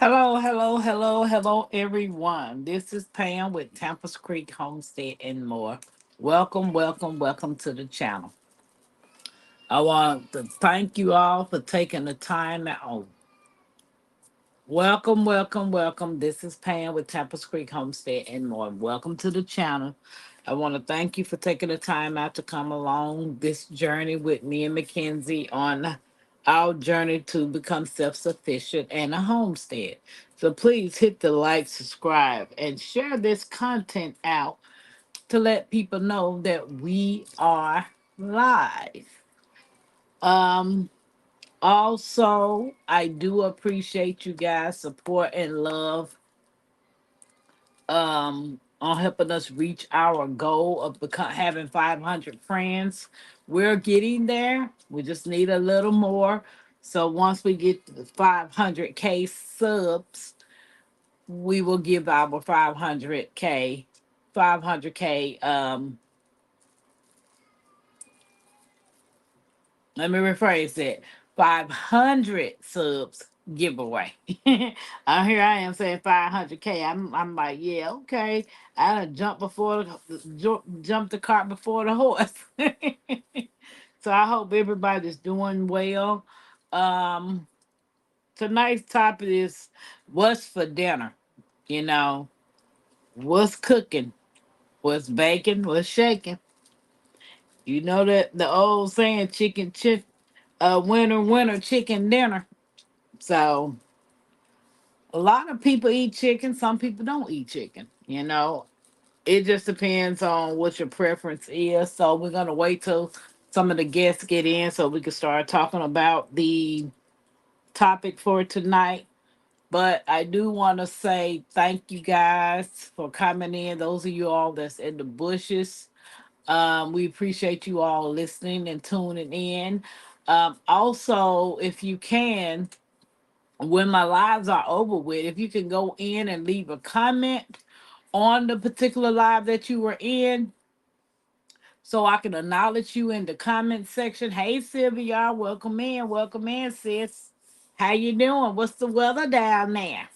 Hello, hello, hello, hello, everyone. This is Pam with Tampa's Creek Homestead and more. Welcome, welcome, welcome to the channel. I want to thank you all for taking the time out. Welcome, welcome, welcome. This is Pam with Tampa's Creek Homestead and more. Welcome to the channel. I want to thank you for taking the time out to come along this journey with me and Mackenzie on our journey to become self-sufficient and a homestead. So please hit the like, subscribe, and share this content out to let people know that we are live. Um, Also, I do appreciate you guys' support and love on helping us reach our goal of having 500 friends. We're getting there. We just need a little more. So once we get to the 500K subs, we will give our 500K let me rephrase that. 500 subs giveaway. Here I am saying 500K. I'm like, yeah, okay. I done jumped before jumped the cart before the horse. So I hope everybody's doing well. Um, Tonight's topic is what's for dinner. You know, what's cooking, what's baking, what's shaking. You know that the old saying, winter, winter, chicken dinner. So a lot of people eat chicken. Some people don't eat chicken. It just depends on what your preference is. So we're gonna wait till some of the guests get in so we can start talking about the topic for tonight. But I do want to say thank you guys for coming in. Those of you all that's in the bushes, we appreciate you all listening and tuning in. Also, if you can, when my lives are over with, if you can go in and leave a comment on the particular live that you were in, so I can acknowledge you in the comment section. Hey Sylvia, welcome in, sis. How you doing? What's the weather down there?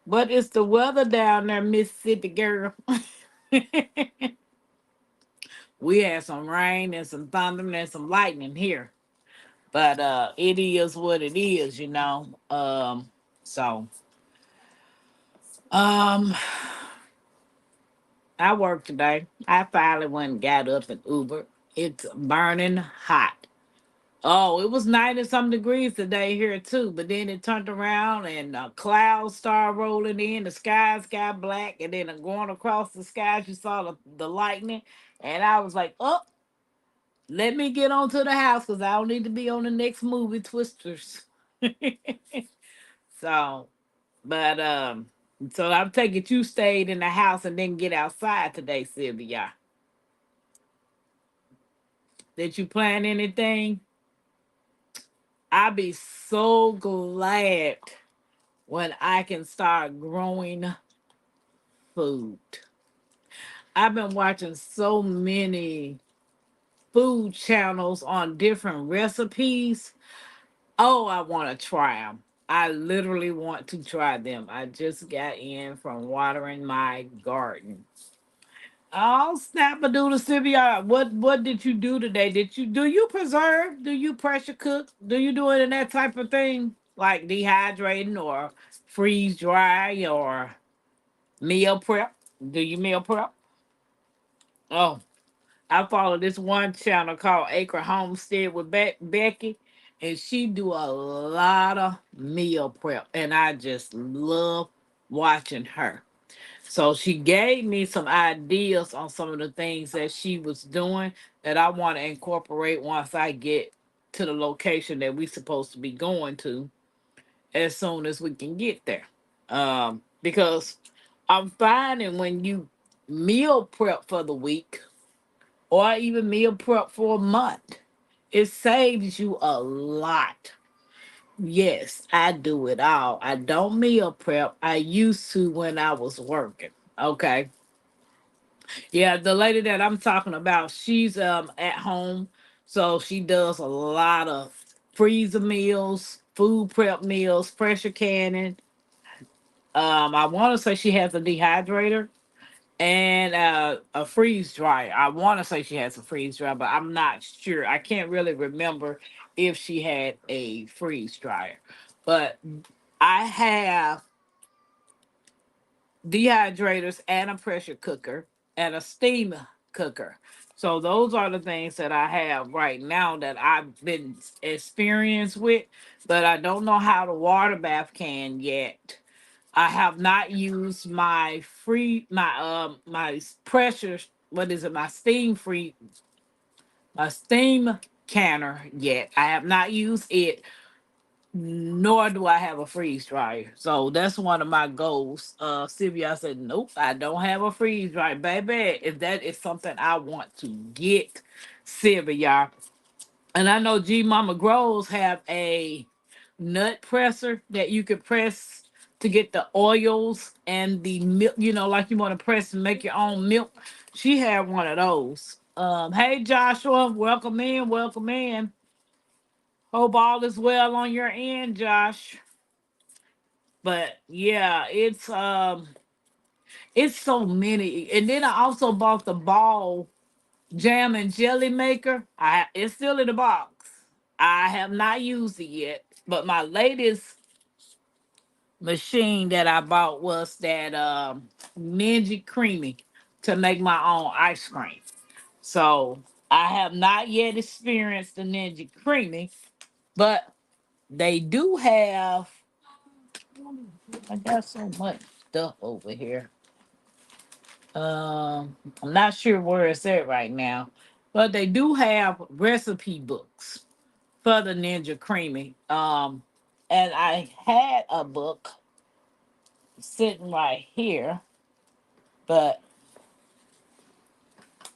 What is the weather down there, Mississippi girl? We had some rain and some thunder and some lightning here. But it is what it is. So um I worked today. I finally went and got up and Uber. It's burning hot. Oh, it was 90 some degrees today here too, but then it turned around and clouds started rolling in. The skies got black, and then going across the skies, you saw the lightning. And I was like, oh, let me get on to the house because I don't need to be on the next movie, Twisters. So, but so I'm taking you stayed in the house and then get outside today, Sylvia. Did you plan anything? I'll be so glad when I can start growing food. I've been watching so many food channels on different recipes. Oh, I want to try them. I literally want to try them. I just got in from watering my garden. Oh, snap a doodle Sylvia. What did you do today? Do you preserve? Do you pressure cook? Do you do any of that type of thing? Like dehydrating or freeze dry or meal prep? Do you meal prep? Oh, I follow this one channel called Acre Homestead with Becky, and she do a lot of meal prep, and I just love watching her. So she gave me some ideas on some of the things that she was doing that I want to incorporate once I get to the location that we supposed to be going to as soon as we can get there. Because I'm finding when you meal prep for the week or even meal prep for a month, it saves you a lot. Yes, I do it all. I don't meal prep. I used to when I was working. Okay. Yeah, the lady that I'm talking about, she's at home, so she does a lot of freezer meals, food prep meals, pressure canning. I want to say she has a dehydrator and a freeze dryer. I want to say she has a freeze dryer, but I'm not sure. I can't really remember if she had a freeze dryer. But I have dehydrators and a pressure cooker and a steam cooker. So those are the things that I have right now that I've been experienced with, but I don't know how the water bath can yet. I have not used my pressure, what is it, my steam canner yet. I have not used it, nor do I have a freeze dryer. So that's one of my goals. Sylvia, I said, nope, I don't have a freeze dryer, baby. If that is something I want to get, Sylvia. And I know G Mama Grows have a nut presser that you could press to get the oils and the milk, like you want to press and make your own milk. She had one of those. Hey Joshua, welcome in, welcome in. Hope all is well on your end, Josh. But yeah, it's so many. And then I also bought the ball jam and jelly maker. It's still in the box. I have not used it yet. But my latest machine that I bought was that Ninja Creamy to make my own ice cream. So I have not yet experienced the Ninja Creamy, but they do have. I got so much stuff over here. I'm not sure where it's at right now, but they do have recipe books for the Ninja Creamy. And I had a book sitting right here, but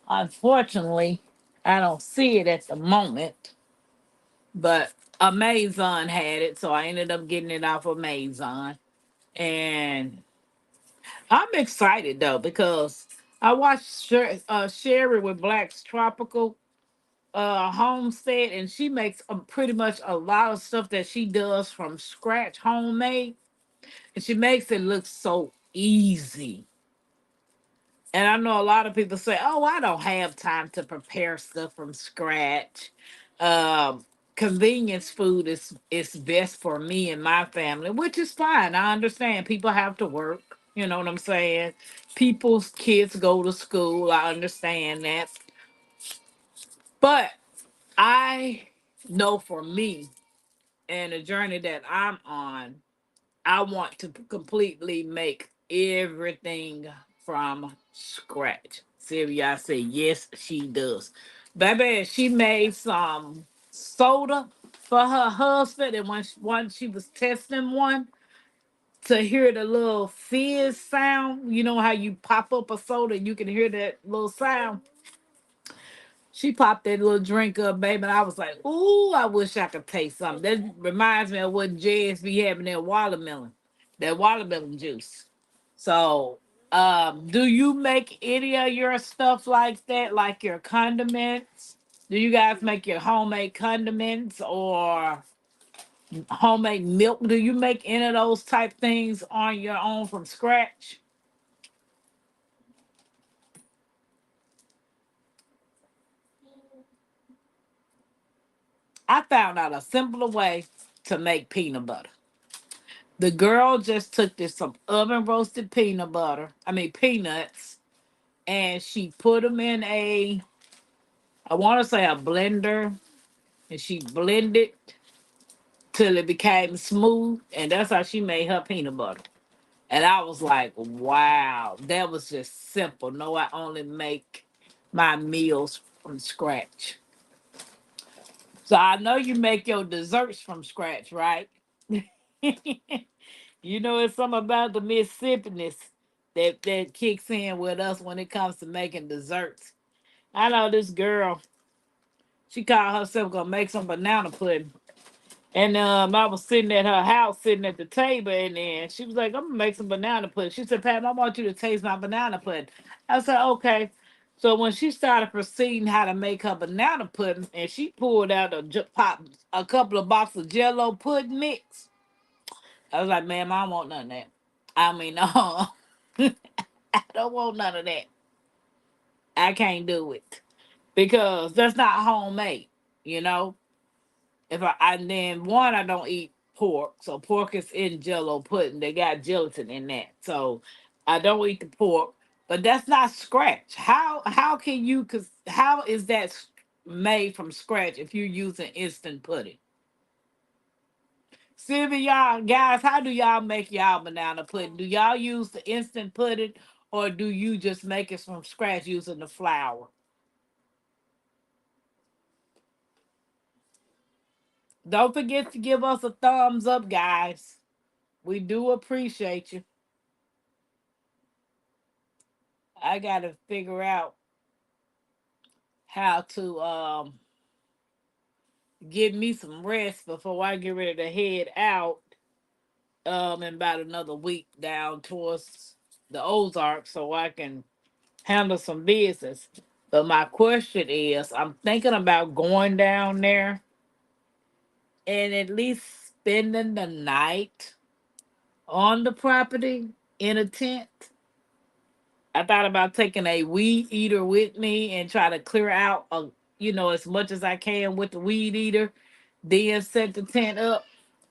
unfortunately, I don't see it at the moment. But Amazon had it, so I ended up getting it off Amazon. And I'm excited though because I watched Sherry with Black's Tropical Homestead, and she makes pretty much a lot of stuff that she does from scratch, homemade, and she makes it look so easy. And I know a lot of people say, "Oh, I don't have time to prepare stuff from scratch." Um, Convenience food is best for me and my family, which is fine. I understand people have to work. You know what I'm saying? People's kids go to school. I understand that, but I know for me and the journey that I'm on, I want to completely make everything from scratch. Sylvia, I say yes, she does. Baby, she made some soda for her husband, and once she was testing one to hear the little fizz sound, you know how you pop up a soda and you can hear that little sound. She popped that little drink up, baby, and I was like, "Ooh, I wish I could taste something." That reminds me of what Jazz be having that watermelon juice. So, do you make any of your stuff like that, like your condiments? Do you guys make your homemade condiments or homemade milk? Do you make any of those type things on your own from scratch? I found out a simpler way to make peanut butter. The girl just took this some oven roasted peanuts, and she put them in I want to say a blender, and she blended till it became smooth, and that's how she made her peanut butter. And I was like, wow, that was just simple. No, I only make my meals from scratch. So I know you make your desserts from scratch, right? You know, it's something about the Mississippianness that kicks in with us when it comes to making desserts. I know this girl, she called herself gonna make some banana pudding. And I was sitting at her house, sitting at the table, and then she was like, "I'm gonna make some banana pudding." She said, "Pam, I want you to taste my banana pudding." I said, "Okay." So when she started proceeding how to make her banana pudding, and she pulled out a couple of boxes of Jello pudding mix, I was like, "Ma'am, I don't want none of that." I mean, no, I don't want none of that. I can't do it because that's not homemade. You know, if I and then one, I don't eat pork, so pork is in Jello pudding. They got gelatin in that, so I don't eat the pork. But that's not scratch. How can you? Cause how is that made from scratch if you're using instant pudding? Sylvia, y'all guys, how do y'all make y'all banana pudding? Do y'all use the instant pudding or do you just make it from scratch using the flour? Don't forget to give us a thumbs up, guys. We do appreciate you. I gotta figure out how to give me some rest before I get ready to head out in about another week down towards the Ozarks so I can handle some business. But my question is, I'm thinking about going down there and at least spending the night on the property in a tent. I thought about taking a weed eater with me and try to clear out as much as I can with the weed eater, then set the tent up.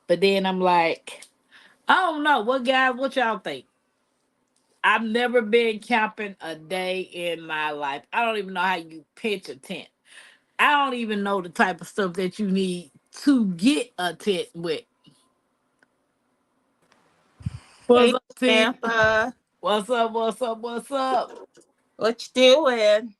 But then I'm like, I don't know. What y'all think? I've never been camping a day in my life. I don't even know how you pitch a tent. I don't even know the type of stuff that you need to get a tent with. What's Hey, up, T? Tampa. What's up? What's up? What's up? What you doing?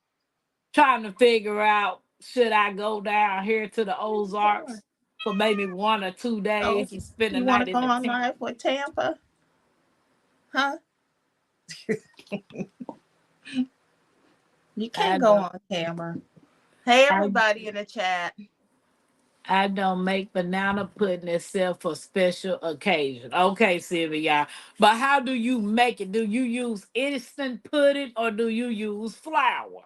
Trying to figure out should I go down here to the What you doing? Ozarks for maybe 1 or 2 days Oh, and spend the you want night to in go the on tent. live with Tampa? Huh? You I can't go don't. on camera. Hey, I, everybody in the chat. I don't make banana pudding except for special occasion. Okay, Sylvia. But how do you make it? Do you use instant pudding or do you use flour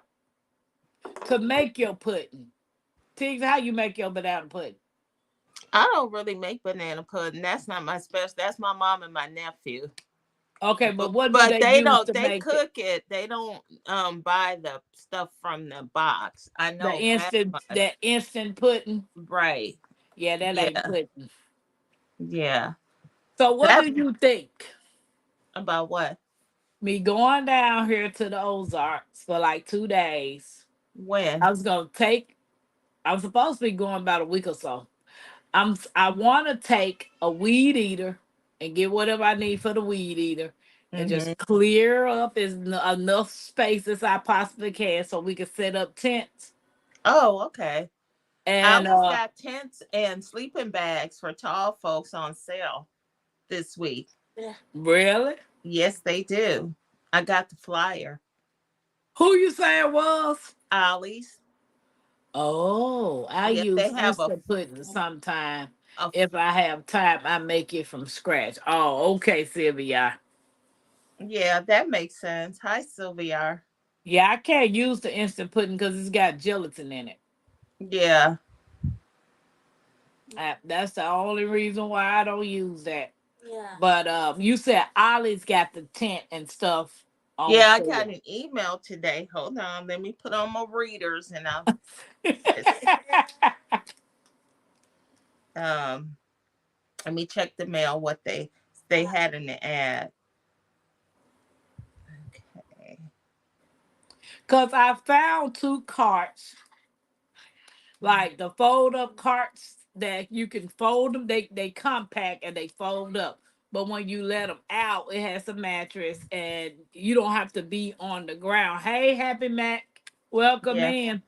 to make your pudding? Tiggs, how you make your banana pudding? I don't really make banana pudding. That's not my special. That's my mom and my nephew. Okay, but what do But they they use don't. to They make it? cook it. They don't buy the stuff from the box. I The know that instant much. that instant pudding. Right. Yeah, that ain't Yeah. pudding. Yeah. So what do That's you think? about what? Me going down here to the Ozarks for like 2 days. I When? was gonna take. I was supposed to be going about a week or so. I want to take a weed eater and get whatever I need for the weed eater, and Mm-hmm. just clear up enough space as I possibly can so we can set up tents. Oh, okay. And Alice got tents and sleeping bags for tall folks on sale this week. really, Yes, they do. I got the flyer. who you saying was? Ollie's. Oh, I Yeah, they use have instant pudding sometime. a If I have time, I make it from scratch. Oh, okay, Sylvia. yeah, that makes sense. Hi, Sylvia. Yeah, I can't use the instant pudding because it's got gelatin in it. Yeah. That's the only reason why I don't use that. But you said Ollie's got the tent and stuff on Yeah, I got sale. an email today. Hold on. Let me put on my readers and I'll um let me check the mail what they had in the ad. Okay. Cause I found two carts, like the fold up carts that you can fold them. They compact and they fold up. But when you let them out, it has a mattress and you don't have to be on the ground. Hey, Happy Mac, welcome Yeah. in.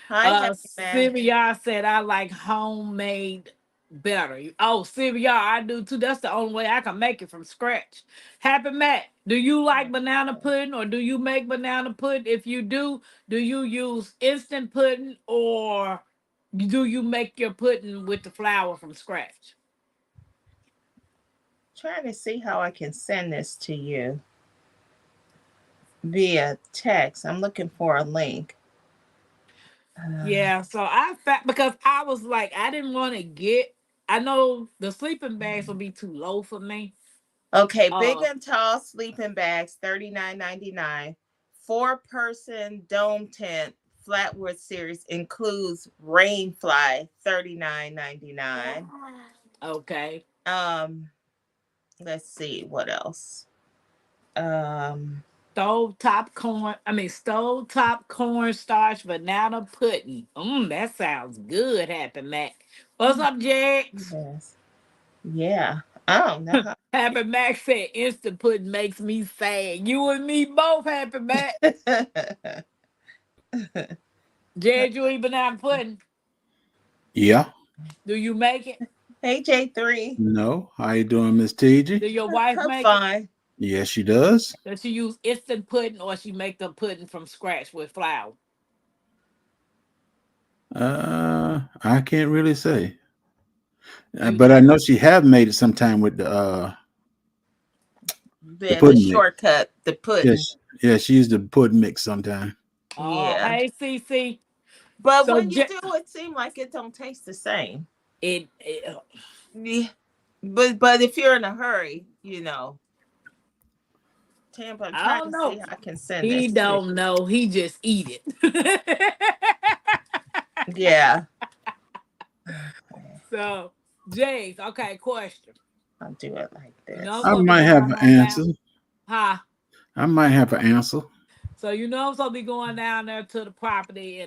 Hi, Happy Man. Sylvia said I like homemade better. Oh, Sylvia, I do too. That's the only way I can make it from scratch. Happy Matt, do you like banana pudding or do you make banana pudding? If you do you use instant pudding or do you make your pudding with the flour from scratch? Trying to see how I can send this to you via text. I'm looking for a link. Uh, Yeah, so I because I was like, I didn't want to get. I know the sleeping bags will be too low for me. Okay, big Uh, and tall sleeping bags, $39.99. 4-person dome tent, Flatwood series includes Rainfly, $39.99. okay. Let's see what else. Um, Stove top cornstarch banana pudding. That sounds good, Happy Mac. What's up, Jax? yes, yeah. I don't know. Happy Mac said instant pudding makes me sad. You and me both, Happy Mac. Jax, you eat banana pudding. Yeah. Do you make it? Hey, J3. No. How you doing, Miss TG? Do your wife I'm make it? fine. Yes, she does. Does she use instant pudding or she make the pudding from scratch with flour? I can't really say, You but I know she have made it sometime with the Then the pudding mix. shortcut, the pudding. Yes, yeah, she used the pudding mix sometime. Oh, Yeah. hey, Cece. But So when you do, it seems like it don't taste the same. it Yeah. But if you're in a hurry, Tampa, I'm I trying don't to see know. how I can send He this to you. don't know. He just eat it. Yeah. So, James, okay, question. I'll do it like You know I'm this. I supposed to be might have going an on answer. down. Huh? I might have an answer. So you know I'm supposed to be going down there to the property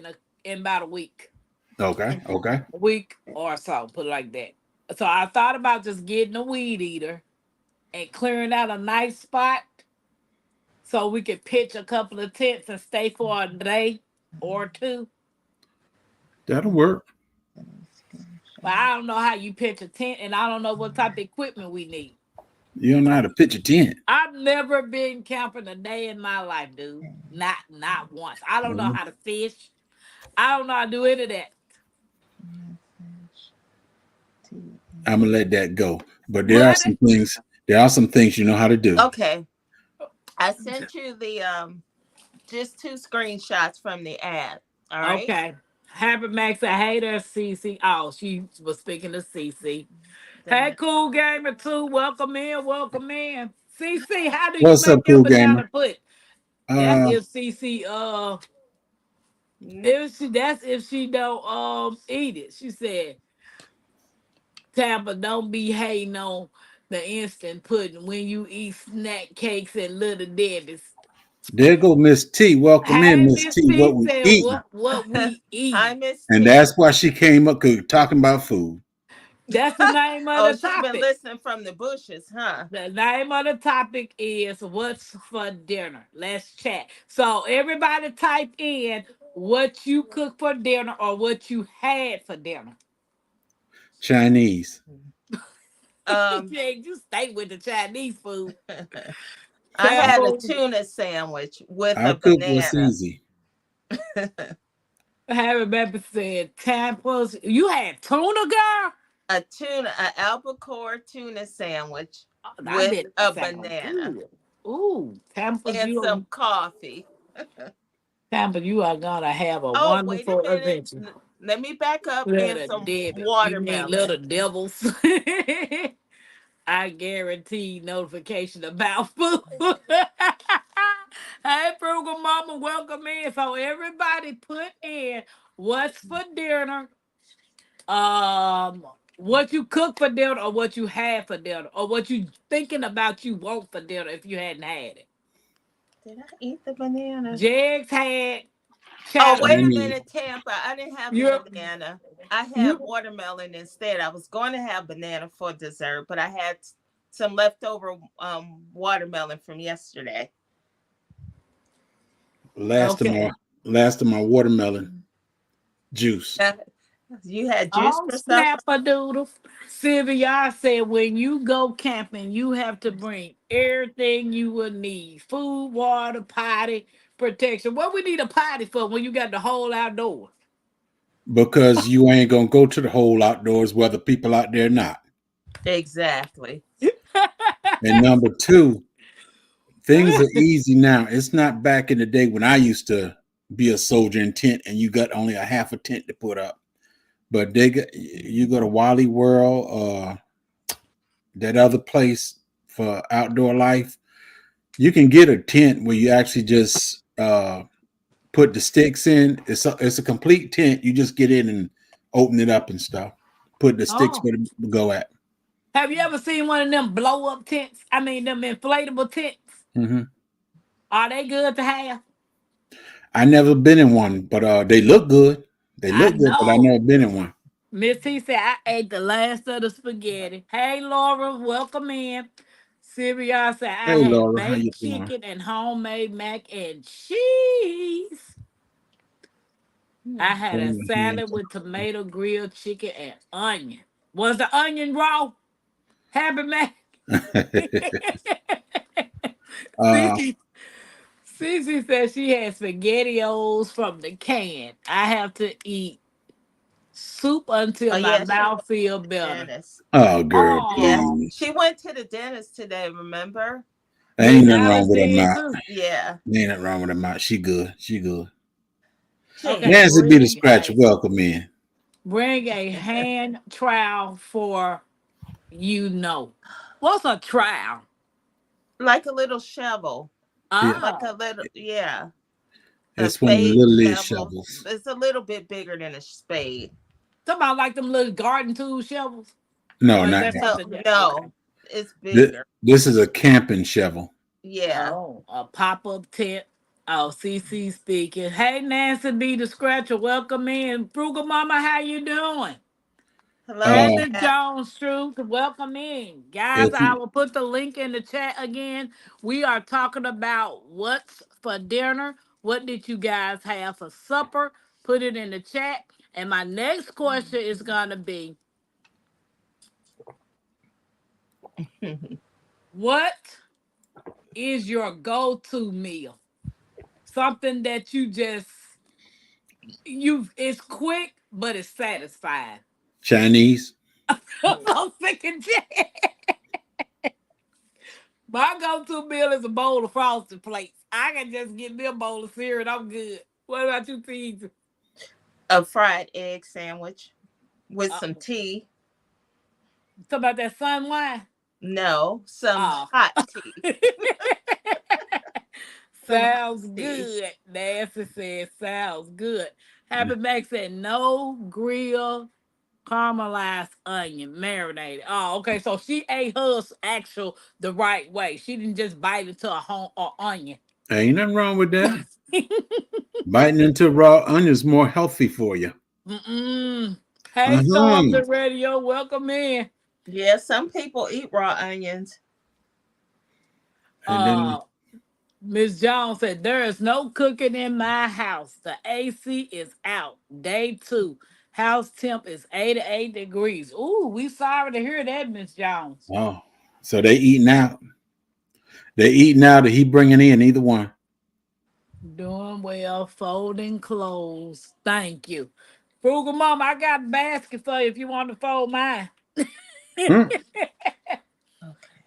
in about a week. Okay. Okay. A week or so, put it like that. So I thought about just getting a weed eater and clearing out a nice spot so we could pitch a couple of tents and stay for a day or two. That'll work. But I don't know how you pitch a tent and I don't know what type of equipment we need. You don't know how to pitch a tent. I've never been camping a day in my life, dude. Not once. I don't know how to fish. I don't know how to do any of that. I'm gonna let that go. But there are What? some things. There are some things you know how to do. Okay. I sent you the just 2 screenshots from the ad. All right. Okay. Happy Max, I hate her, Cece. Oh, she was speaking to Cece. Hey, cool gamer too. Welcome in, welcome in. Cece, how do you What's make up, your cool gamer? banana pudding? That's Uh, if Cece if she don't eat it. She said, Tampa, don't be hating on the instant pudding when you eat snack cakes and little Debbie's. there go Miss T. Welcome in, Hey, Miss Miss T. T What we said eating? what we Hi, eat. Miss And T. that's why she came up talking about food. That's the name of Oh, the she been topic. listening from the bushes, huh? The name of the topic is what's for dinner. Let's chat. So everybody type in what you cook for dinner or what you had for dinner. Chinese. Yeah, you stay with the Chinese food. I had a Sample. tuna sandwich with a I'll cook what's banana. easy. Harry Pepper said Tampa's. You had tuna, girl? An albacore tuna sandwich Oh, I with bet it a sounds banana good. Ooh, Tampa's, and some coffee. Tampa, you are gonna have a Oh, wait a wonderful minute. adventure. Let me back up, and Little some Debbie. You mean watermelon. little devils? I guarantee notification about food. Hey, Frugal Mama, welcome in. So everybody put in what's for dinner, um, what you cook for dinner, or what you had for dinner, or what you thinking about you want for dinner if you hadn't had it. Did I eat the banana? Jegs had Oh, child. wait a Chinese. minute, Tampa. I didn't have the You banana. I had you watermelon instead. I was going to have banana for dessert, but I had some leftover watermelon from yesterday. Last of my okay? watermelon juice. You had juice Oh, for supper? snap a doodle. Sylvia said when you go camping, you have to bring everything you will need: food, water, potty, protection. What we need a potty for when you got the whole outdoors? Because you ain't gonna go to the whole outdoors whether people out there or not. Exactly. And number two, things are easy now. It's not back in the day when I used to be a soldier in tent and you got only a half a tent to put up. But you go to Wally World, that other place for outdoor life, you can get a tent where you actually just put the sticks in. It's a complete tent. You just get in and open it up and stuff. Put the sticks Oh, where to go at. have you ever seen one of them blow up tents? I mean, them inflatable tents. Hmm. Are they good to have? I never been in one, but they look good. They I look good, but I know. never been in one. Miss T said I ate the last of the spaghetti. Hey Laura, welcome in. Sylvia said I Hey had Laura, how you baked doing? chicken and homemade mac and cheese. I had a Holding hands. salad with tomato, grilled chicken, and onion. Was the onion raw? Happy Mac. uh, Cece, Cece said she had spaghettios from the can. I have to eat soup until Oh my yeah, she mouth went to feel the better. dentist. oh, girl, Yeah, Oh, please. she went to the dentist today. Remember? Miss Ain't nothing wrong Alice with her did mouth. too. Yeah, Ain't nothing wrong with her mouth. She good. She good. she ain't Okay, Nancy be the scratch. Welcome in. bring a hand trowel for What's a trowel? like a little shovel, Yeah, like a Oh, little yeah, a it's one of the spade little shovel. shovels. It's a little bit bigger than a spade. talking about like them little garden tool shovels, No, or is not that that. No, something that? Okay. no, it's This, bigger. this is a camping shovel. Yeah. Oh, a pop up tent. Oh, CC speaking. Hey, Nancy B the Scratcher, welcome in. Frugal Mama, how you doing? Hello, Uh, Brenda Jeanette. Jones, Truth, welcome in. Guys, if I you, will put the link in the chat again. We are talking about what's for dinner. What did you guys have for supper? Put it in the chat. And my next question is going to be, what is your go to meal? Something that it's quick, but it's satisfying. Chinese, I'm thinking, my go-to meal is a bowl of frosted flakes. I can just get me a bowl of cereal and I'm good. What about you, Teaser? A fried egg sandwich with Uh, some tea. talk about that sun wine. No, some Oh. hot tea. Some hot Sounds tea. good. Nancy said sounds good. Happy Mac said no grill caramelized onion marinated. Oh, okay. So she ate hers actual the right way. She didn't just bite into a whole or onion. ain't nothing wrong with that. Biting into raw onion is more healthy for you. Mm-mm. Hey, Storm Uh-huh. the Radio, welcome in. Yeah, some people eat raw onions. And then, Uh, Miss Jones said there is no cooking in my house. The AC is out. Day 2. House temp is 88 degrees. Ooh, we sorry to hear that, Miss Jones. oh, so they eating out. They eating out, or he bringing in either one. Doing well, folding clothes. Thank you. Frugal Mama, I got a basket for you if you want to fold mine. Hmm. Okay.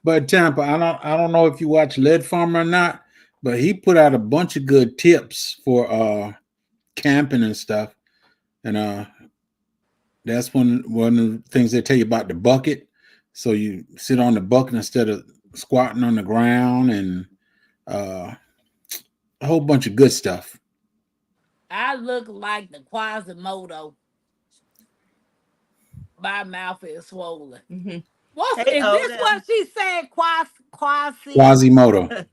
But Tampa, I don't know if you watch Lead Farmer or not, but he put out a bunch of good tips for camping and stuff. And that's one of the things they tell you about the bucket. So you sit on the bucket instead of squatting on the ground, and uh, a whole bunch of good stuff. I look like the Quasimodo. My mouth is swollen. Hmm. What's Hey, is this Odin. what she said? Quasi? Quasimodo. Yeah,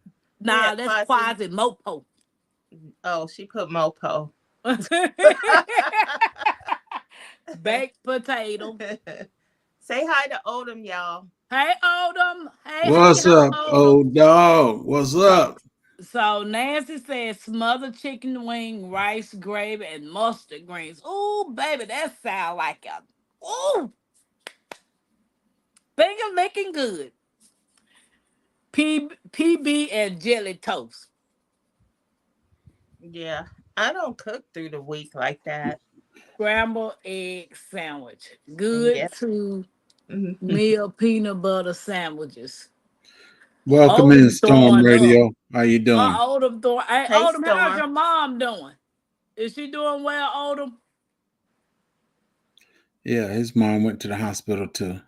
Nah, that's quasi. Quasimopo. Oh, she put mopo. Baked potato. Say hi to Odom, y'all. Hey Odom. Hey, What's how up, Odom? old dog? What's So up? so Nancy said smothered chicken wing, rice, gravy, and mustard greens. Ooh, baby, that sound like a ooh finger licking good. PB and jelly toast. Yeah, I don't cook through the week like that. Scrambled egg sandwich. Yeah. Good to Mhm. meal peanut butter sandwiches. Welcome in, Oldham Storm throwing up. Radio. How you doing? Oldham throwing. Hey, Hey, Oldham, how's Storm. your mom doing? Is she doing well, Oldham? Yeah, his mom went to the hospital too.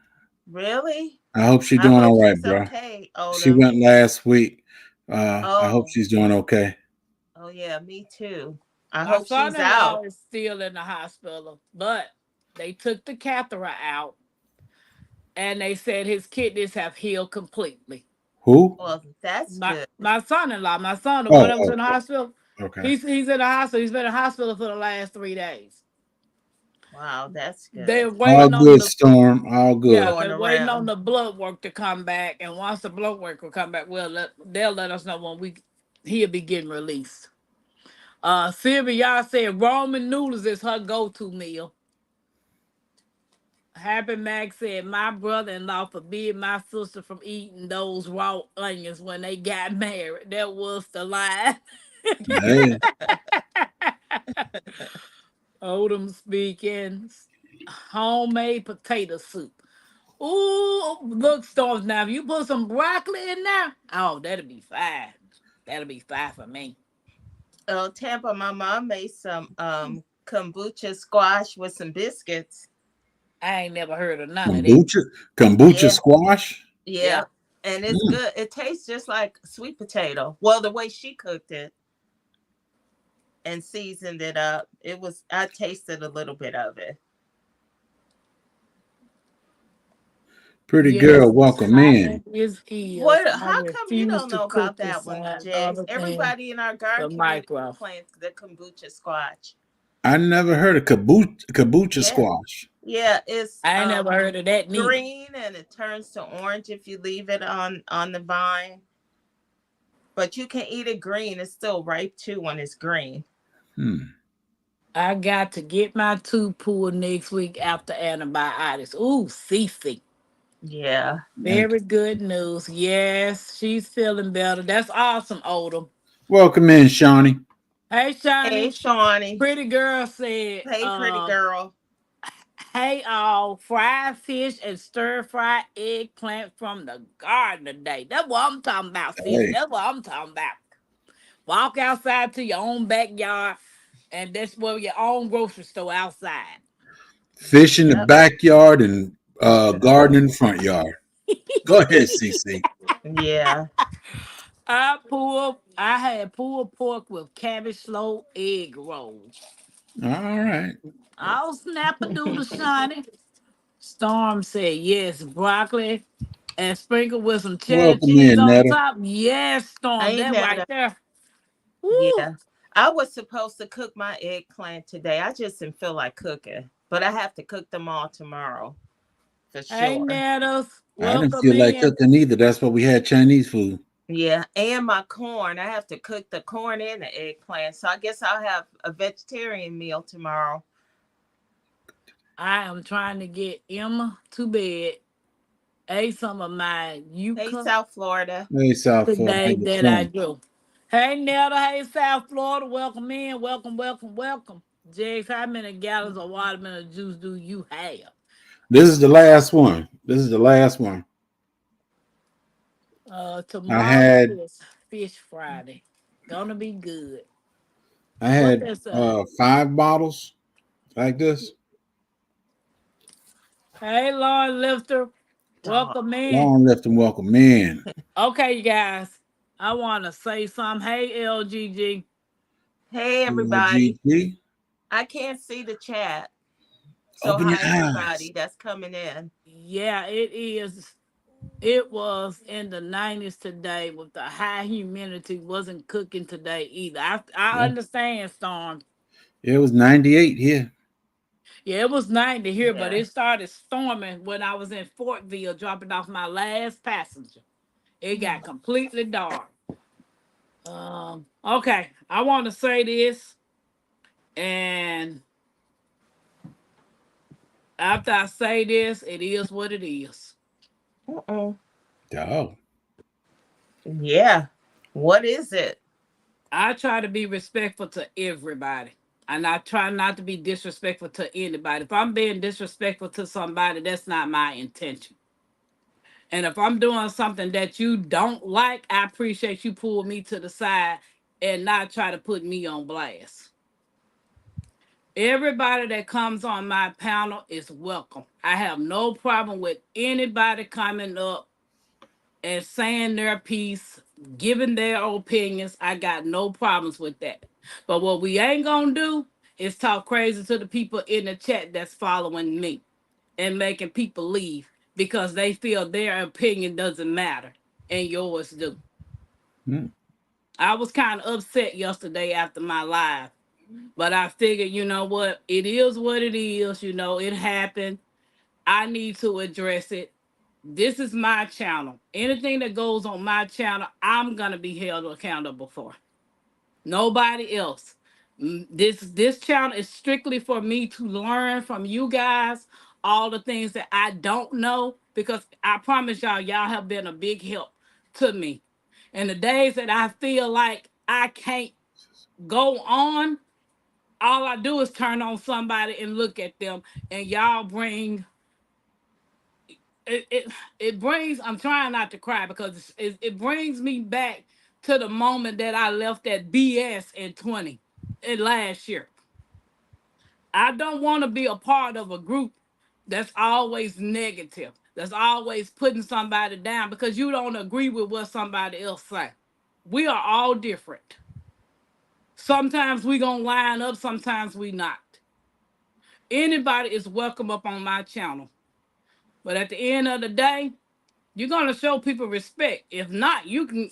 Really? I hope she's I doing hope all right, she's bro. okay, She Oda. went last week. I hope Oh, she's doing okay. oh yeah, me too. I My hope she's out. son-in-law is still in the hospital, but they took the catheter out and they said his kidneys have healed completely. Who? Well, that's My good. my son-in-law, my son, the one Oh, that was oh, in the hospital, okay. he's in the hospital. He's been in the hospital for the last 3 days. Wow, that's good. They're All waiting on good, the Storm. All yeah, good. Going they're waiting on around. the blood work to come back, and once the blood work will come back, they'll let us know when he'll be getting released. Sylvia, y'all said ramen noodles is her go-to meal. Happy Mac said my brother-in-law forbid my sister from eating those raw onions when they got married. That was the lie. Hey, Odom speaking. Homemade potato soup. Ooh, look, Storms. Now, if you put some broccoli in there, oh, that'll be fine. That'll be fine for me. Oh, Tampa, my mom made some kombucha squash with some biscuits. I ain't never heard of none of that. kombucha Yeah, squash. yeah. Yeah. And it's Mm, good. It tastes just like sweet potato. Well, the way she cooked it and seasoned it up, I tasted a little bit of it. pretty Yes, girl, welcome I in. think is. What I how come you refuse don't to know about cook that one, beside Jigs? other than Everybody in our garden the community micro. plants the kombucha squash. I never heard of kombucha Yeah. squash. Yeah, it's I ain't never heard of that neither. green and it turns to orange if you leave it on the vine. But you can eat it green. It's still ripe too when it's green. Hmm. I got to get my tooth pulled next week after antibiotics. Ooh, Cece. Yeah. Thank Very good news. Yes, she's feeling better. That's awesome, Odom. you. Welcome in, Shawnee. Hey, Hey, Shiny. Shawnee. Pretty girl said, Hey, pretty girl. hey, all fried fish and stir fried eggplant from the garden today. That's what I'm talking about, sis. Hey, That's what I'm talking about. Walk outside to your own backyard, and that's where your own grocery store outside. fish in the Yep. backyard and garden in the front yard. Go ahead, CC. Yeah. I had pulled pork with cabbage slow egg rolls. All right. I'll snap a doodle shiny. Storm said yes, broccoli and sprinkle with some cheddar Welcome cheese in, on Netta. top. Yes, Storm, Ain't that right that there. Woo. Yeah. I was supposed to cook my eggplant today. I just didn't feel like cooking. But I have to cook them all tomorrow for Hey, sure. Nettles, I didn't welcome feel like in. cooking either. That's why we had Chinese food. Yeah. And my corn. I have to cook the corn and the eggplant. So I guess I'll have a vegetarian meal tomorrow. I am trying to get Emma to bed. Ate some of my Hey, yuca South Florida. Hey, South Florida, how today you that I feeling? do. Hey, Nelda. Hey, South Florida. Welcome in. Welcome, welcome, welcome. James, how many gallons of watermelon juice do you have? This is the last one. This is the last one. I Tomorrow had is Fish Friday. Gonna be good. I What had that say? 5 bottles like this. Hey, Lord Lifter. Dog. Welcome in. Long lift and welcome in. Okay, you guys. I want to say something. Hey, LGG. Hey, everybody. GG. I can't see the chat. So, Open your hi, eyes. everybody that's coming in. Yeah, it is. It was in the 90s today with the high humidity. Wasn't cooking today either. I Yeah. understand, Storm. It was 98 here. Yeah, it was 90 here, but Yeah. it started storming when I was in Fortville dropping off my last passenger. It got completely dark. Okay, I want to say this, and after I say this, it is what it is. Uh-uh. Oh. Yeah. What is it? I try to be respectful to everybody. And I try not to be disrespectful to anybody. If I'm being disrespectful to somebody, that's not my intention. And if I'm doing something that you don't like, I appreciate you pull me to the side and not try to put me on blast. Everybody that comes on my panel is welcome. I have no problem with anybody coming up and saying their piece, giving their opinions. I got no problems with that. But what we ain't gonna do is talk crazy to the people in the chat that's following me and making people leave because they feel their opinion doesn't matter and yours do. Hmm. I was kind of upset yesterday after my live, but I figured, you know what? It is what it is. You know, it happened. I need to address it. This is my channel. Anything that goes on my channel, I'm gonna be held accountable for. Nobody else. This channel is strictly for me to learn from you guys all the things that I don't know, because I promise y'all have been a big help to me. And the days that I feel like I can't go on, all I do is turn on somebody and look at them, and y'all bring it brings, I'm trying not to cry because it brings me back to the moment that I left that BS in last year. I don't want to be a part of a group that's always negative, that's always putting somebody down because you don't agree with what somebody else say. We are all different. Sometimes we gonna line up, sometimes we not. Anybody is welcome up on my channel. But at the end of the day, you're gonna show people respect. If not, you can.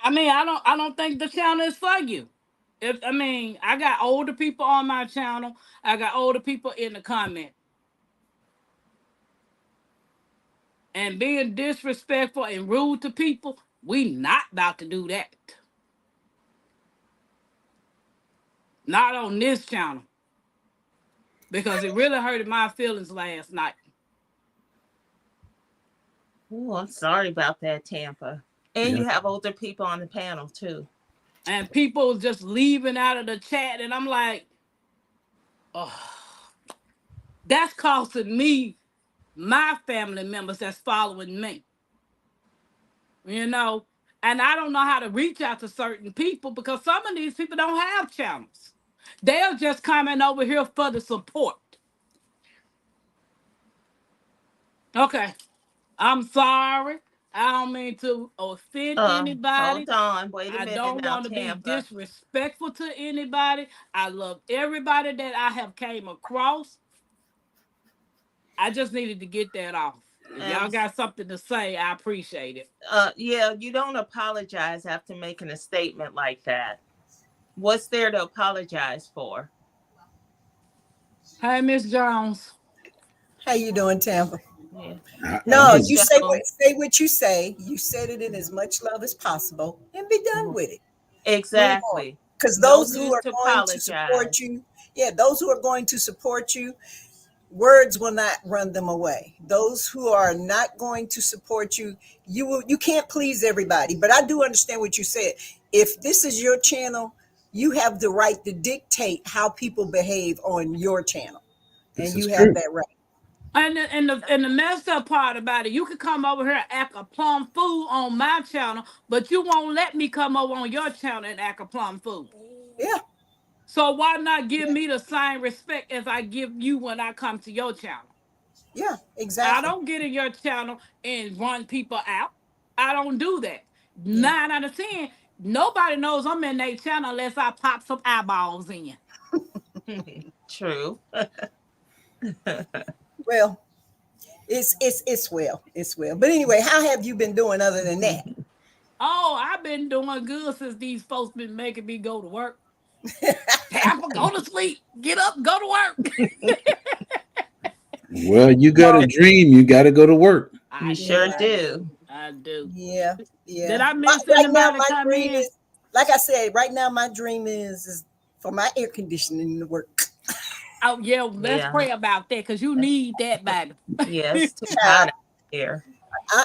I don't think the channel is for you. I got older people on my channel. I got older people in the comment. And being disrespectful and rude to people, we not about to do that. Not on this channel. Because it really hurted my feelings last night. Oh, I'm sorry about that, Tampa. And Yeah. you have older people on the panel too. And people just leaving out of the chat, and I'm like, oh, that's costing me my family members that's following me. You know, and I don't know how to reach out to certain people because some of these people don't have channels. They're just coming over here for the support. Okay, I'm sorry. I don't mean to offend anybody. Hold on. Wait a I minute don't now, want to be Tampa. disrespectful to anybody. I love everybody that I have came across. I just needed to get that off. If y'all got something to say, I appreciate it. Yeah, you don't apologize after making a statement like that. What's there to apologize for? Hey, Miss Jones. How you doing, Tampa? Yeah. No, Miss you Jones. say what you say. You said it in as much love as possible and be done with it. Exactly. Because No those who need are to going to support you, those who are going to support you, words will not run them away. Those who are not going to support you, you can't please everybody. But I do understand what you said. If this is your channel, you have the right to dictate how people behave on your channel. This And you is have true. that right. And the messed up part about it, you can come over here and act a plum fool on my channel, but you won't let me come over on your channel and act a plum fool. Yeah. So why not give me the same respect as I give you when I come to your channel? Yeah, I exactly. don't get in your channel and run people out. I don't do that. Yeah. 9 out of 10, nobody knows I'm in their channel unless I pop some eyeballs in. True. Well, it's well. It's well. But anyway, how have you been doing other than that? Oh, I've been doing good since these folks been making me go to work. Tampa, go to sleep. Get up, go to work. Well, you got a dream. You got to go to work. You sure do. I do. Yeah. Did I miss Right now, anybody my come dream in? is, like I said, right now my dream is for my air conditioning to work. Oh, yeah, let's pray about that because you need that, baby. Yeah, it's too hot out here.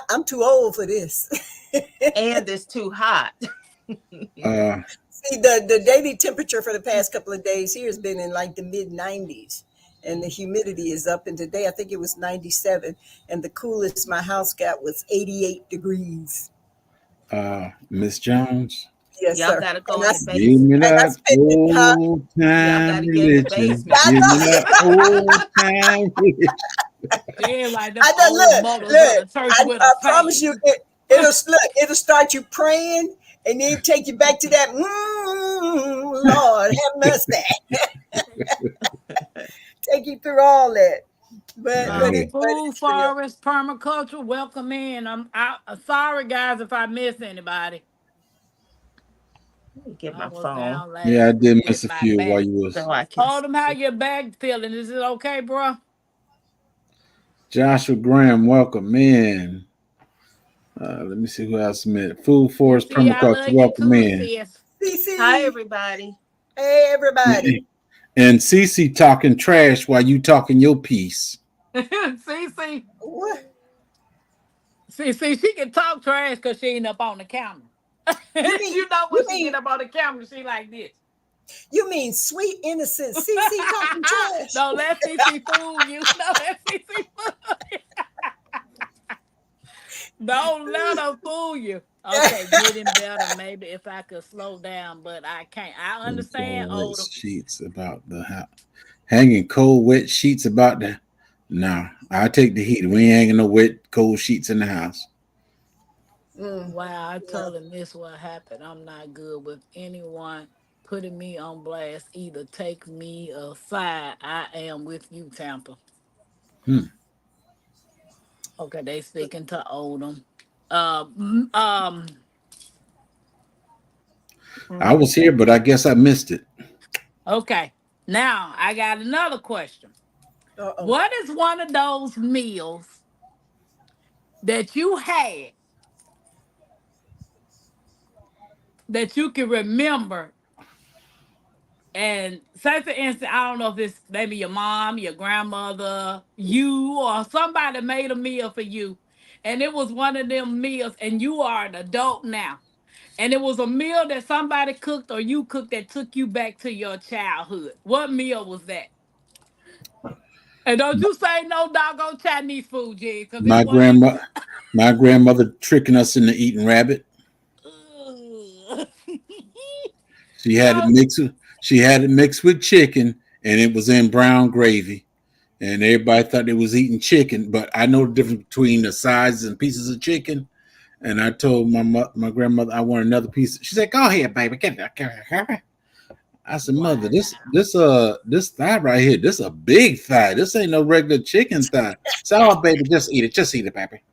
I'm too old for this. And it's too hot. See, the daily temperature for the past couple of days here has been in like the mid 90s. And the humidity is up. And today I think it was 97. And the coolest my house got was 88 degrees. Miss Jones, Yes, Y'all sir. gotta go And in I, the Give me basement. and I that spent it, huh? old Y'all time gotta get in the religion. basement. I Give me know. that old time religion. Yeah, like them I know. old Look, mothers of look. the church with a I promise fan. you, it'll start you praying, and then take you back to that. Lord have mercy. Take you through all that. Yeah. But Food it's real. forest permaculture, welcome in. I'm sorry guys if I miss anybody. Let me get I my was phone down Yeah, I laughing did at miss a my few while back. you was so I can Told them how see. your back feeling. Is it okay, bro? Joshua Graham. Welcome in. Let me see who else met. Food Forest CC, I Permaculture. love you Welcome too, in. sis. Hi, CC. everybody. Hey, everybody. And Cece talking trash while you talking your piece. CC, What? CC, she can talk trash because she ain't up on the camera. You mean You know you when she mean get up on the camera, she like this. you mean sweet innocent CC talking trash? Don't let CC fool you. Don't let CC fool you. Don't let her fool you. Okay, getting better. Maybe if I could slow down, but I can't. I And understand, cold wet older. sheets about the house. Hanging cold wet sheets about the. No, I take the heat. We ain't hanging no wet cold sheets in the house. Wow, I No. told him this what happened. I'm not good with anyone putting me on blast. Either take me aside. I am with you, Tampa. Hmm. Okay, they speaking to Odom. Um, um, I Mhm. was here, but I guess I missed it. okay. Now I got another question. Uh-oh. What is one of those meals that you had that you can remember? And say for instance, I don't know if it's maybe your mom, your grandmother, you, or somebody made a meal for you. And it was one of them meals, and you are an adult now. And it was a meal that somebody cooked or you cooked that took you back to your childhood. What meal was that? And don't you say no doggone Chinese food, Jig, because it's My one of grandma, them. my grandmother tricking us into eating rabbit. Ugh. She had it No. mixed. She had it mixed with chicken, and it was in brown gravy. And everybody thought they was eating chicken, but I know the difference between the sizes and pieces of chicken. And I told my grandmother I want another piece. She said, "Go ahead, baby, get it." I said, "Mother, Wow. this thigh right here, this a big thigh. This ain't no regular chicken thigh." So, "Oh, baby, just eat it, baby."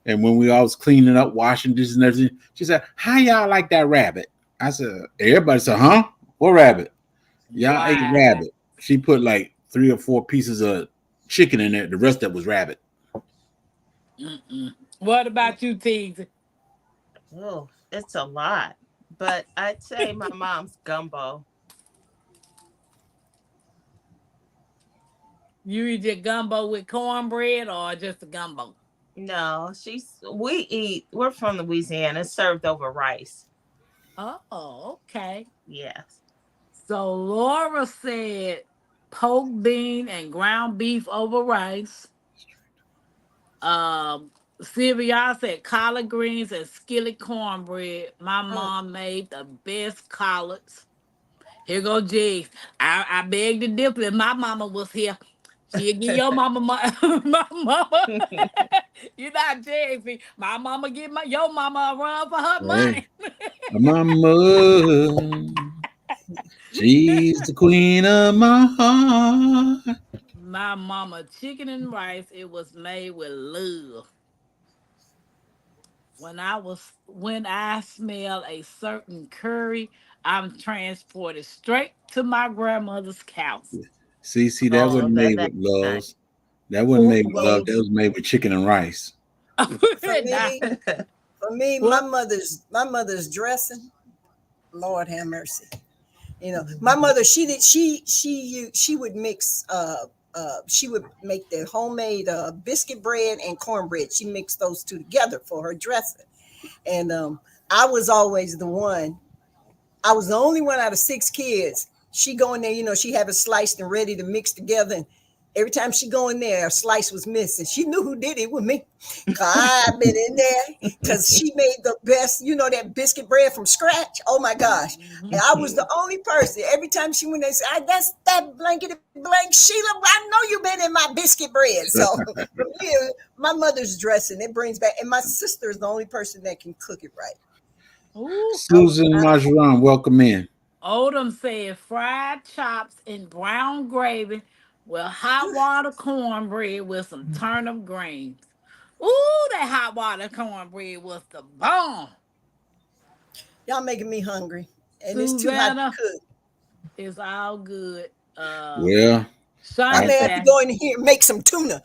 And when we all was cleaning up, washing dishes and everything, she said, "How y'all like that rabbit?" I said, "Everybody said, huh? What rabbit? Y'all ate Wow. rabbit." She put like 3 or 4 pieces of chicken in there. The rest that was rabbit. Mm-mm. What about you, Teasy? Oh, it's a lot. But I'd say my mom's gumbo. You eat your gumbo with cornbread or just a gumbo? No, we're from Louisiana, it's served over rice. Oh, okay. Yes. So Laura said poke bean and ground beef over rice. Um, Sylvia said collard greens and skillet cornbread. My Mm. mom made the best collards. Here go Jigs. I beg to differ. If my mama was here, she'd give your mama my mama. You not Jigs. My mama give your mama a run for her Hey, money. mama, she's the queen of my heart. My mama chicken and rice. It was made with love. When I smell a certain curry, I'm transported straight to my grandmother's house. See, that Oh, wasn't made that's with nice. love. That wasn't For made with love. me, That was made with chicken and rice. for Nah, me, for me, my what? mother's dressing. Lord have mercy. My mother, she would mix she would make the homemade biscuit bread and cornbread. She mixed those two together for her dressing. And I was always the one. I was the only one out of 6 kids. She go in there, she have it sliced and ready to mix together, Every time she go in there, a slice was missing. She knew who did it with me. I've been in there because she made the best, that biscuit bread from scratch. Oh my gosh. And I was the only person. Every time she went there, said, that's that blankety blank Sheila. I know you've been in my biscuit bread. So from here, my mother's dressing, it brings back, and my sister is the only person that can cook it right. Ooh. Susan Majoran, welcome in. Odom said fried chops and brown gravy with hot water cornbread with some turnip greens. Ooh, that hot water cornbread was the bomb. Y'all making me hungry. And it's too hot to cook. It's all good. Yeah. I may have to go in here and make some tuna.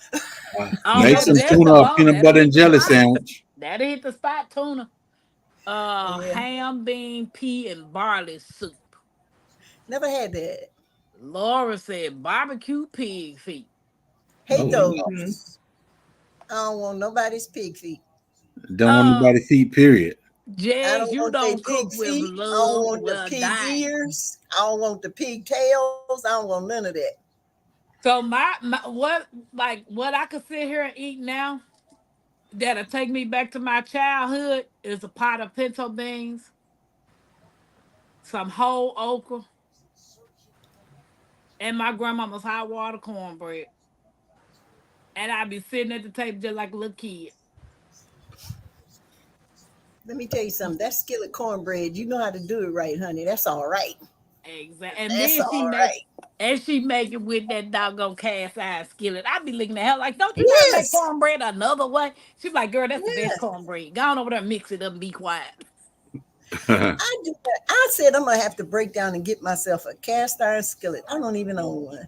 Make some tuna or peanut butter and jelly sandwich. That'll hit the spot, tuna. Ham, bean, pea, and barley soup. Never had that. Laura said barbecue pig feet. Hate those. I don't want nobody's pig feet. Don't want nobody's feet, period. Jazz, you don't cook with feet. love. I don't want the pig ears. I don't want the pig tails. I don't want none of that. So what I could sit here and eat now that'll take me back to my childhood is a pot of pinto beans, some whole okra, and my grandmama's hot water cornbread. And I'd be sitting at the table just like a little kid. Let me tell you something. That skillet cornbread, you know how to do it right, honey. That's all right. Exactly. And then she make it with that doggone cast iron skillet. I be looking at her like, don't you know how to make cornbread another way? She's like, girl, that's the best cornbread. Go on over there and mix it up and be quiet. I do that. I said I'm gonna have to break down and get myself a cast iron skillet. I don't even own one.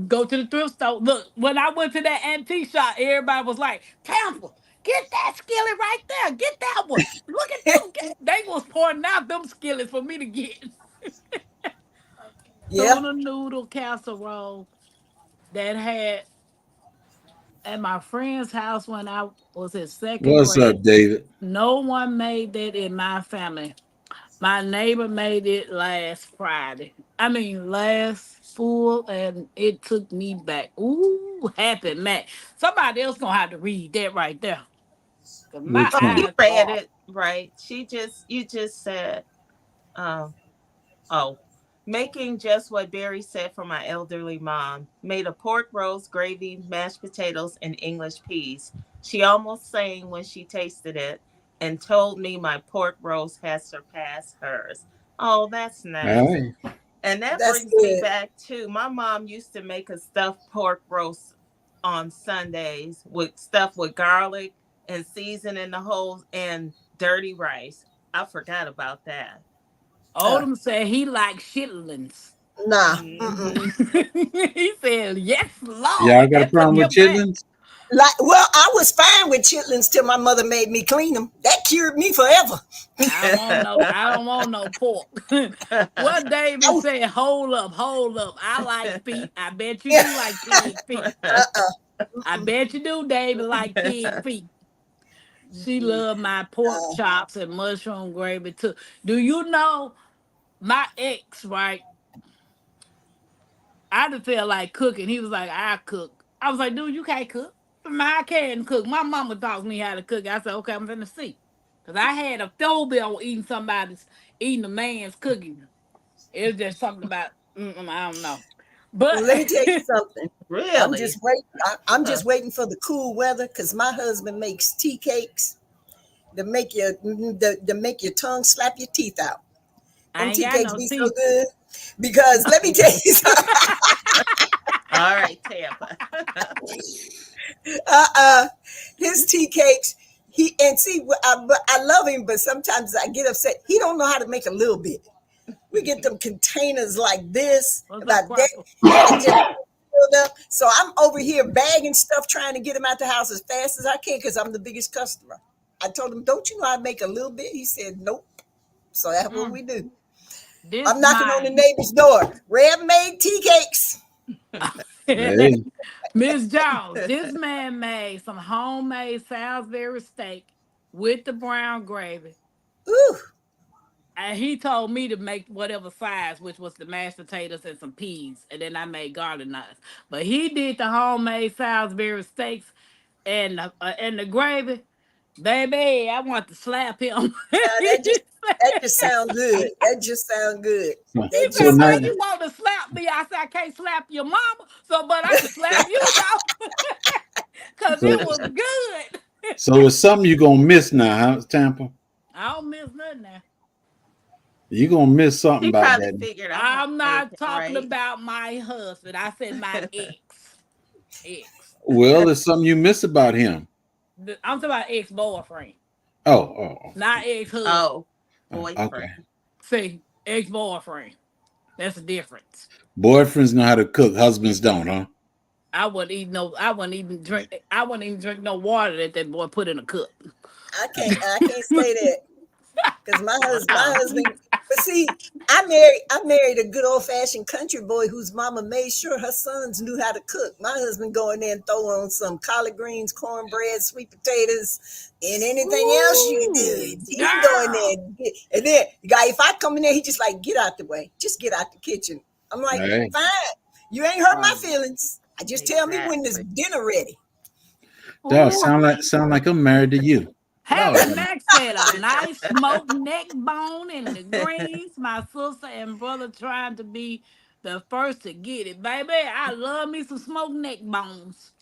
Go to the thrift store. Look, when I went to that antique shop, everybody was like, Tampa, get that skillet right there. Get that one. Look at them. They was pouring out them skillets for me to get. Tuna noodle casserole that had at my friend's house when I was in second grade. What's up, David? No one made that in my family. My neighbor made it last full, and it took me back. Ooh, happy man. Somebody else gonna have to read that right there. You read it right. You just said, making just what Barry said for my elderly mom. Made a pork roast, gravy, mashed potatoes, and English peas. She almost sang when she tasted it and told me my pork roast has surpassed hers. Oh, that's nice. Right. And that brings me back to my mom used to make a stuffed pork roast on Sundays with garlic and seasoning the whole and dirty rice. I forgot about that. Odom said he likes chitlins. Nah. He said, yes, Lord. Yeah, I got a problem with chitlins. I was fine with chitlins till my mother made me clean them. That cured me forever. I don't want no pork. What David said, hold up. I like feet. I bet you do like pig feet. I bet you do, David, like pig feet. She loved my pork chops and mushroom gravy too. Do you know my ex, right? I just felt like cooking. He was like, I cook. I was like, dude, you can't cook. I can't cook. My mama taught me how to cook. I said, okay, I'm finna see. Because I had a phobia on eating a man's cooking. It was just something about, I don't know. But let me tell you something. Really? I'm just waiting for the cool weather because my husband makes tea cakes to make your tongue slap your teeth out. And tea cakes be so good. Because let me tell you something. All right, Tampa. His tea cakes, I love him, but sometimes I get upset. He don't know how to make a little bit. We get them containers like this, about that. So I'm over here bagging stuff, trying to get him out the house as fast as I can because I'm the biggest customer. I told him, don't you know how to make a little bit? He said, nope. So that's what we do. I'm knocking on the neighbor's door. Reb made tea cakes. Miss Jones, this man made some homemade Salisbury steak with the brown gravy. Ooh. And he told me to make whatever size, which was the mashed potatoes and some peas, and then I made garlic knots. But he did the homemade Salisbury steaks and the gravy. Baby, I want to slap him. Now that just sounds good. That just sounds good. So, He That so said, just now, "Why you want to slap me?" I said, "I can't slap your mama, so but I can slap you though, cause so, it was good." so it's something you're gonna miss now, huh, Tampa? I don't miss nothing now. You're gonna miss something She about probably that. figured out how to I'm make not it, talking right? about my husband. I said my ex. Ex. Well, it's something you miss about him. I'm talking about ex-boyfriend, Oh, not ex-husband. Oh, okay. boyfriend. See, ex-boyfriend. That's the difference. Boyfriends know how to cook, husbands don't, huh? I wouldn't even drink no water that boy put in a cup. I can't say that because my Wow. husband. But see, I married a good old fashioned country boy whose mama made sure her sons knew how to cook. My husband go in there and throw on some collard greens, cornbread, sweet potatoes, and anything else you can do. Ooh, He can go in there girl. and then the guy, if I come in there, he just like get out the way, just get out the kitchen. I'm like, Hey. fine, you ain't hurt my Oh, feelings. I just tell me when this Exactly. dinner ready. Dog, ooh. sound like I'm married to you. Happy Dog, Mac said a nice smoked neck bone in the greens. My sister and brother trying to be the first to get it. Baby, I love me some smoked neck bones.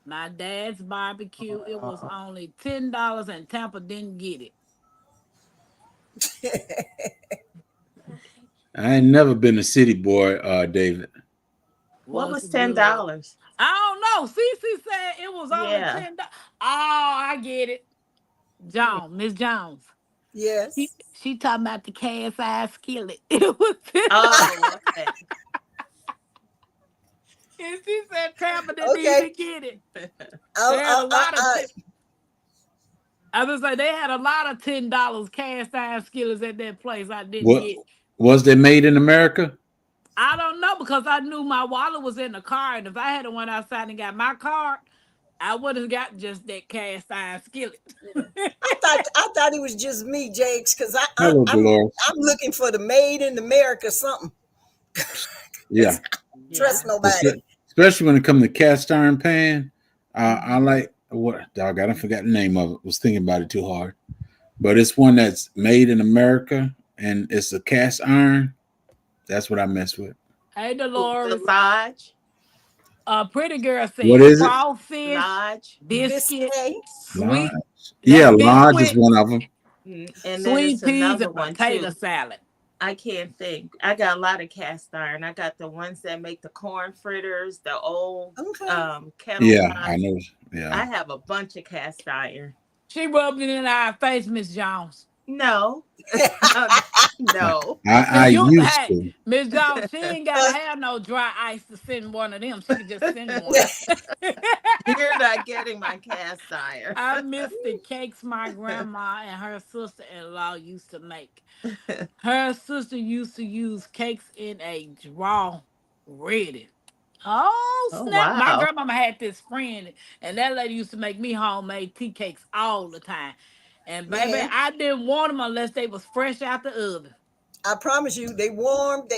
My dad's barbecue, it was only $10 and Tampa didn't get it. I ain't never been a city boy, David. What Was was good. $10? I don't know. Cece said it was only Yeah. $10. Oh, I get it. Miss Jones. She, Yes. she talking about the cast iron skillet. It was $10. Oh, okay. And she said Tampa didn't Okay. even get it. They I, had I, a lot of I, I was like, they had a lot of $10 cast iron skillets at that place. I didn't What get. was they made in America? I don't know because I knew my wallet was in the car, and if I had went outside and got my card, I would have got just that cast iron skillet. I thought it was just me, Jakes, because Hello, Dolores. I'm looking for the made in America something. Yeah, Trust Yeah. nobody. especially when it comes to cast iron pan. I Mhm. like what dog. I don't forget the name of it. Was thinking about it too hard, but it's one that's made in America and it's a cast iron. That's what I mess with. Hey, The Dolores. Lodge. Pretty girl said What is it? crawfish, Lodge. biscuit, Biscay. Lodge. sweet, Yeah, that Lodge is biscuit, one of them. And then sweet it's peas, another and one potato too. salad. I can't think. I got a lot of cast iron. I got the ones that make the corn fritters, the old Okay. kettle Yeah, pots. I know. I Yeah, have a bunch of cast iron. She rubbed it in our face, Miss Jones. No. No. I You, used hey, to. Miss Jones, she ain't gotta have no dry ice to send one of them. She could just send one. You're not getting my cast iron. I miss the cakes my grandma and her sister-in-law used to make. Her sister used to use cakes in a drawer ready. Oh, Oh, snap. My wow. grandmama had this friend, and that lady used to make me homemade tea cakes all the time. And baby, Man, I didn't want them unless they was fresh out the oven. I promise you, they warm.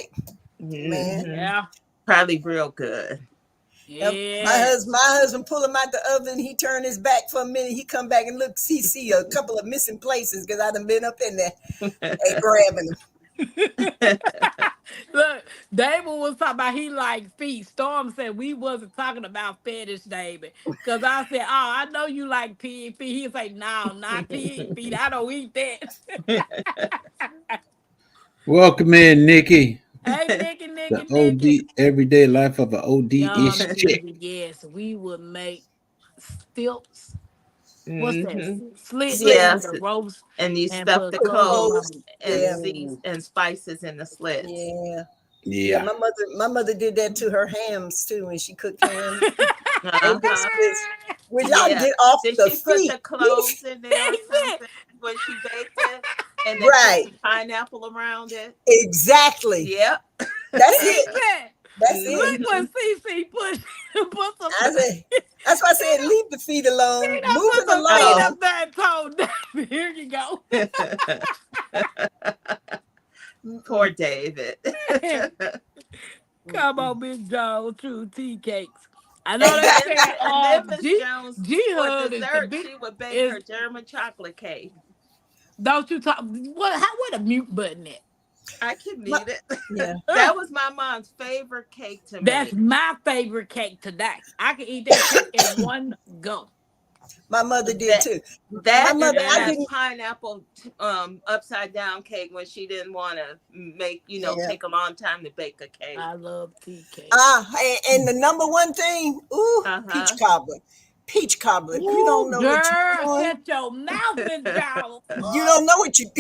Man. Mhm. Yeah. Probably real good. Yeah. My husband pull him out the oven. He turn his back for a minute. He come back and look. See a couple of missing places because I done been up in there and grabbing them. Look, David was talking about he like feet. Storm said we wasn't talking about fetish, David. Because I said, oh, I know you like pig feet. He say, no, not pig feet. I don't eat that. Welcome in, Nikki. Hey, Nikki, The Nikki. OD everyday life of an OD-ish chick. Yes, we would make stilts. What's that? Mhm. Slits Yes. and the roast And you and stuff put the clothes cloves on. and Yeah. and spices in the slits. Yeah. Yeah. My mother did that to her hams too when she cooked ham and Uh-huh. biscuits. Will y'all Yeah. get off Did the she put feet? the cloves in there or That's it. something when she baked it? And then Right. put some pineapple around it? Exactly. Yep. That's it. That's That's it. it. Look what CC put some I said, that's why I said leave the feet alone. I Move put it some feet along. up there and told go. Poor David. Come on, Miss Jones, true tea cakes. I know they said And then Miss G Jones, G for Hood is the dessert, big she would bake is her German chocolate cake. don't you talk what a mute button at? I can My- need it. yeah. That was my mom's favorite cake to That's make. my favorite cake today. I can eat that cake in one go. My mother did That too. My that and mother, then I Yeah. a didn't. pineapple upside down cake when she didn't want to make, Yeah. take a long time to bake a cake. I love tea cake. And the number one thing, Uh-huh. peach cobbler. Peach cobbler. You Ooh, don't know what you're girl, doing. shut your mouth, Miss Jones. You don't know what you.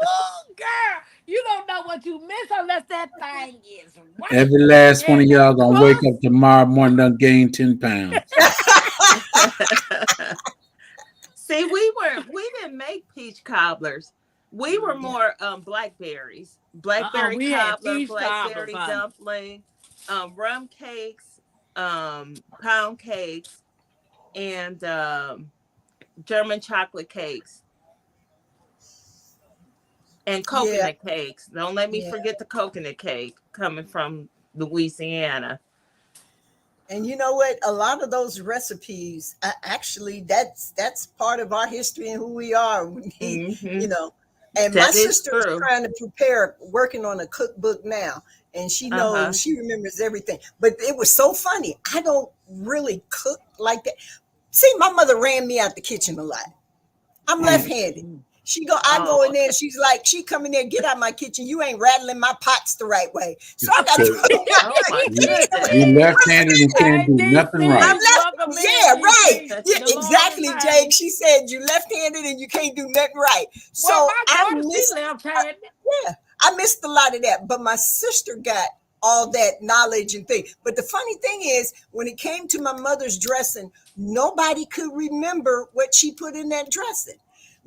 Oh, girl, you don't know what you miss unless that thing is right. Every last one of And y'all the gonna wake crust, up tomorrow morning done gain 10 pounds. See, we didn't make peach cobblers. We were more blackberries. Blackberry we had cobbler, peach blackberry cobblers, honey. dumpling, rum cakes, pound cakes, and German chocolate cakes. And coconut cakes. Don't let me Yeah. forget the coconut cake coming from Louisiana. And you know what? A lot of those recipes, actually, that's part of our history and who we are. Mhm. You know. And my That is sister is true. trying to prepare, working on a cookbook now, and she knows, Uh-huh. she remembers everything. But it was so funny. I don't really cook like that. See, my mother ran me out the kitchen a lot. I'm left-handed. I go in there, and she's like, she come in there, get out my kitchen. You ain't rattling my pots the right way. So I got to Oh my goodness. You left-handed and can't do Hey, nothing DC, right. I'm left. welcome in, Yeah, right. DC. Yeah, The exactly, Lord Jake. High. She said you left-handed and you can't do nothing right. Well, So my I daughter, she missed. left-handed. I missed a lot of that. But my sister got all that knowledge and thing. But the funny thing is, when it came to my mother's dressing, nobody could remember what she put in that dressing.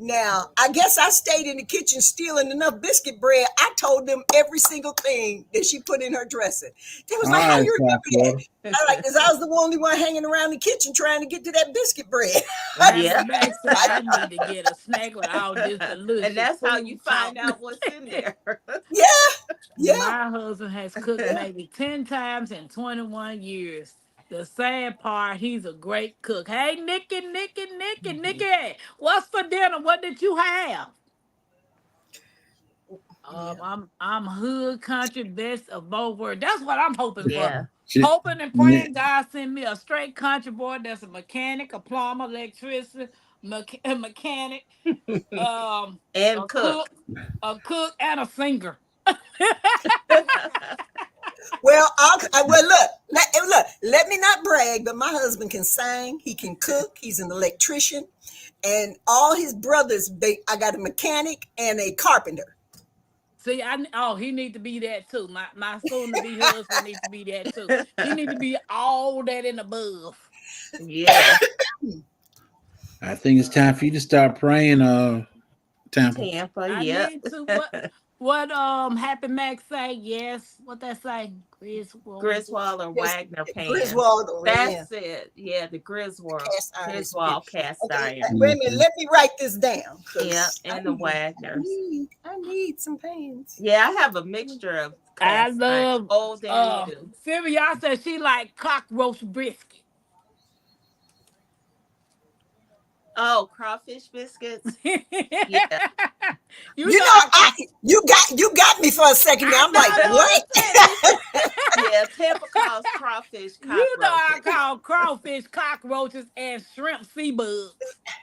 Now, I guess I stayed in the kitchen stealing enough biscuit bread. I told them every single thing that she put in her dressing. They was All like, "How right, you South remember Florida. that?" I like, because I was the only one hanging around the kitchen trying to get to that biscuit bread. Yeah. Max said, I need to get a snack with all this delicious And that's how you food find talk. out what's in there. Yeah. My husband has cooked maybe 10 times in 21 years. The sad part, he's a great cook. Hey, Nikki, what's for dinner? What did you have? I'm hood country, best of both worlds. That's what I'm hoping for. Yeah. Hoping and praying God send me a straight country boy that's a mechanic, a plumber, electrician, a mechanic, And a cook. cook, and a singer. Well, look. Let me not brag, but my husband can sing. He can cook. He's an electrician, and all his brothers. I got a mechanic and a carpenter. See, he need to be that too. My soon to be husband needs to be that too. He need to be all that and above. Yeah. I think it's time for you to start praying, Tampa. Tampa, I yeah. need to. What Happy Max say? Yes. What that say? Griswold or Wagner pan. Griswold. That's it. Yeah, the Griswold. Griswold cast Okay, iron. wait a minute. Let me write this down. Yeah, and the Wagners. I need some pans. Yeah, I have a mixture of I cast love iron, old and new. Sylvia said she like cockroach brisket. Oh, crawfish biscuits. Yeah. You got me for a second. I'm like, what? Yeah, Tampa calls crawfish cockroaches. You know I call crawfish cockroaches and shrimp sea bugs.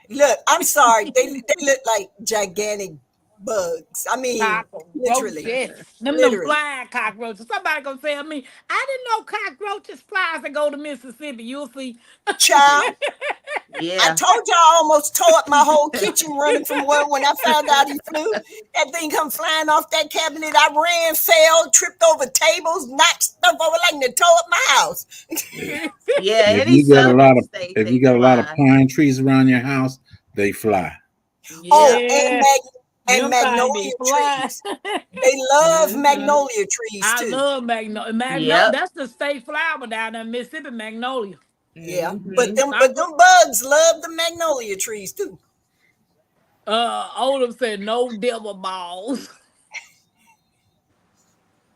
Look, I'm sorry. They look like gigantic bugs. I mean, literally. Them flying cockroaches. Somebody gonna tell me, I didn't know cockroaches flies and go to Mississippi. You'll see. Child. Yeah. I told you I almost tore up my whole kitchen running from one when I found out he flew. That thing come flying off that cabinet. I ran, fell, tripped over tables, knocked stuff over like to tore up my house. Yeah, If you got a lot of pine trees around your house, they fly. Yeah. Oh, and Them magnolia things be flying. trees. They love magnolia trees I too. love magnolia. Yep. That's the state flower down there in Mississippi, magnolia. Yeah, Mhm. but them bugs love the magnolia trees too. Odom said no devil balls.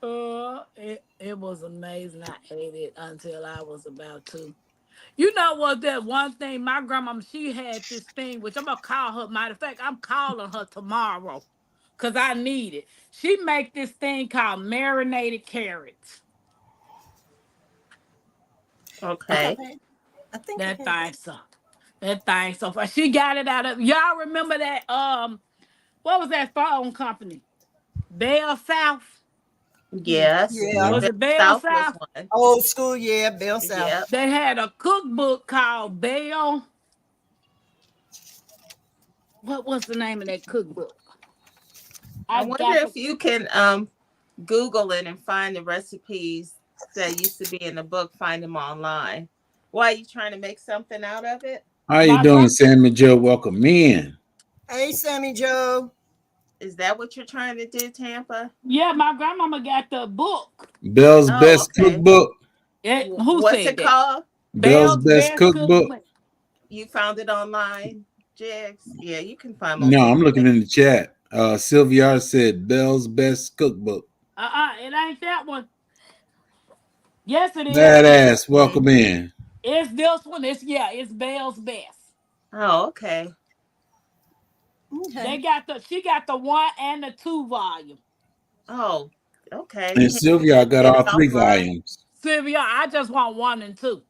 It was amazing. I ate it until I was about to. You know what? That one thing, my grandma, she had this thing, which I'm gonna call her. Matter of fact, I'm calling her tomorrow, cause I need it. She make this thing called marinated carrots. Okay. I think That I had thing so. That thing so far. She got it out of. Y'all remember that? What was that phone company? Bell South. Yes. Yeah. Was Yeah. Bell it Bell South was South? one. Old school, yeah, Bill South. Yep. They had a cookbook called Bell. What was the name of that cookbook? I I wonder got the. if you can Google it and find the recipes that used to be in the book, find them online. Why are you trying to make something out of it? How you My doing, grand. Sammy Joe? Welcome in. Hey, Sammy Joe. Is that what you're trying to do, Tampa? Yeah, my grandmama got the book. Bell's Oh, Best okay. Cookbook. Who What's said it that? called? Bell's Bell's Best Best Cookbook. Cookbook. You found it online, Jigs? Yeah, you can find most No, I'm looking anything. in the chat. Sylvia said Bell's Best Cookbook. It ain't that one. Yes, it is. Badass. Mm. Welcome in. It's this one. It's Bell's Best. Oh, okay. They Okay. got the she got the 1 and the 2 volume. Oh, okay. And Can you Sylvia got get all it 3 offline? volumes. Sylvia, I just want 1 and 2.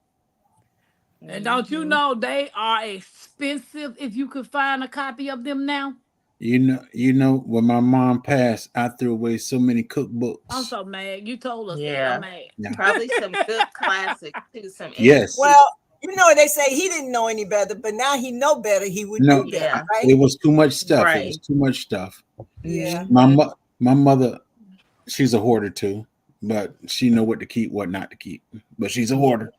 And don't you Hmm. know they are expensive if you could find a copy of them now? You know, when my mom passed, I threw away so many I'm cookbooks. so mad. You told us that. I'm Yeah. mad. Yeah. Probably some good classics too, some Yes. antique. Well, you know they say he didn't know any better, but now he know better. He would No, do better, Yeah. right? it was too much stuff. It was Right. too much stuff. Yeah. Hmm. My mother, she's a hoarder too, but she know what to keep, what not to keep. But she's a hoarder.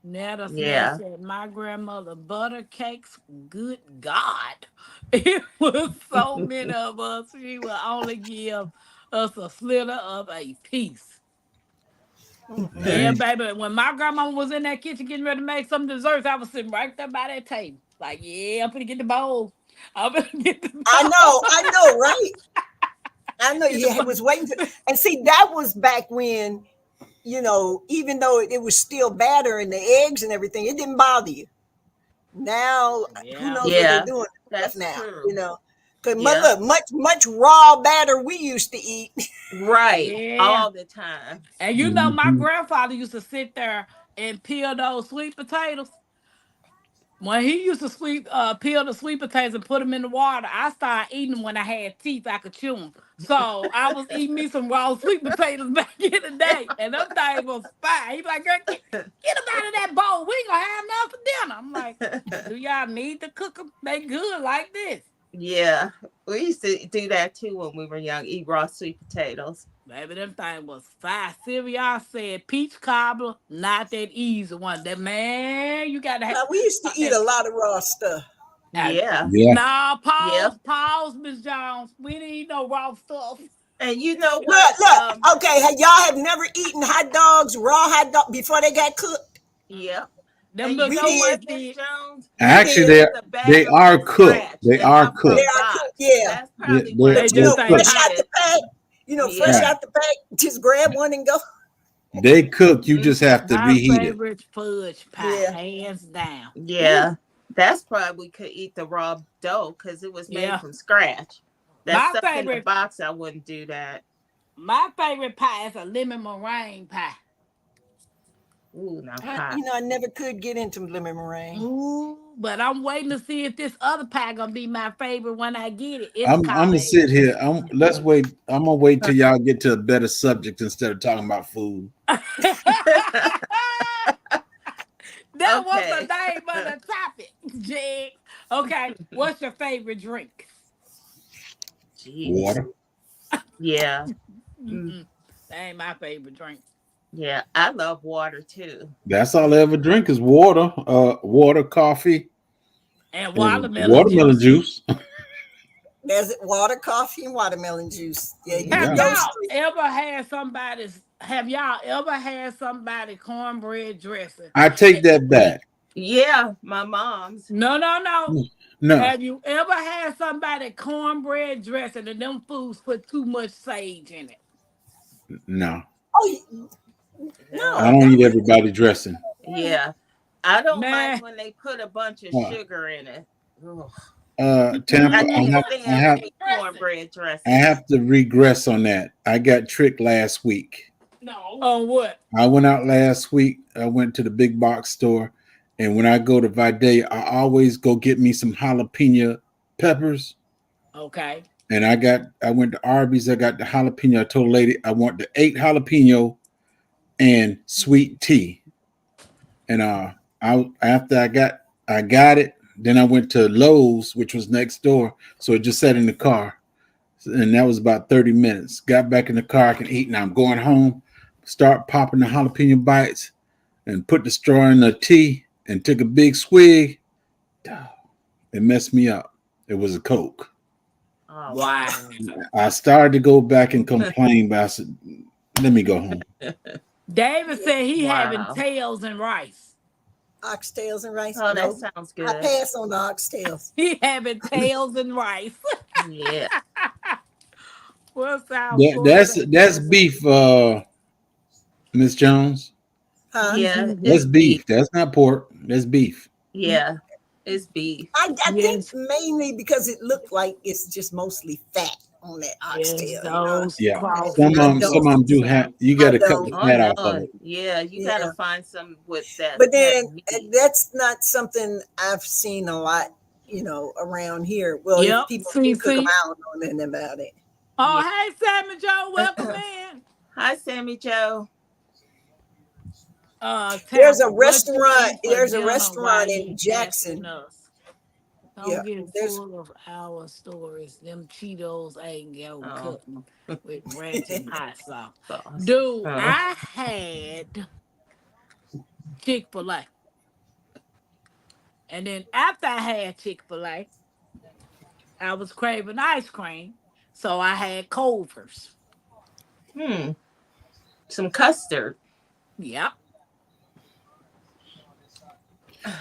Netta Smith Yeah. said, my grandmother butter cakes, good God. It was so many of us. She would only give us a slither of a piece. Yeah, Dang. baby. When my grandmama was in that kitchen getting ready to make some desserts, I was sitting right there by that table. Like, yeah, I'm gonna get the bowl. I'm gonna get the bowl. I know, right? I know Get the you bowl. was waiting to, and see that was back when, even though it was still batter and the eggs and everything, it didn't bother you. Now, who Yeah. knows what they're Yeah. doing with stuff That's now, true. Because Yeah. look, much raw batter we used to eat. Right. Yeah. All the time. And you know, my Mhm. grandfather used to sit there and peel those sweet potatoes. When he used to peel the sweet potatoes and put them in the water, I started eating them when I had teeth. I could chew them. So I was eating me some raw sweet potatoes back in the day. And them things was fine. He be like, girl, get them out of that bowl. We ain't gonna have none for dinner. I'm like, do y'all need to cook them? They good like this. Yeah. We used to do that too when we were young, eat raw sweet potatoes. Baby, them thing was fine. Sylvia said peach cobbler, not that easy one. That man, you gotta have Now, we used to eat that. a lot of raw stuff. Yeah. Yeah. Nah, Yep. pause, Miss Jones. We didn't eat no raw stuff. And you know Look, what? look. Okay, y'all have never eaten hot dogs, raw hot dog before they got cooked. Yep. Them And you little We know kids what, did. Miss did. Jones? We Actually, did. It's they the they batter are from cooked. scratch They and are not from They the cooked. are box. cooked. Yeah. That's Yeah, probably why They you they're just like ain't cooked. Fresh hot. out the it. pack. Fresh Yeah. Right. out the pack. Just grab one and go. They cook. You just have to My reheat it. favorite fudge pie, Yeah. hands down. Woo. Yeah. That's probably we could eat the raw dough because it was made Yeah. from scratch. That My stuff in the favorite, box, I wouldn't do that. my favorite pie is a lemon meringue pie. Ooh, not I, pie. I never could get into lemon meringue. Ooh, but I'm waiting to see if this other pie gonna be my favorite when I get it. It's I'm called gonna a sit here. Let's wait. I'm gonna wait till y'all get to a better subject instead of talking about food. That was the Okay. name of the topic, Jig. Okay, what's your favorite drink? Jeez. Water. Yeah. Mm, Mm-mm. That ain't my favorite drink. yeah. I love water too. That's all I ever drink is water. Water, coffee, And and watermelon watermelon juice. juice. There's water, coffee, and watermelon juice. Yeah, you Have get Yeah. those y'all three. ever had somebody cornbread dressing? I take Eh, that back. Yeah. My mom's. No, no, no. No, Have you ever had somebody cornbread dressing and them foods put too much sage in it? no. Oh I no, No. don't that eat was everybody dressing. Yeah. I don't like Man, when they put a bunch of Uh, sugar in it. Ugh. Tampa, I can't I stand have sweet cornbread I dressing. have to regress on that. I got tricked last week. no. On what? I went out last week. I went to the big box store, and when I go to Vidalia, I always go get me some jalapeno peppers. Okay. And I went to Arby's. I got the jalapeno. I told the lady I want the 8 jalapeno and sweet tea. And I after I got it. Then I went to Lowe's, which was next door. So it just sat in the car. And that was about 30 minutes. Got back in the car, I can eat. Now I'm going home, start popping the jalapeno bites and put the straw in the tea and took a big swig. It messed me up. It was a Coke. Oh, Wow. I started to go back and complain, but I said, let me go home. David said he having wow. tails and rice. oxtails and rice. Oh, that No, sounds I good. pass on the oxtails. He having tails and rice. Yeah. What sounds That's beef, Miss Jones. Huh? Yeah, That's it's beef. beef. That's not pork. That's beef. Yeah, it's beef. I think Yes, mainly because it looked like it's just mostly fat on that yes, oxtail. those Yeah. cross Some I some of don't. them do have. You got I to cut don't. the Oh fat off of no. it. Yeah, you gotta Yeah. find some with that But that then meat. that's not something I've seen a lot, around here. Well, if Yep. people do See, cook them, see. I don't know nothing about it. Oh, Yeah. hey, Sammy Joe, welcome in. Hi, Sammy Joe. There's Tampa, a what you restaurant. eat for There's a dinner while restaurant you in asking Jackson. us? Yeah, Don't get there's. full of our stories. Them Cheetos ain't gonna Oh, cut 'em with ranch and hot sauce. sauce. Dude, Oh. I had Chick-fil-A. And then after I had Chick-fil-A, I was craving ice cream. So I had Culver's. Hmm. Some custard. Yep.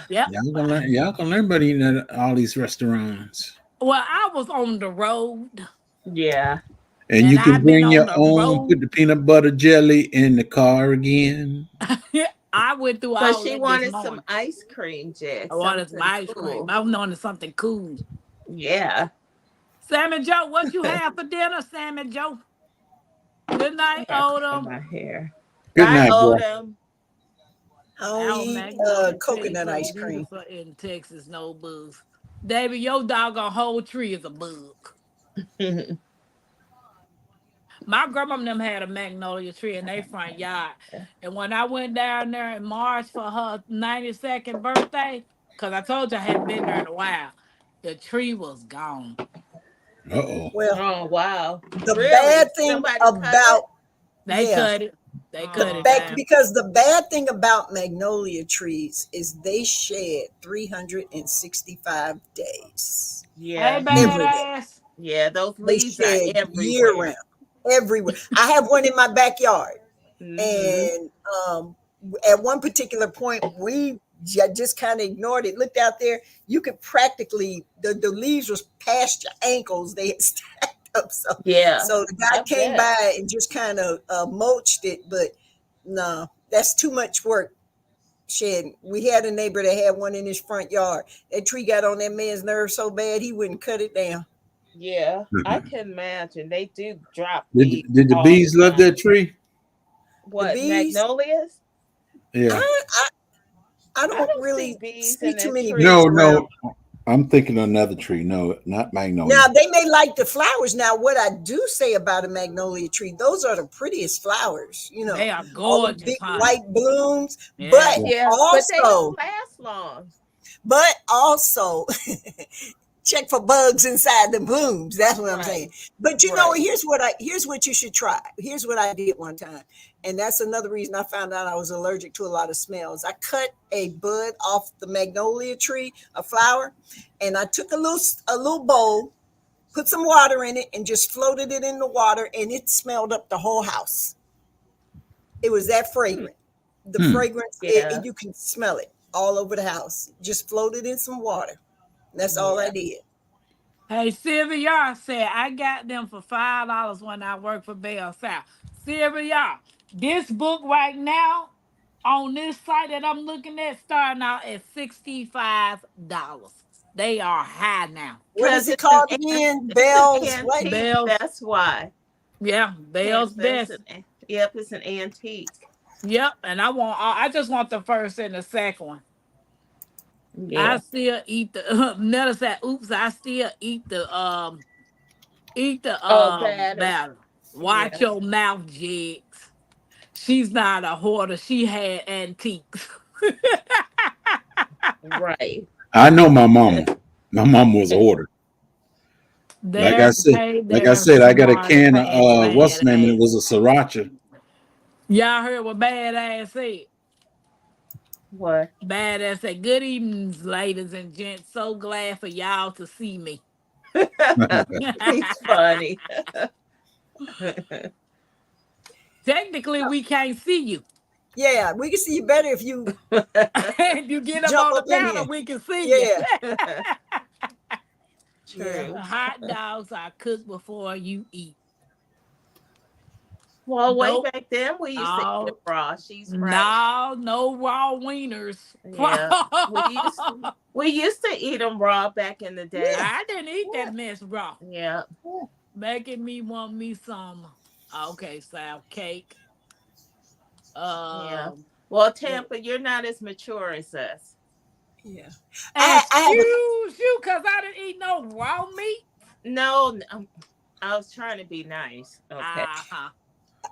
Yep. Y'all gonna learn about eating at all these restaurants. Well, I was on the road Yeah. And and you can I've been bring on your the own, put road. the peanut butter jelly in the car again. I went through But all she that this wanted some morning. ice cream, Jack. I wanted some Something ice cream. cool. I was on to something cool. Yeah. Sammy Joe, what you have for dinner, Sammy Joe? Good I night, gotta comb Odom. my hair. Good Bye, night, boy. Odom. I only Our eat magnolia trees coconut are ice cream. beautiful in Texas, no bugs. David, your doggone whole tree is a bug. My grandma and them had a magnolia tree in their front yard. And when I went down there in March for her 92nd birthday, because I told you I hadn't been there in a while, the tree was gone. Uh-oh. Well, Oh wow. the Really? bad thing Somebody cut it? about They yeah, cut it. They cut the it back Oh. down. because the bad thing about magnolia trees is they shed 365 days Hey, Yeah. every day. badass. Yeah, those They leaves are shed year everywhere. round, everywhere. I have one in my backyard, Mm-hmm. and at one particular point, we just kind of ignored it. Looked out there, you could practically the leaves was past your ankles. They had stacked up, Yeah. so the guy I came bet. by and just kind of mulched it. But no, that's too much work. Shedding. We had a neighbor that had one in his front yard. That tree got on that man's nerves so bad he wouldn't cut it down. Yeah. I can imagine. They do drop Did leaves did the all bees the love time. that tree? The What, bees, magnolias? Yeah. I I don't don't see really bees see in too that many tree. bees No, around. no. I'm thinking of another tree. No, not magnolia. Now they may like the flowers. Now, what I do say about a magnolia tree, those are the prettiest flowers. They are All the gorgeous, big honey. white blooms. Yeah. But Yeah. Yeah, but they also, don't last long. but also, check for bugs inside the blooms. That's what I'm saying. Right. But Right. here's what you should try. Here's what I did one time. And that's another reason I found out I was allergic to a lot of smells. I cut a bud off the magnolia tree, a flower, and I took a little bowl, put some water in it, and just floated it in the water, and it smelled up the whole house. It was that fragrant. The Hmm. fragrance, Yeah. and you can smell it all over the house. Just floated in some water. That's all I Yeah. did. Hey, Sylvia said I got them for $5 when I worked for Bell South. Sylvia, this book right now on this site that I'm looking at starting out at $65. They are high now. What Because is it it's an called again? Bell's what? antique. Bells, That's why. yeah, Bell's Tampa is best. yep, it's an antique. Yep, and I just want the first and the second one. I Yeah. still eat the Netta said, oops, I still eat the Oh, batter. batter. Watch Yeah. your mouth, Jigs. She's not a hoarder. She had antiques. Right. I know my mama. My mama was a hoarder. Like I There's said, hey, like I there's said, I got a smarty can of pants, what's the name? And it badass. was a sriracha. Y'all heard what badass said? What? Badass said, good evenings, ladies and gents. So glad for y'all to see me. He's funny. Technically, we can't see you. Yeah, we can see you better if you If you get up jump on the up in counter, here. we can see you. Yeah. True. Hot dogs are cooked before you eat. Well, way Nope. back then we used to eat it No, raw. She's right. no raw wieners. Yeah. We used to eat them raw back in the day. Yeah. I didn't eat Yeah. that mess raw. Yeah. Making me want me some. Okay, Sal cake. Yeah. Um, Well, Tampa, you're not as mature as us. Yeah. I have excuse you, cause I didn't eat no raw meat. No, I was trying to be nice. Okay.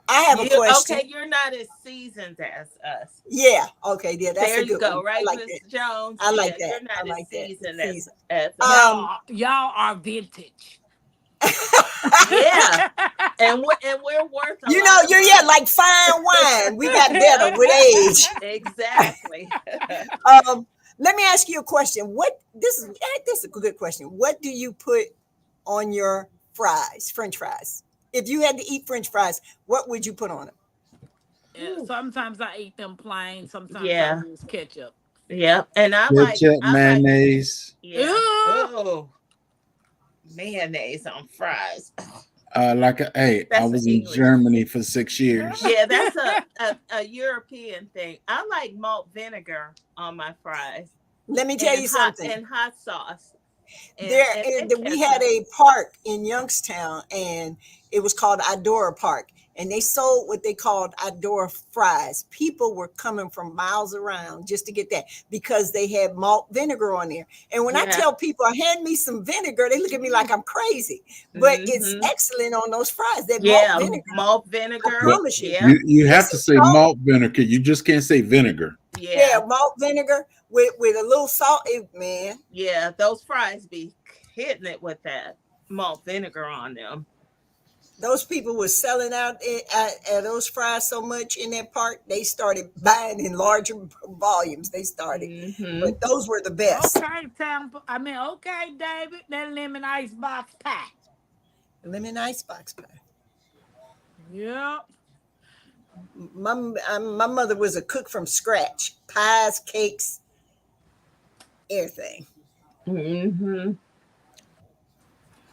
I have a question. Okay, you're not as seasoned as us. Yeah. Okay. Yeah, that's There a you good go, one. right, I like Miss that. Jones? I like Yeah, that. you're not I as like that. seasoned Season. as Um. Y'all are vintage. yeah, and we're worth a You know, lot of you're money. like fine wine. We got better with age. Exactly. Let me ask you a question. This is a good question. What do you put on your fries, French fries? If you had to eat French fries, what would you put on them? Sometimes I eat them plain. Sometimes I Yeah. use ketchup. Yep. And I Ketchup, like mayonnaise. yeah. Ugh. Oh, mayonnaise on fries. I That's was an in English. Germany for 6 years. Yeah, that's a European thing. I like malt vinegar on my fries. Let me tell you something. And hot sauce. And We had a park in Youngstown, and it was called Idora Park, and they sold what they called Idora fries. People were coming from miles around just to get that because they had malt vinegar on there. And when I tell people, hand me some vinegar, they look at me like I'm crazy. But it's excellent on those fries. That malt vinegar. I promise you. Yeah. You have to say malt vinegar. You just can't say vinegar. Yeah, malt vinegar with a little salt, man. Yeah, those fries be hitting it with that malt vinegar on them. Those people were selling out at those fries so much in that park, they started buying in larger volumes. They started, but those were the best. Okay, Tampa. Okay, David. That lemon icebox pie. Lemon icebox pie. Yep. My mother was a cook from scratch. Pies, cakes, everything.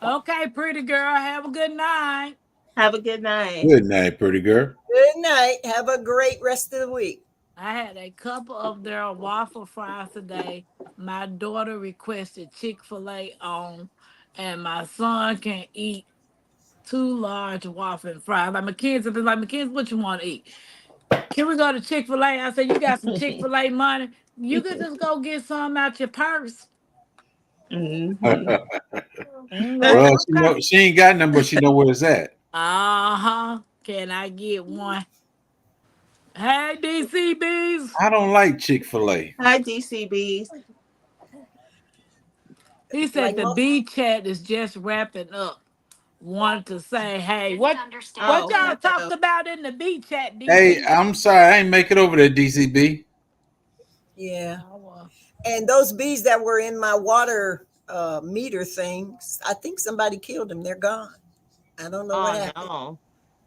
Okay, pretty girl. Have a good night. Have a good night. Good night, pretty girl. Good night. Have a great rest of the week. I had a couple of their waffle fries today. My daughter requested Chick-fil-A on, and my son can eat 2 large waffle fries. Like Mackenzie, what you want to eat? Can we go to Chick-fil-A? I said, you got some Chick-fil-A money? You could just go get some out your purse. Well, she ain't got none, but she know where it's at. Can I get one? Hey, DCBs. I don't like Chick-fil-A. Hi, DCBs. He said the B chat is just wrapping up. Wanted to say, hey, what y'all talked about in the B chat, DCB? Hey, I'm sorry, I ain't make it over there, DCB. Yeah. And those bees that were in my water meter things, I think somebody killed them. They're gone. I don't know what happened. No.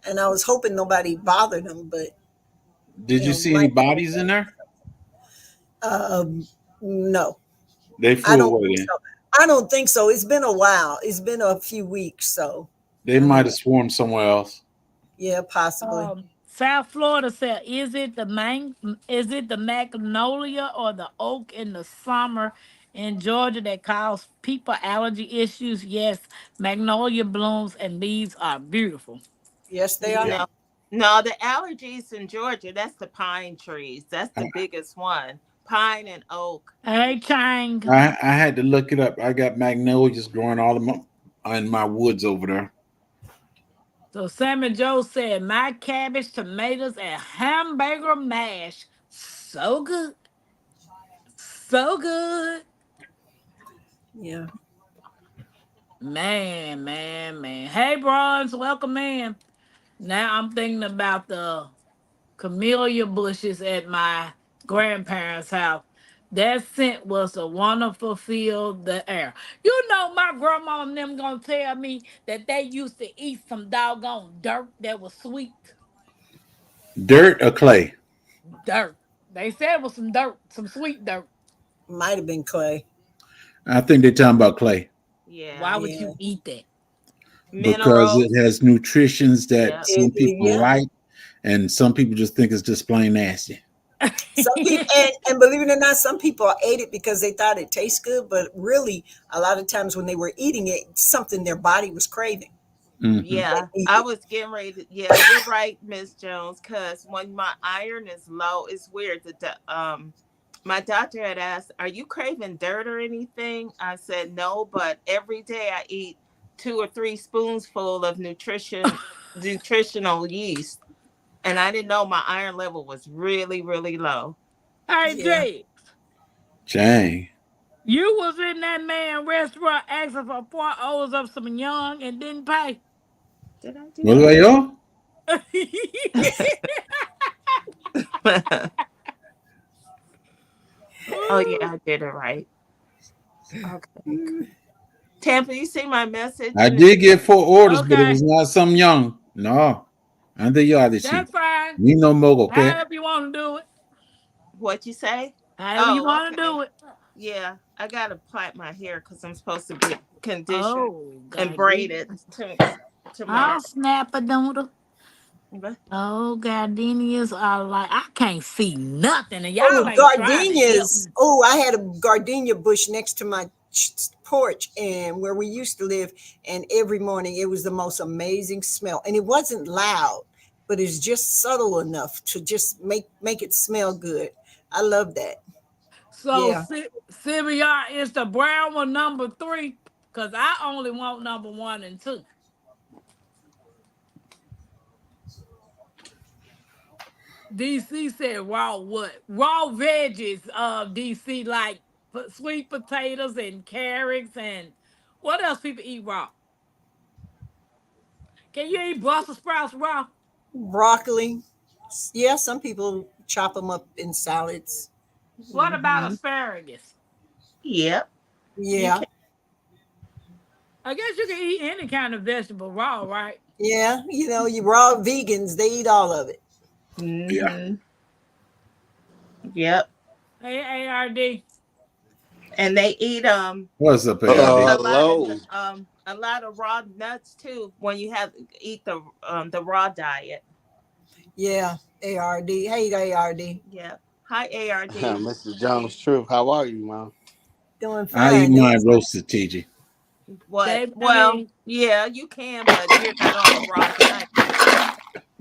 And I was hoping nobody bothered them, but did you see any bodies in there? No. They flew away then. I don't think so. It's been a while. It's been a few weeks. So, They might have swarmed somewhere else. yeah, possibly. South Florida said, is it the magnolia or the oak in the summer in Georgia that cause people allergy issues? Yes, magnolia blooms and leaves are beautiful. Yes, they are. Yeah. No, the allergies in Georgia, that's the pine trees. That's the biggest one. Pine and oak. Hey, Chang. I had to look it up. I got magnolias growing all in my woods over there. So Sammy Joe said, my cabbage, tomatoes, and hamburger mash. So good. So good. Yeah. Man, man, man. Hey, Bronze, welcome in. Now I'm thinking about the camellia bushes at my grandparents' house. That scent was a wonderful fill the air. You know, my grandma and them gonna tell me that they used to eat some doggone dirt that was sweet. Dirt or clay? Dirt. They said it was some dirt, some sweet dirt. Might have been clay. I think they're talking about clay Yeah. Why would Yeah. you eat that? because Minerals. it has nutritions that Yeah. some people Yeah. like, and some people just think it's just plain nasty. Some people, and believe it or not, some people ate it because they thought it tastes good, but really, a lot of times when they were eating it, something their body was craving. Hmm. Yeah. They eat I it. was getting ready to, yeah, you're right, Miss Jones, because when my iron is low, it's weird. My doctor had asked, "Are you craving dirt or anything?" I said no, but every day I eat 2 or 3 spoonsful of nutritional yeast. And I didn't know my iron level was really, really low. Hey, Yeah. Jay, Jang. you was in that man restaurant asking for 4 O's of some young and didn't pay. Did I do What about y'all? that? Oh yeah, I did it right. Okay. Tampa, you see my message I in the did get 4 orders, but it Okay, was not some young. No. I think y'all this that's fine. Me no more, okay? However you want to do it. what you say? However you Oh, want to okay. do it. Yeah, I gotta plait my hair because I'm supposed to get conditioned Oh, and God. braid it tomorrow. I'll snap a doodle. Oh, gardenias are like, I can't see nothing. And y'all Oh, ain't trying to help gardenias. me. Oh, I had a gardenia bush next to my porch and where we used to live. And every morning it was the most amazing smell. And it wasn't loud, but it's just subtle enough to just make it smell good. I love that. So, Yeah. Sylvia is the brown one number 3? Because I only want number 1 and 2. DC said raw what? Raw veggies of DC, like sweet potatoes and carrots and what else people eat raw? Can you eat Brussels sprouts raw? Broccoli. Yeah, some people chop them up in salads. What about Mm-hmm. asparagus? Yep, you Yeah. can. I guess you can eat any kind of vegetable raw, right? Yeah. You raw vegans, they eat all of it. Yeah. Mm-hmm. Yep, Hey, ARD. and they eat What's up, a, ARD? a lot of Hello. a lot of raw nuts too when you have eat the raw diet. Yeah. ARD. Hey, ARD. Yeah. Hi, ARD. Mr. Jones Truth. How are you, man? Doing I eat fine. Doing mine roasted, TG. What? Baby, I Well, mean, yeah, you can, but you're not on a raw diet.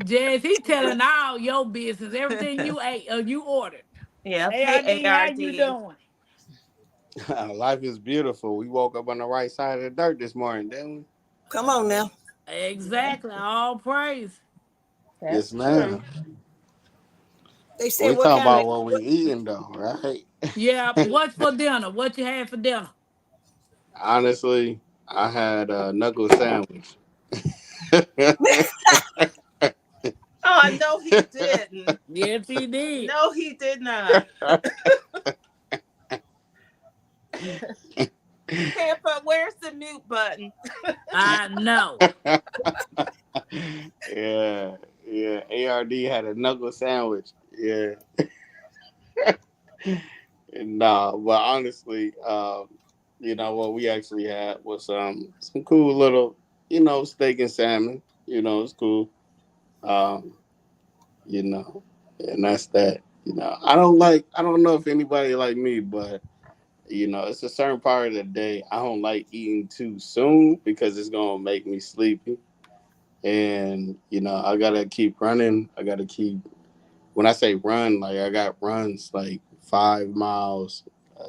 Jess, he telling all your business, everything you ate or you ordered. Yeah. Hey, ARD, how you ARD. doing? Life is beautiful. We woke up on the right side of the dirt this morning, didn't we? Come on now. Exactly. All praise. Yes, That's true. ma'am. They said We what talking kind about of what we eating though, right? Yeah. What's for dinner? What you had for dinner? Honestly, I had a knuckle sandwich. Oh, I know he didn't. Yes, he did. No, he did not. Tampa, where's the mute button? I know. Yeah, yeah. ARD had a knuckle sandwich. Yeah. Nah, but honestly, You know what we actually had was some cool little, steak and salmon. It's cool. Um, you know, and that's that. I don't know if anybody like me, but it's a certain part of the day I don't like eating too soon because it's gonna make me sleepy. And I gotta keep running. I gotta keep. When I say run, like I got runs like 5 miles,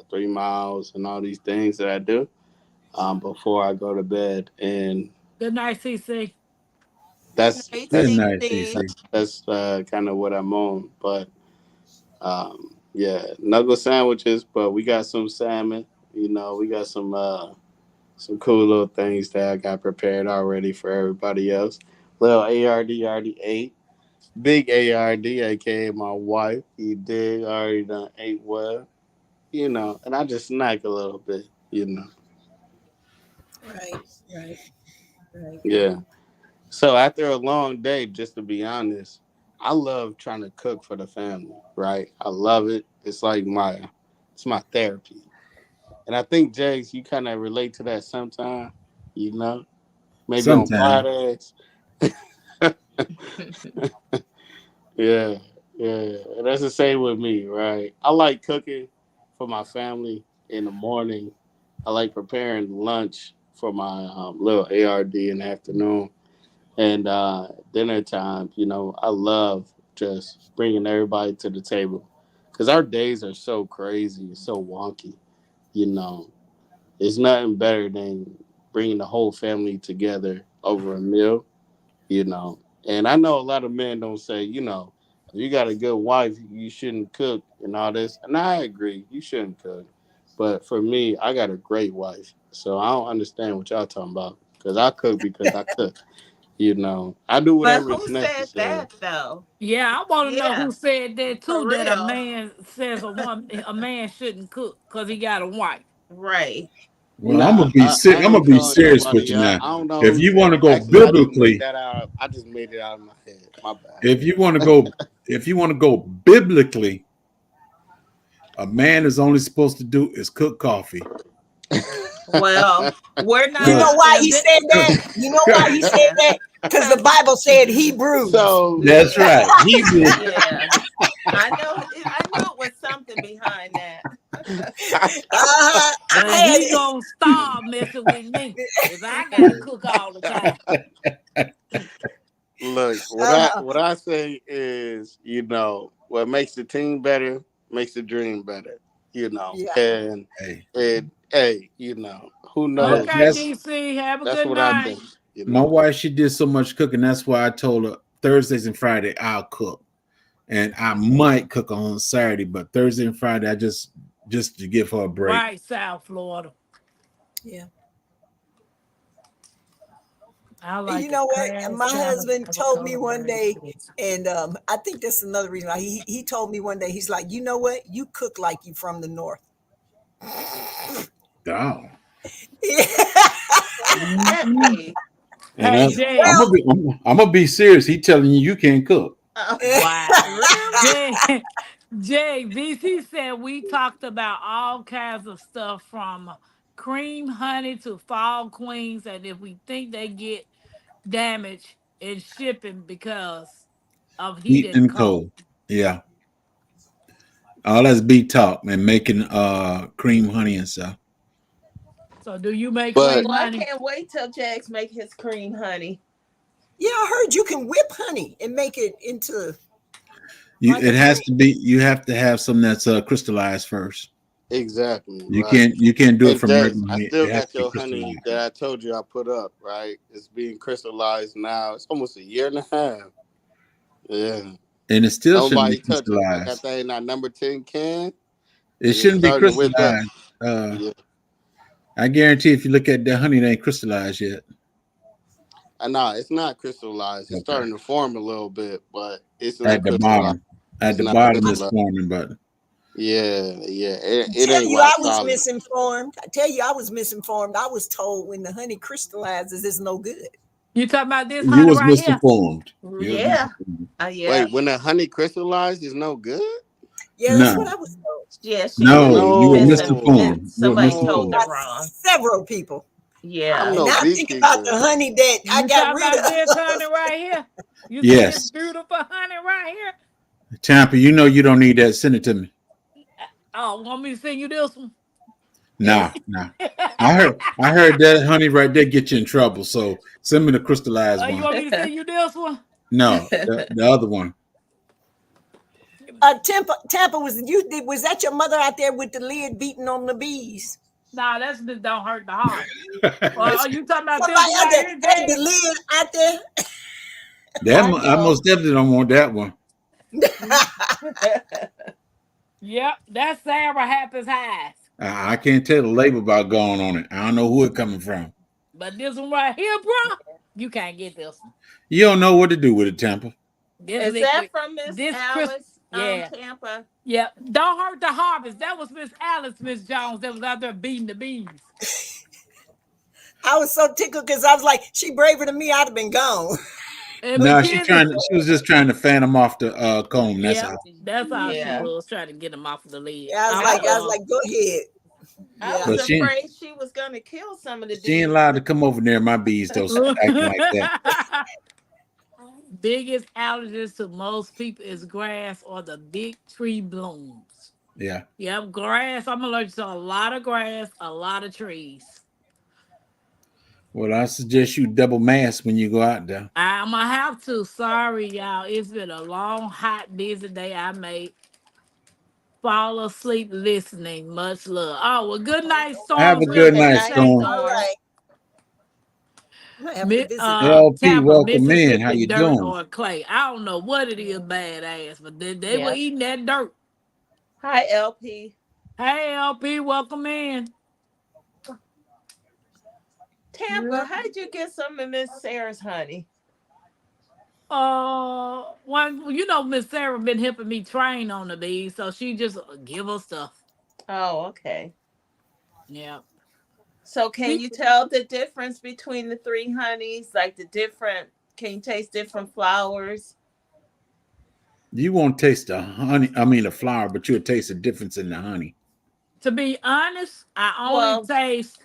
3 miles, and all these things that I do before I go to bed, and Good night, CC. that's Hey, Good that's night, CC. CC. that's kind of what I'm on. But yeah, nugget sandwiches, but we got some salmon. We got some cool little things that I got prepared already for everybody else. Little ARD already ate. Big ARD, aka my wife. He did already done ate well. And I just snack a little bit. Right, right, right. Yeah. So after a long day, just to be honest, I love trying to cook for the family, right? I love it. It's my therapy. And I think Jags, you kind of relate to that sometime, you know, maybe on Sometime. Fridays. Yeah, yeah. And that's the same with me, right? I like cooking for my family in the morning. I like preparing lunch for my little ARD in the afternoon. And dinner time, I love just bringing everybody to the table because our days are so crazy, so wonky. You know, it's nothing better than bringing the whole family together over a meal. You know, and I know a lot of men don't say, if you got a good wife, you shouldn't cook and all this. And I agree, you shouldn't cook. But for me, I got a great wife, so I don't understand what y'all talking about because I cook because I cook. I do But whatever is who said necessary. that though? Yeah, I want to know Yeah, who said that for too. That a real. man says a man shouldn't cook because he got a wife. Right. Well, I'm Nah, gonna be I I'm gonna ain't be calling serious with nobody you out. now. I don't know If who you said want to it. go Actually, I just made biblically, that out. I just made it out of my head. My bad. if you want to go, if you want to go biblically, a man is only supposed to do is cook coffee. Well, we're You not. know Cause, why And he then, said that? You know why he said Yeah. that? Because the Cause Bible said Hebrews. So that's right. Hebrew. yeah, I know. I knew it was something behind that. Uh-huh. well, I he gonna start messing with me because I gotta Yeah. cook all the time. look, what I uh, what I say is, what makes the team better makes the dream better. yeah. And Hey, hey, who that, knows? Okay, that's DC, have a That's good what I night. think. my wife. She did so much cooking. That's why I told her Thursdays and Friday I'll cook, and I might cook on Saturday, but Thursday and Friday I just to give her a break. Right, South Florida. Yeah. I And like you the know what? crab My salmon, husband told me avocado one day, breadsticks. and I think that's another reason why he told me one day, he's like, you know what? You cook like you from the north. Oh. What does that Mhm. mean? And Hey, I'm Jay. gonna be I'm gonna be serious. He telling you can't cook. Wow. Really? Jay, Jay, DC said we talked about all kinds of stuff from cream honey to fall queens, and if we think they get damaged in shipping because of heat Heat and and cold. cold. Yeah. All that's big talk and making cream honey and stuff. So, do you make But cream Well, I honey? can't wait till Jax make his cream honey. Yeah, I heard you can whip honey and make it into You like a it has cream. to be you have to have some that's crystallized first. exactly You right. can't do it And from Jax, regular I honey. still It has to got be your honey crystallized. that I told you I put up. Right, it's being crystallized now. It's almost a year and a half. Yeah, And it still shouldn't be nobody touch it. I got crystallized. that in that number 10 can, It and it's shouldn't be starting to whip up. crystallized. Yeah, I guarantee if you look at the honey, it ain't crystallized yet. I know it's not crystallized. It's Okay. starting to form a little bit, but it's not At the crystallized. bottom. At It's the not bottom is crystallized. forming, but Yeah, yeah. I It tell ain't you, rock I was solid. misinformed. I tell you, I was misinformed. I was told when the honey crystallizes, it's no good. You talking about this you honey was right here? misinformed. You was Yeah. misinformed. Yeah. Wait, when the honey crystallized is no good? Yeah, that's No. what I was told. Yeah, she No, was you were missing. misinformed. You were Somebody No. told her misinformed. wrong. Several people. Yeah. I'm And no now think about the beekeeper. honey that I You got talking rid about of. this honey right here? You see this Yes, beautiful honey right here? Tampa. You know you don't need that. Send it to me. Oh, want me to send you this one? Nah. I heard that honey right there get you in trouble. So send me the crystallized You one. want me to send you this one? No, the other one. Tampa, was that your mother out there with the lid beating on the bees? Nah, that's just don't hurt the heart. Are you talking about this Somebody one out right there here, had the Jay? lid out there. I most definitely don't want that one. Yep, that's Sarah Happy's Highs. I can't tell the label about going on it. I don't know who it coming from. But this one right here, bro, you can't get this one. You don't know what to do with it, Tampa. This Is liquid, that from Miss this Alice yeah. Tampa? Yeah, don't hurt the harvest. That was Miss Alice, Miss Jones, that was out there beating the bees. I was so tickled because I was like, she braver than me, I'd have been gone. And No, McKenzie, she was just trying to fan them off the comb. That's yeah, all. that's how Yeah. she was trying to get them off of the lid. Yeah, I was like, go ahead. I Yeah. was But she- afraid she was gonna kill some of the She ain't bees. allowed to come over near my bees though. So acting like that. Biggest allergies to most people is grass or the big tree blooms. Yeah. Yep, grass. I'm allergic to a lot of grass, a lot of trees. Well, I suggest you double mask when you go out there. I'm gonna have to. Sorry, y'all. It's been a long, hot, busy day. I may fall asleep listening. Much love. Oh, well, good night, Storm. Have a We'll good be night, safe, Storm. All right. I might have to visit. LP, Tampa, welcome in. Mississippi How you dirt doing? or clay. I don't know what it is, badass, but they were Yeah. eating that dirt. Hi, LP. Hey, LP, welcome in. Tampa, how did you get some of Miss Sarah's honey? One, you know, Miss Sarah been helping me train on the bees, so she just give us stuff. Oh, okay. Yeah. So can you tell the difference between the three honeys? Like can you taste different flowers? You won't taste the honey. I mean the flower, but you'll taste the difference in the honey. To be honest, I only Well, taste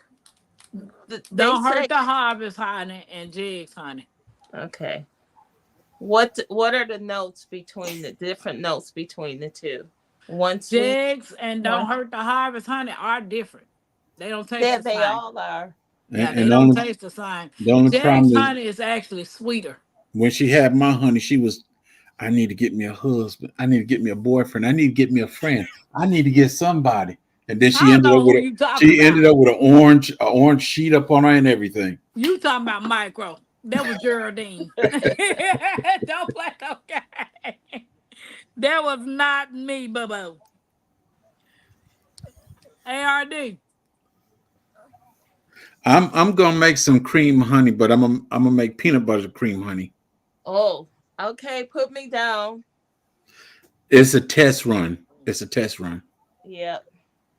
They Don't say, Hurt the Harvest honey and Jigs honey. okay. What are the notes between the different notes between the two? One sweet. Jigs and Don't one- Hurt the Harvest honey are different. They don't taste Yeah, the they same. all are. Yeah, And they the don't only, taste the same. the only Jigs problem is honey is actually sweeter. when she had my honey, she was, I need to get me a husband. I need to get me a boyfriend. I need to get me a friend. I need to get somebody. And then I she don't ended know up who with you talking she about. ended up with an orange sheet up on her and everything. You talking about Micro. That was Geraldine. Don't play no game. That was not me, Bubbo. ARD. I'm gonna make some cream honey, but I'm gonna make peanut butter cream honey. Oh, okay. Put me down. It's a test run. It's a test run. Yep.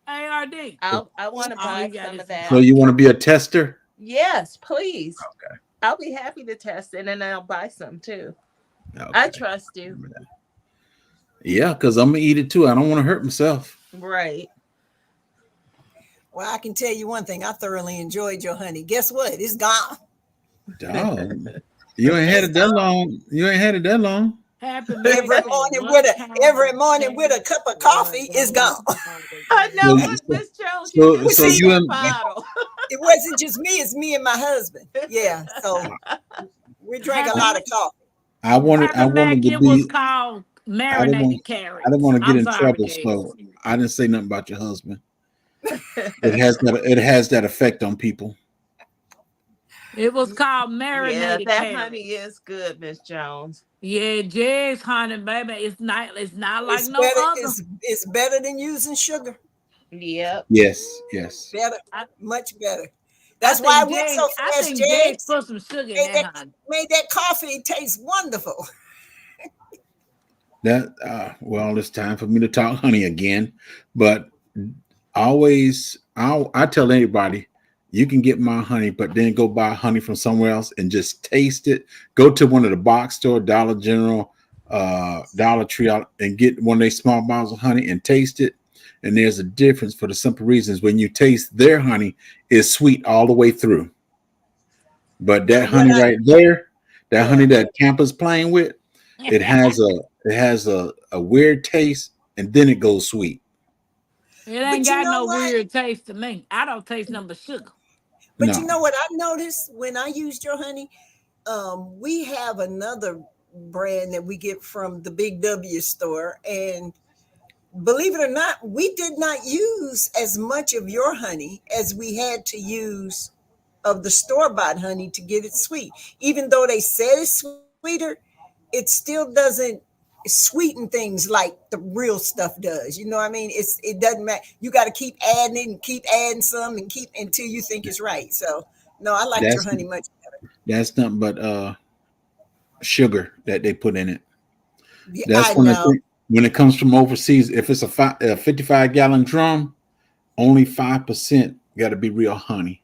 ARD. I want to Oh, buy you got some it. of that. So you want to be a tester? Yes, please. Okay. I'll be happy to test it, and I'll buy some too. Okay. I trust you. Remember that. Yeah, because I'm gonna eat it too. I don't want to hurt myself. Right. Well, I can tell you one thing. I thoroughly enjoyed your honey. Guess what? It's gone. Dog. You ain't had it that long. You ain't had it that long. Happy Every morning with a cup of coffee, it's gone. I know, So- Miss Jones. so- You so just you need a and- bottle. It wasn't just me, it's me and my husband. Yeah. So we drank a lot of coffee. I wanted to it was be. called I didn't marinated carrots. I didn't want to get I'm in sorry, trouble, Jay. so I didn't say nothing about your husband. It has that effect on people. It was called Yeah, marinated that carrots. honey is good, Miss Jones. Yeah, Jigs honey, baby. It's not like It's no better, other. it's better than using sugar. Yep. Yes. Better, I- much better. That's why I went so I fast, think James. Jigs put some sugar in Made that that, honey. made that coffee taste wonderful. Well, it's time for me to talk honey again, but I tell anybody you can get my honey, but then go buy honey from somewhere else and just taste it. Go to one of the box store, Dollar General, Dollar Tree, and get one of these small bottles of honey and taste it. And there's a difference for the simple reasons when you taste their honey, it's sweet all the way through. But that But what honey I right there, that yeah, honey that Tampa's playing with, it has a weird taste, and then it goes sweet. It ain't but you got know no what? weird taste to me. I don't taste nothing but sugar. But you No, know what I noticed when I used your honey? We have another brand that we get from the Big W store, and believe it or not, we did not use as much of your honey as we had to use of the store bought honey to get it sweet. Even though they said it's sweeter, it still doesn't sweeten things like the real stuff does. You know what I mean? It doesn't matter. You got to keep adding it and keep adding some and keep until you think it's right. So no, I liked your that's honey much better. that's nothing but sugar that they put in it. Yeah, I That's know. when it comes from overseas. If it's a 55-gallon drum, only 5% got to be real honey,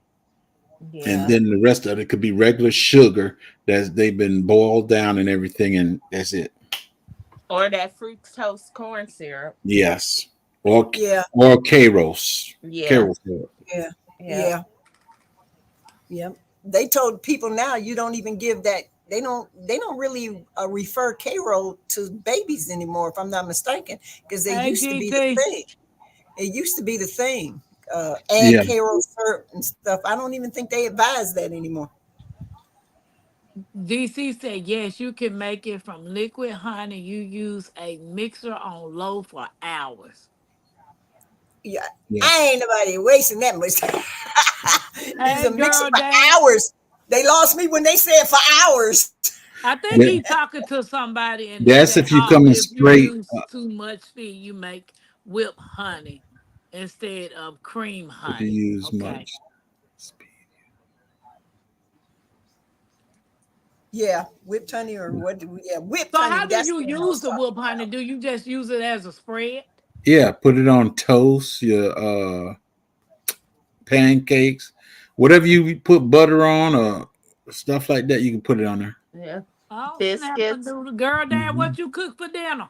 and Yeah. then the rest of it could be regular sugar that they've been boiled down and everything, and that's it. Or that fructose corn syrup. Yes, or Yeah, or Kairos, Yeah. Kairos syrup. yeah, Yeah. yeah, yeah. They told people now you don't even give that. They don't really refer K-roll to babies anymore, if I'm not mistaken, because they Hey, used to be the GT. thing. It used to be the thing. Add Yeah, K-roll syrup and stuff. I don't even think they advise that anymore. DC said, yes, you can make it from liquid honey. You use a mixer on low for hours. Yeah, yeah. I ain't nobody wasting that much. Use Hey, a mixer girl, for dang. hours. They lost me when they said for hours. I think That, he talking to somebody and they that's say, if you oh, coming if you straight. use too much feed, you make whipped honey instead of cream If you honey. use Okay. much speed. Yeah, whipped honey or what? Yeah, whipped So honey. how do That's you the one I use was the talking whipped honey? about. Do you just use it as a spread? Yeah, put it on toast, your pancakes, whatever you put butter on or stuff like that. You can put it on there. Yeah. Oh, snap a Biscuits. noodle. Girl, dad, Hmm. what you cook for dinner?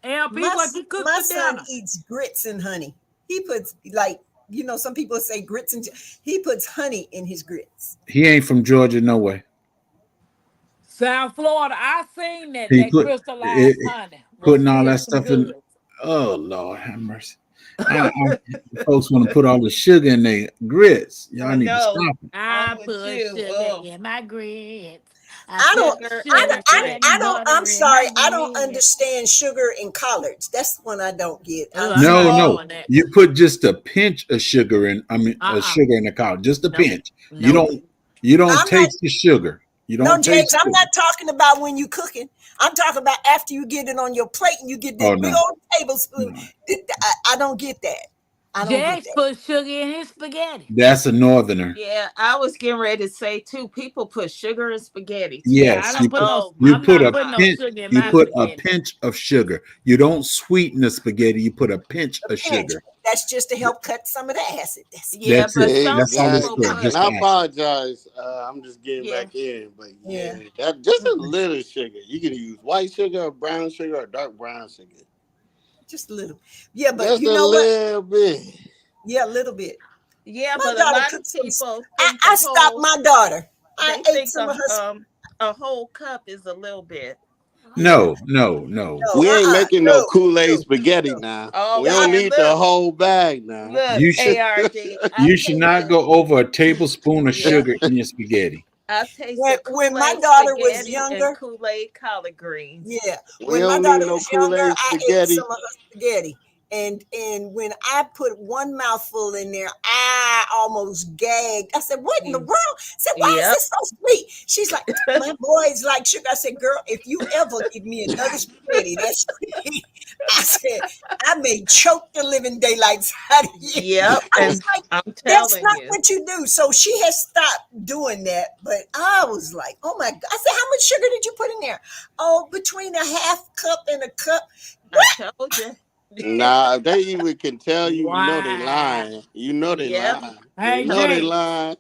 LP, My what you cook my for son dinner? eats grits and honey. He puts like some people say grits and he puts honey in his grits. He ain't from Georgia, no way. South Florida. I seen that He that put crystallized honey was putting all really that some stuff in. good. Oh Lord, have mercy. Folks want to put all the sugar in their grits. Y'all I need to know. stop it. I'm I with put you. sugar Oh, in my grits. I I don't. put sugar I and don't. sugar, grits. candy, I don't. I'm butter in my sorry. I don't grits. understand sugar in collards. That's the one I don't get. Oh, I'm I'm No, not sorry. no. doing that. You put just a pinch of sugar in. I mean, Uh-uh. sugar in the cow. Just a Nope. pinch. You Nope. don't. You don't I'm not. taste the sugar. You No, don't Jakes. taste I'm sugar. not talking about when you cooking. I'm talking about after you get it on your plate and you get Oh that big no, old tablespoon. no. I don't get that. I don't get Jax that. put sugar in his spaghetti. That's a northerner. Yeah, I was getting ready to say too. People put sugar in spaghetti too. Yeah, I Yes, don't put no. Oh you my I'm put not a putting god. no pinch. sugar in You my put a spaghetti. pinch of sugar. You don't sweeten the spaghetti. You put a pinch A of pinch. sugar. That's just to help cut some of the acid. That's it. Yeah, That's but it. some That's all it's people for. Exactly. put And Just I the acid. apologize. I'm just getting yeah. back in, but Yeah. yeah, that just a Mm-mm. little sugar. You can use white sugar, or brown sugar, or dark brown sugar. Just a little. Yeah, but Just you a know what? little bit. Yeah, a little bit. Yeah, My but a daughter lot of cooked some. people I, think I stopped my daughter. I they ate think some of her. a whole cup is a little bit. Yeah. No, no, no. No. We ain't making no No. Kool-Aid No. spaghetti No. now. Oh We Yeah. don't man, need the look, whole bag now. look, You should. ARD. I You should not tasted go over a tablespoon of yeah. sugar in your spaghetti. I When tasted when my Kool-Aid daughter was spaghetti and younger, Kool-Aid collard greens. yeah. We When my don't need daughter no was younger, Kool-Aid I ate some spaghetti. of her spaghetti. And when I put one mouthful in there, I almost gagged. I said, "What in the Mm. world?" I said, "Why is Yep. this so sweet?" She's like, "My boys like sugar." I said, "Girl, if you ever give me another spaghetti, that's sweet." I said, "I may choke the living daylights out of you." Yep. I was And like, I'm "That's telling not you. what you do." So she has stopped doing that. But I was like, "Oh my God!" I said, "How much sugar did you put in there?" "Oh, between a half cup and a cup." I told you. Nah, if they even can tell you, you know they Wow. lying. You know they Yep. lying. You Hey, know they Jake. lying.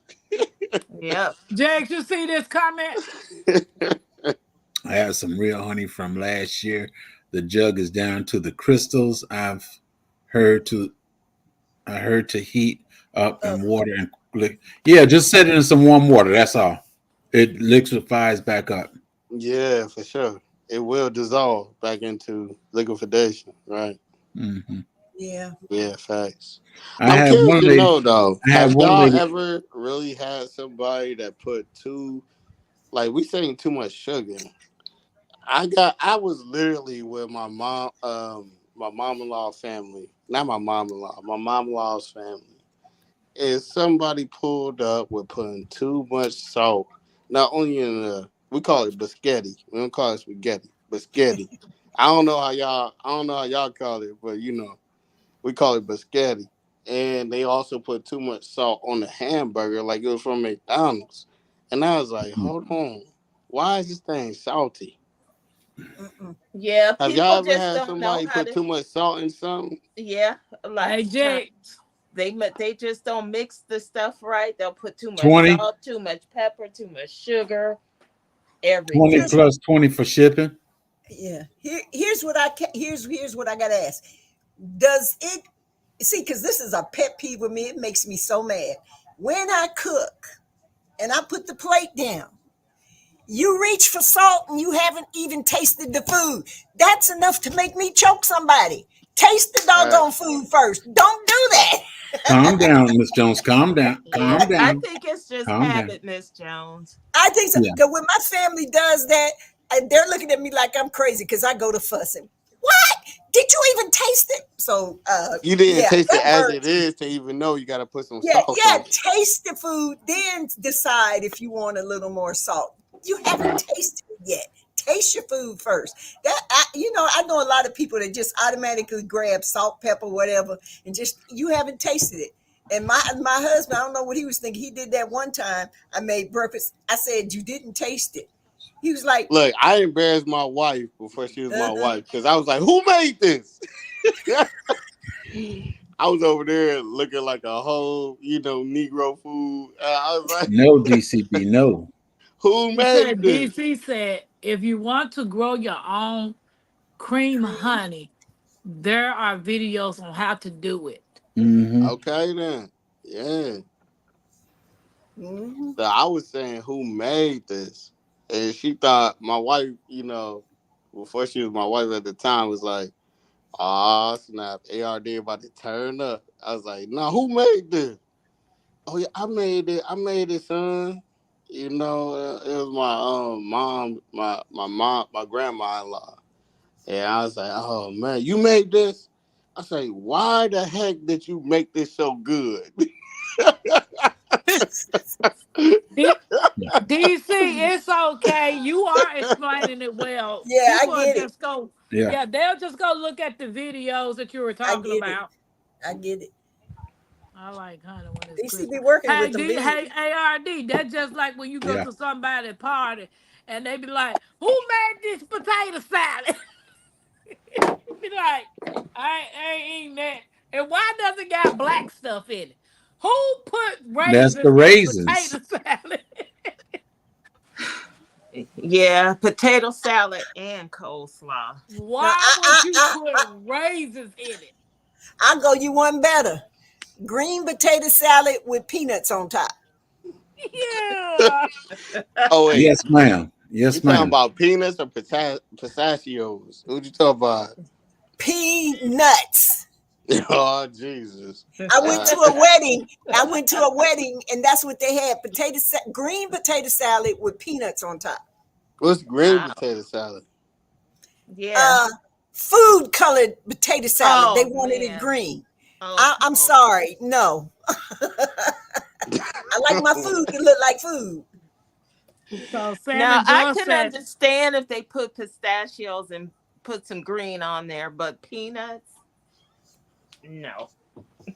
Yep. Jake, you see this comment? I had some real honey from last year. The jug is down to the crystals. I've her to heat up and water and yeah, just set it in some warm water. That's all. It liquefies back up. Yeah, for sure. It will dissolve back into liquefaction, right? Mm-hmm. Yeah. Yeah, facts. I I'm had curious one to lady. know though, I had have one y'all lady. ever really had somebody that put too, like we saying too much sugar? I was literally with my mom-in-law family, not my mom-in-law, my mom-in-law's family. And somebody pulled up with putting too much salt, not only in we call it biscotti. We don't call it spaghetti, biscotti. I don't know how y'all call it, but we call it biscotti. And they also put too much salt on the hamburger, like it was from McDonald's. And I was like, hold on, why is this thing salty? Mm-mm. Yeah, Have y'all people ever just had don't know somebody how put to. too much salt in something? Yeah, a lot Hey, of times Jake. they just don't mix the stuff right. They'll put too much 20, salt, too much pepper, too much sugar, everything. 20 Here's plus 20 for shipping. yeah. Here's what here's what I gotta ask. Does it see? Because this is a pet peeve with me. It makes me so mad when I cook and I put the plate down. You reach for salt and you haven't even tasted the food. That's enough to make me choke somebody. Taste the Right. doggone food first. Don't do that. Calm down, Miss Jones. Calm down. Yeah, Calm I down. think it's just Calm down. habit, Miss Jones. I think so. Yeah. Because when my family does that, and they're looking at me like I'm crazy because I go to fussing. What? Did you even taste it? So, You didn't yeah, taste it that as it hurts. is to even know you got to put some Yeah, salt yeah. on it. Taste the food, then decide if you want a little more salt. You haven't tasted it yet. Taste your food first. I know a lot of people that just automatically grab salt, pepper, whatever, and just you haven't tasted it. And my husband, I don't know what he was thinking. He did that one time. I made breakfast. I said you didn't taste it. He was like, Look, I embarrassed my wife before she was my uh-uh. wife because I was like, "Who made this?" I was over there looking like a whole, Negro food. I was like, No, DCB. No. "Who He made said, this?" DC said, if you want to grow your own cream Cream. honey, there are videos on how to do it. Mm-hmm. Okay, then, yeah. Hmm. So I was saying, "Who made this?" And she thought my wife, before she was my wife at the time, was like, "Ah, snap! ARD about to turn up." I was like, "No, who made this?" Oh yeah, I made it. I made it, son. It was my mom, my mom, my grandma-in-law. And I was like, "Oh man, you made this?" I say, "Why the heck did you make this so good?" D- DC, it's okay. You are explaining it well. Yeah, I People are get it. just go, Yeah. yeah, they'll just go look at the videos that you were I talking get it. about. I get it. I like honey when it's DC be crispy. working Hey, with them. D, hey, ARD. That's just like when you go Yeah. to somebody's party and they be like, "Who made this potato salad?" You be like, I ain't eating that. And why does it got black stuff in it? Who put That's the raisins in raisins. potato salad? Yeah, potato salad and coleslaw. No, Why would you put raisins in it? I'll go you one better. Green potato salad with peanuts on top. Yeah. Oh wait, Yes, ma'am. you Yes, talking ma'am. about peanuts or pistachios? What you talking about? Peanuts. Oh Jesus! I All went to right. a wedding. I went to a wedding, and that's what they had: green potato salad with peanuts on top. What's green Wow. potato salad? Yeah. Uh, food colored potato salad. They Oh wanted it man. green. Oh I'm no. sorry, no. I like my food to look like food. So Now Santa I Claus can said understand if they put pistachios and put some green on there, but peanuts, no.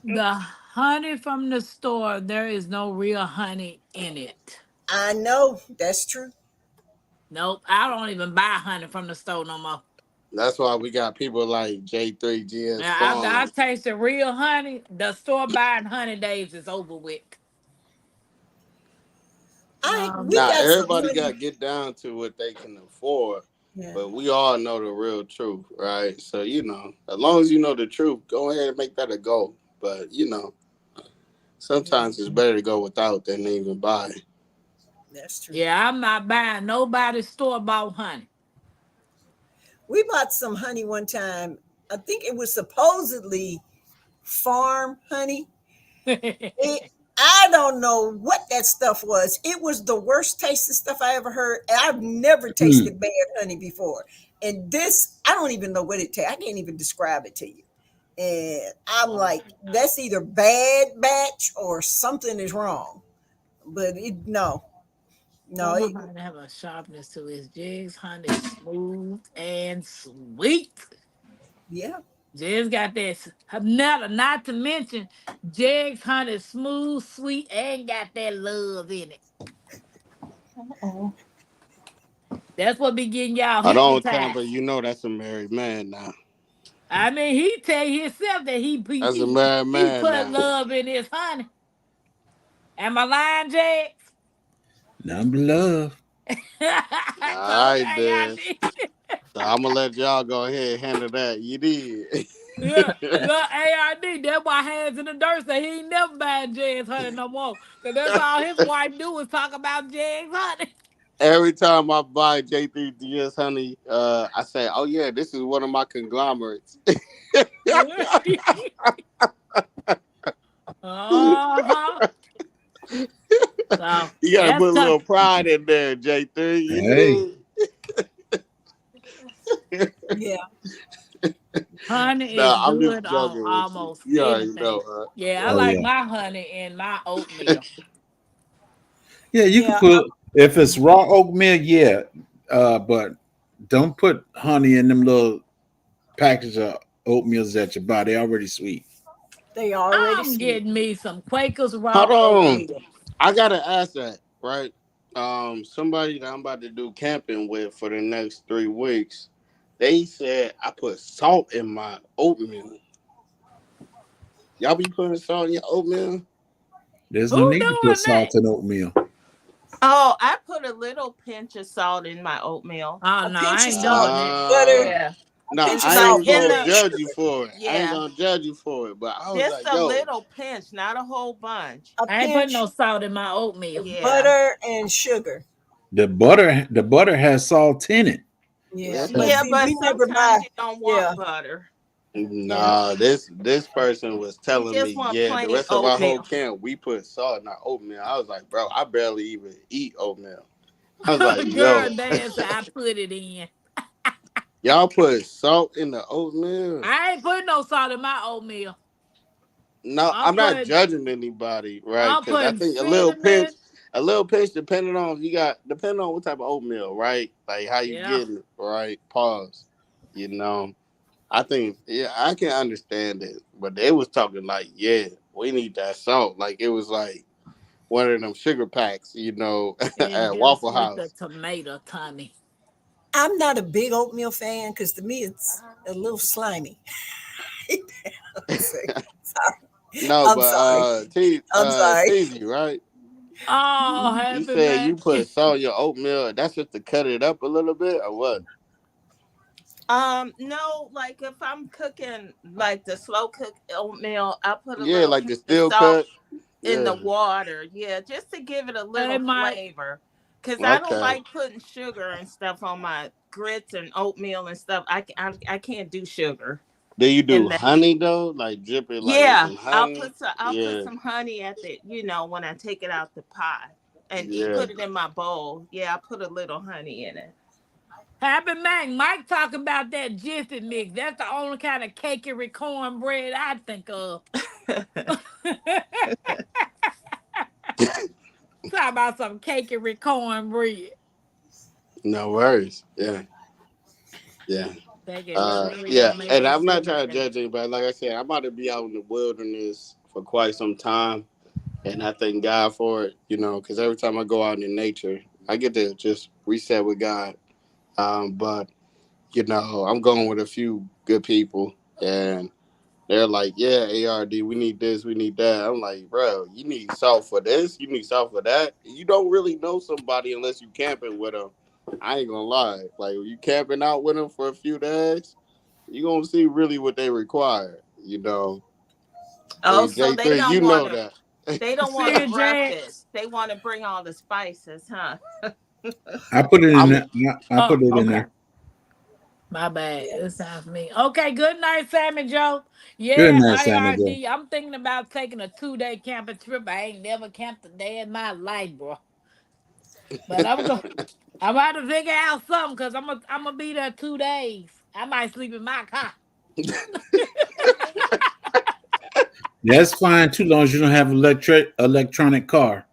the honey from the store, there is no real honey in it. I know that's true. Nope. I don't even buy honey from the store no more. That's why we got people like J3 GS Now, after I Farm. tasted real honey, the store buying honey days is over with. We Now got some everybody got honey. to get down to what they can afford. Yeah. but we all know the real truth, right? So as long as you know the truth, go ahead and make that a goal. But Yeah. sometimes it's better to go without than even buy. That's true. Yeah, I'm not buying nobody's store bought honey. We bought some honey one time. I think it was supposedly farm honey. It, I don't know what that stuff was. It was the worst tasting stuff I ever heard. I've never Hmm. tasted bad honey before. And this, I don't even know what it tastes. I can't even describe it to you. And I'm like, that's either bad batch or something is wrong. But no, Some of mine have a sharpness to his jigs. Honey smooth and sweet. yeah. Jigs got that not to mention Jigs honey smooth, sweet, and got that love in it. Oh. That's what be getting y'all I don't tell, hypnotized. but that's a married man now. I mean, he tell himself that That's a married he man put now. love in his honey. Am I lying, Jigs? Number love. All right, Okay, I then. did. So I'm gonna let y'all go ahead and handle that. You did. Yeah, look, ARD, that's why hands in the dirt say he ain't never buying Jazz honey no more. Cause that's all his wife do is talk about Jazz honey. Every time I buy J3GS honey, I say, "Oh yeah, this is one of my conglomerates." Uh-huh. So You gotta that's put a tough. little pride in there, J3. Hey. You Yeah. Honey is No, I'm just good on joking with you. almost You already know, anything. huh? Yeah, I Oh Yeah. like yeah. my honey in my oatmeal. Yeah, you can Yeah. put if it's raw oatmeal, yeah. But don't put honey in them little package of oatmeals that you buy. They already sweet. They already I'm sweet. getting me some Quakers Hold raw on. oatmeal. I gotta ask that, right? Somebody that I'm about to do camping with for the next 3 weeks, they said I put salt in my oatmeal. Y'all be putting salt in your oatmeal? There's no Who need to put doing that? salt in oatmeal. Oh, I put a little pinch of salt in my oatmeal. Oh A no, I pinch of ain't salt, doing that. butter, Yeah. a No, pinch of I Like salt, ain't in butter, gonna the and judge you sugar. for it. I ain't yeah. gonna judge you for it. But I was Just like, a yo, little pinch, not a whole bunch. A I ain't putting no pinch salt in my oatmeal. of Yeah. butter and sugar. The butter has salt in it. Yeah. yeah. But Yeah, see, but we never buy. sometimes you don't Yeah. want butter. Yeah. Nah, this person was You telling just me, want yeah, the plain rest of our whole oatmeal. camp we put salt in our oatmeal. I was like, bro, I barely even eat oatmeal. I was like, Girl, yo, dance, I put it in. y'all put salt in the oatmeal? I ain't putting no salt in my oatmeal. No, I'm I'm not putting judging anybody, right? I'm Because I putting think cinnamon. a little pinch, depending on depending on what type of oatmeal, right? Like how you Yeah. getting it, right? Pause. You know, I think, yeah, I can understand it, but they was talking like, yeah, we need that salt. Like it was like one of them sugar packs, It at helps Waffle with the House. tomato, Tommy. I'm not a big oatmeal fan because to me it's a little slimy. I'm sorry. No, I'm but sorry. I'm sorry. TZ, right? Oh, You happy said man. you put salt in your oatmeal. That's just to cut it up a little bit, or what? No, like if I'm cooking like the slow cook oatmeal, I put a Yeah, little like pinch the of steel salt cut. in the Yeah. water. Yeah, just to give it a Hey, little Mike. flavor. Cause I don't Okay. like putting sugar and stuff on my grits and oatmeal and stuff. I can't do sugar Do you in do that. honey though? Like drip it like in Yeah, some honey? I'll put Yeah. some honey at the when I take it out the pot and Yeah. put it in my bowl. Yeah, I put a little honey in it. Happy man. Mike talking about that Jiffy mix. That's the only kind of cakery cornbread I think of. Talk about some cakery cornbread. No worries. Yeah. Yeah. Take it real Yeah. And maple I'm not syrup. trying to judge anybody. Like I said, I'm about to be out in the wilderness for quite some time. And I thank God for it, because every time I go out in nature, I get to just reset with God. But I'm going with a few good people, and they're like, "Yeah, ARD, we need this, we need that." I'm like, "Bro, you need salt for this, you need salt for that. You don't really know somebody unless you camping with them." I ain't gonna lie. Like you camping out with them for a few days, you gonna see really what they require. You know. Oh, Hey so they J3, don't you know want to. that. They don't See want to it, breakfast. Jax? They want to bring all the spices, huh? I put it in I'm there. I Oh, put it in okay. there. My bad. Yeah. It's time for me. Okay, good night, Sammy Joe. Good Yeah, night, Sammy Joe. IRD. I'm thinking about taking a 2-day camping trip. I ain't never camped a day in my life, bro. But I'm about to figure out something because I'm gonna be there 2 days. I might sleep in my car. That's fine too, long as you don't have electronic car.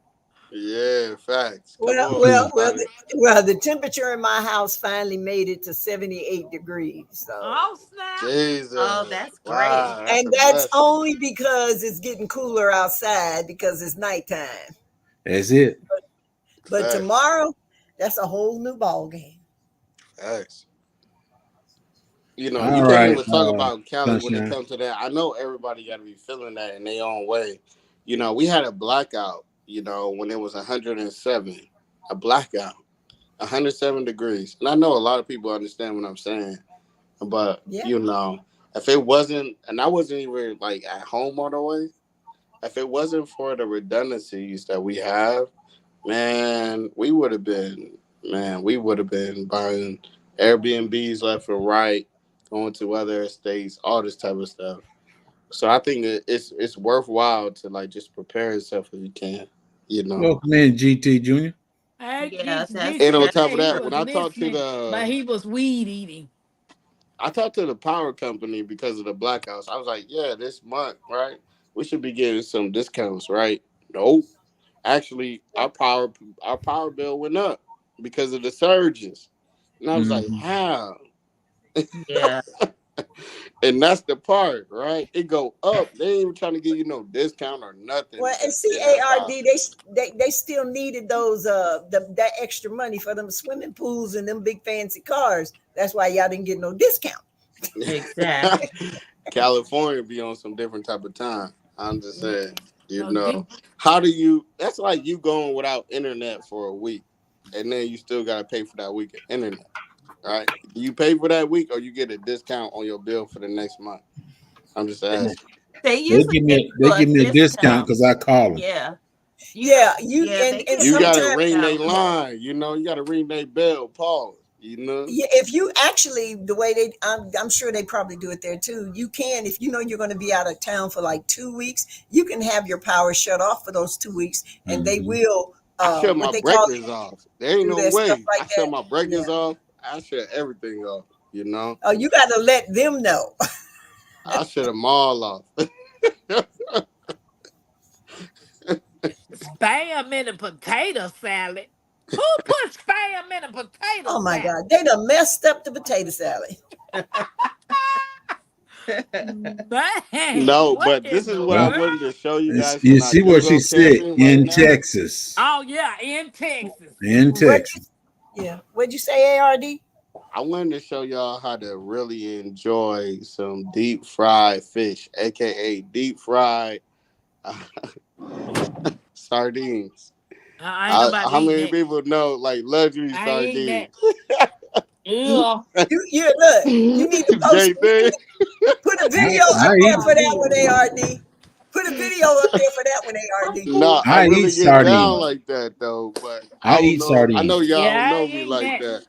yeah, facts. Come Well, on, well, well, somebody. the, well. The temperature in my house finally made it to 78 degrees. So, Oh snap! Oh, Jesus. that's great. Wow, that's a and that's blessing. only because it's getting cooler outside because it's nighttime. That's it. But Facts. tomorrow, that's a whole new ball game. Facts. You know, All you can't right, even talk about Cali when it sunshine. comes to that. I know everybody got to be feeling that in their own way. You know, we had a blackout, you know, when it was 107, a blackout, 107 degrees. And I know a lot of people understand what I'm saying, but, Yeah. you know, if it wasn't, and I wasn't even like at home all the way, if it wasn't for the redundancies that we have, man, we would have been buying Airbnbs left and right, going to other estates, all this type of stuff. So I think it's worthwhile to like just prepare yourself if you can, you know. Welcome in, GT Junior. Hey, Yeah, And on GT that's top of said he that, true. was when I talked to listening, but the he was weed eating. power company because of the blackouts, I was like, yeah, this month, right? We should be getting some discounts, right? Nope. Actually, our power bill went up because of the surges. And I was like, Mm-hmm. how? Yeah. And that's the part, right? It go up. They ain't even trying to give you no discount or nothing Well, and because you didn't have CARD, power. they still needed those that extra money for them swimming pools and them big fancy cars. That's why y'all didn't get no discount. Exactly. California be on some different type of time. I'm just Yeah. saying, you So get know, how do you? That's like you going without internet for a week, and then you still got to pay for that week of internet, right? Do you pay for that week, or you get a discount on your bill for the next month? I'm just asking. They They usually give give me you they a give me a discount discount. because I call them. Yeah. You Yeah, you yeah, they and give You you a got to sometimes ring their discount. line, you know. You got to ring their bell. Pause, you know. yeah, if you actually the way I'm sure they probably do it there too. You can if you know you're going to be out of town for like 2 weeks, you can have your power shut off for those 2 weeks, and they Mm-hmm. will I shut what my they call breakers off. There ain't do no their stuff way. like I shut that. my breakers Yeah. off. I shut everything off. You know, Oh, you got to let them know. I shut them all off. spam in a potato salad. Who put spam in a potato Oh my salad? God, they done messed up the potato salad. Man, No, what but this in is the what I Well, world? wanted to show you guys you when I see do what she go said camping right in now. Texas. Oh yeah, in Texas. In What? Texas. Yeah. What'd you say, ARD? I wanted to show y'all how to really enjoy some deep fried fish, aka deep fried sardines. Ain't nobody How eating many that. people know like luxury I ain't eating sardines? that. Ew. You look. You need to post. You need JD. to put a video up I there eat for that Yeah. one, ARD. Put a video up there for that one, ARD. No, I I eat really get down sardines. like that though, but I I don't eat know. I know sardines. y'all Yeah, don't I know ain't me eating like that.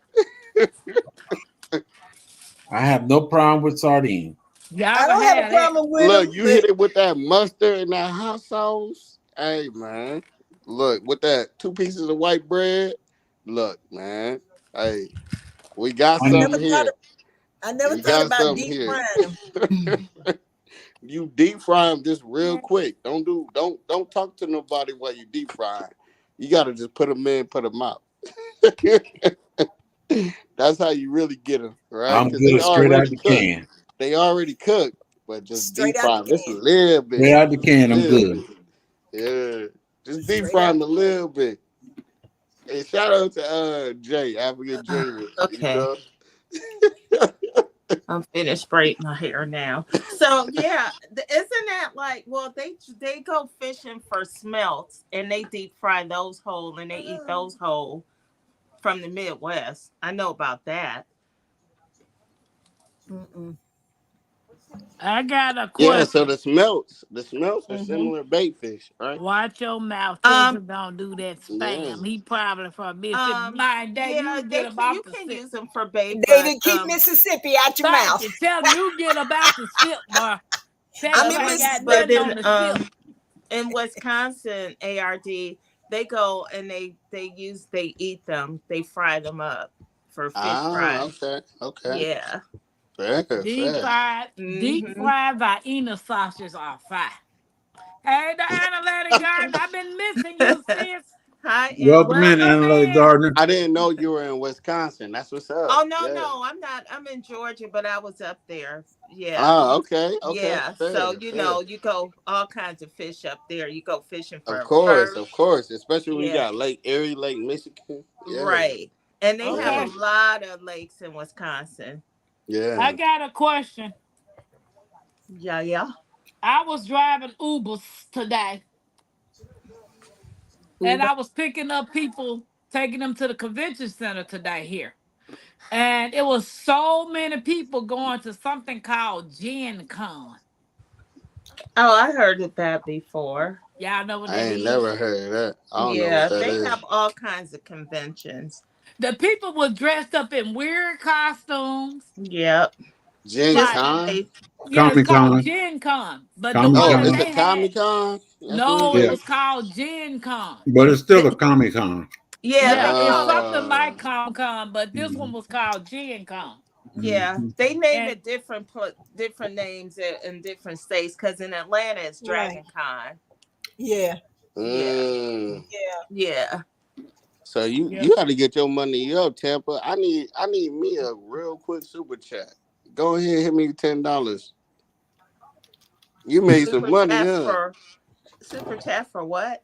that. I have no problem with sardines. I Y'all can don't have a have that. problem with Look, them, you but hit it with that mustard and that hot sauce. Hey man, look with that 2 pieces of white bread. Look, man. Hey, we got I Honey, never something thought here. of, I never We thought got about something deep here. frying them. You deep fry them just real quick. Don't talk to nobody while you deep fry. You gotta just put them in, put them out. That's how you really get them, right? I'm Because they good straight out already the cooked. can. They already cooked, but just deep Straight out fry the them just a can. little Straight bit, out the just a can, I'm little good. bit. Yeah, just deep Straight fry out them a the can. little bit. And shout out to Jay, African Dreamer. You Okay. know, I'm finished braiding my hair now. So yeah, isn't that like? Well, they go fishing for smelts and they deep fry those whole and they eat those whole. from the Midwest. I know about that. Mm-mm. I got a Yeah, so question. the smelts are similar bait fish, right? Watch your mouth. Um, Texas don't do that Yeah. spam. He probably from Mississippi. My day, yeah, you get you about the can sip. use them for bait, but David, keep Mississippi out your Thank mouth. you. Tell him you get about the sip, boy. Texas I'm in ain't got but nothing Mississippi. on the sip. in Wisconsin, ARD, they go and they eat them, they fry them up for fish Ah, fry. okay, okay. Yeah. Fair, Deep fair. fried, deep Mm-hmm. fried Vienna sausages are fire. Hey, the analytic garden, I've been missing you, sis. Hi, Welcome in, Analytic. Welcome Analytic in. Gardener. I didn't know you were in Wisconsin. That's what's up. Oh no, Yeah. no, I'm not. I'm in Georgia, but I was up there. Yeah. Ah, okay, okay. Yeah. So Fair, fair. you go all kinds of fish up there. You go fishing Of for course, perch. of course. Especially when you Yeah. got Lake Erie, Lake Michigan. Yeah, Right. And they have a yeah, Okay. lot of lakes in Wisconsin. I yeah. got a question. Yeah, yeah. I was driving Ubers today, and Uber. I was picking up people, taking them to the convention center today here. And it was so many people going to something called Gen Con. Oh, I heard of that before. Y'all know what I that ain't is? never heard of that. I don't know what Yeah, that they is. have all kinds of conventions. The people were dressed up in weird costumes. Yep. Gen Just Like, like Con? they yeah, it's Comic called Con. Gen Con. But the Comic one Oh, that it's Con. the they had, Comic Con. That's what no, it it Yeah, was is. called Gen Con. but it's still they, a Comic Con. yeah, Yeah, they it's call it something like Uh, Comic Con, but this one Mhm. was called Gen Con. yeah. Mhm. They name And it different names in different states because in Atlanta it's Right. Dragon Con. Yeah. Yeah. mm. Yeah. Yeah. So yeah, you got to get your money up, Tampa. I need me a real quick super chat. Go ahead, hit me $10. You made some Super money, chat huh? for super chat for what?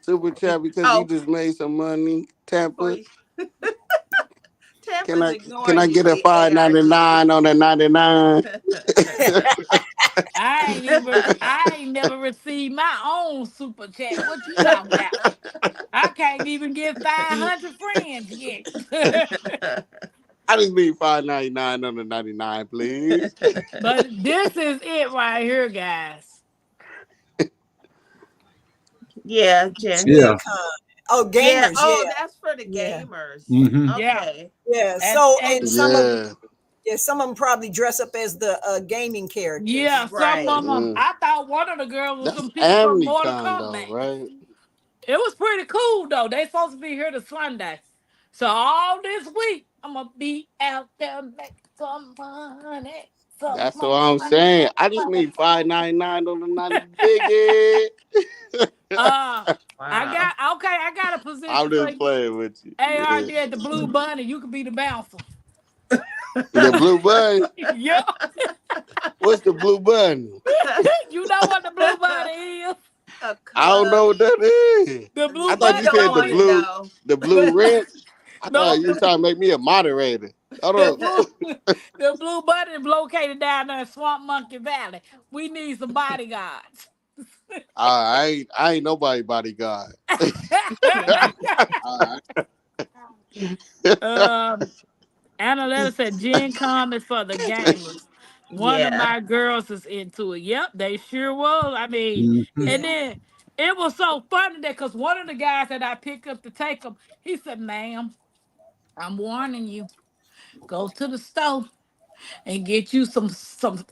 Super chat because you Oh, just made some money, for Tampa. you. Can Tampa's I can I ignoring get a you, ARD. $5.99 on a 99? I ain't never received my own super chat. What you talking about? I can't even get 500 friends yet. I just need $5.99 on the 99, please. But this is it right here, guys. Yeah, Jen. Yeah. Gen Con. Oh, Yeah. gamers. Oh, Yeah. that's for the Yeah. gamers. Hmm. Yeah. Okay. Yeah. And So, and and some of Yeah. some of them probably dress up as the gaming characters. yeah, some of Right. them. Mm. I thought one of the girls was That's some people from Mortal AmniCon though, Kombat. right? It was pretty cool though. They supposed to be here this Sunday. So all this week, I'm gonna be out there make some money. Some That's what more I'm money. saying. I just need $5.99 on the 90 digit. Uh Wow. I got a I'm position for just you. playing with you. Yeah. ARD at the Blue Bunny. You could be the bouncer. The blue button. Yep. What's the blue button? You know what the Blue Bunny is? A I don't club. know what that is. The I Blue thought You you Bunny don't said gonna want to be know. the blue ranch. I thought no. you were trying to make me a moderator. Hold The on. blue, the Blue Bunny is located down there in Swamp Monkey Valley. We need some bodyguards. I ain't nobody bodyguard. All right. um, Anna Letter said Gen Con is for the gamers. One of Yeah. my girls is into it. Yep, they sure was. I mean, Hmm. and Yeah. then it was so funny that because one of the guys that I picked up to take him, he said, "Ma'am, I'm warning you. Go to the store and get you some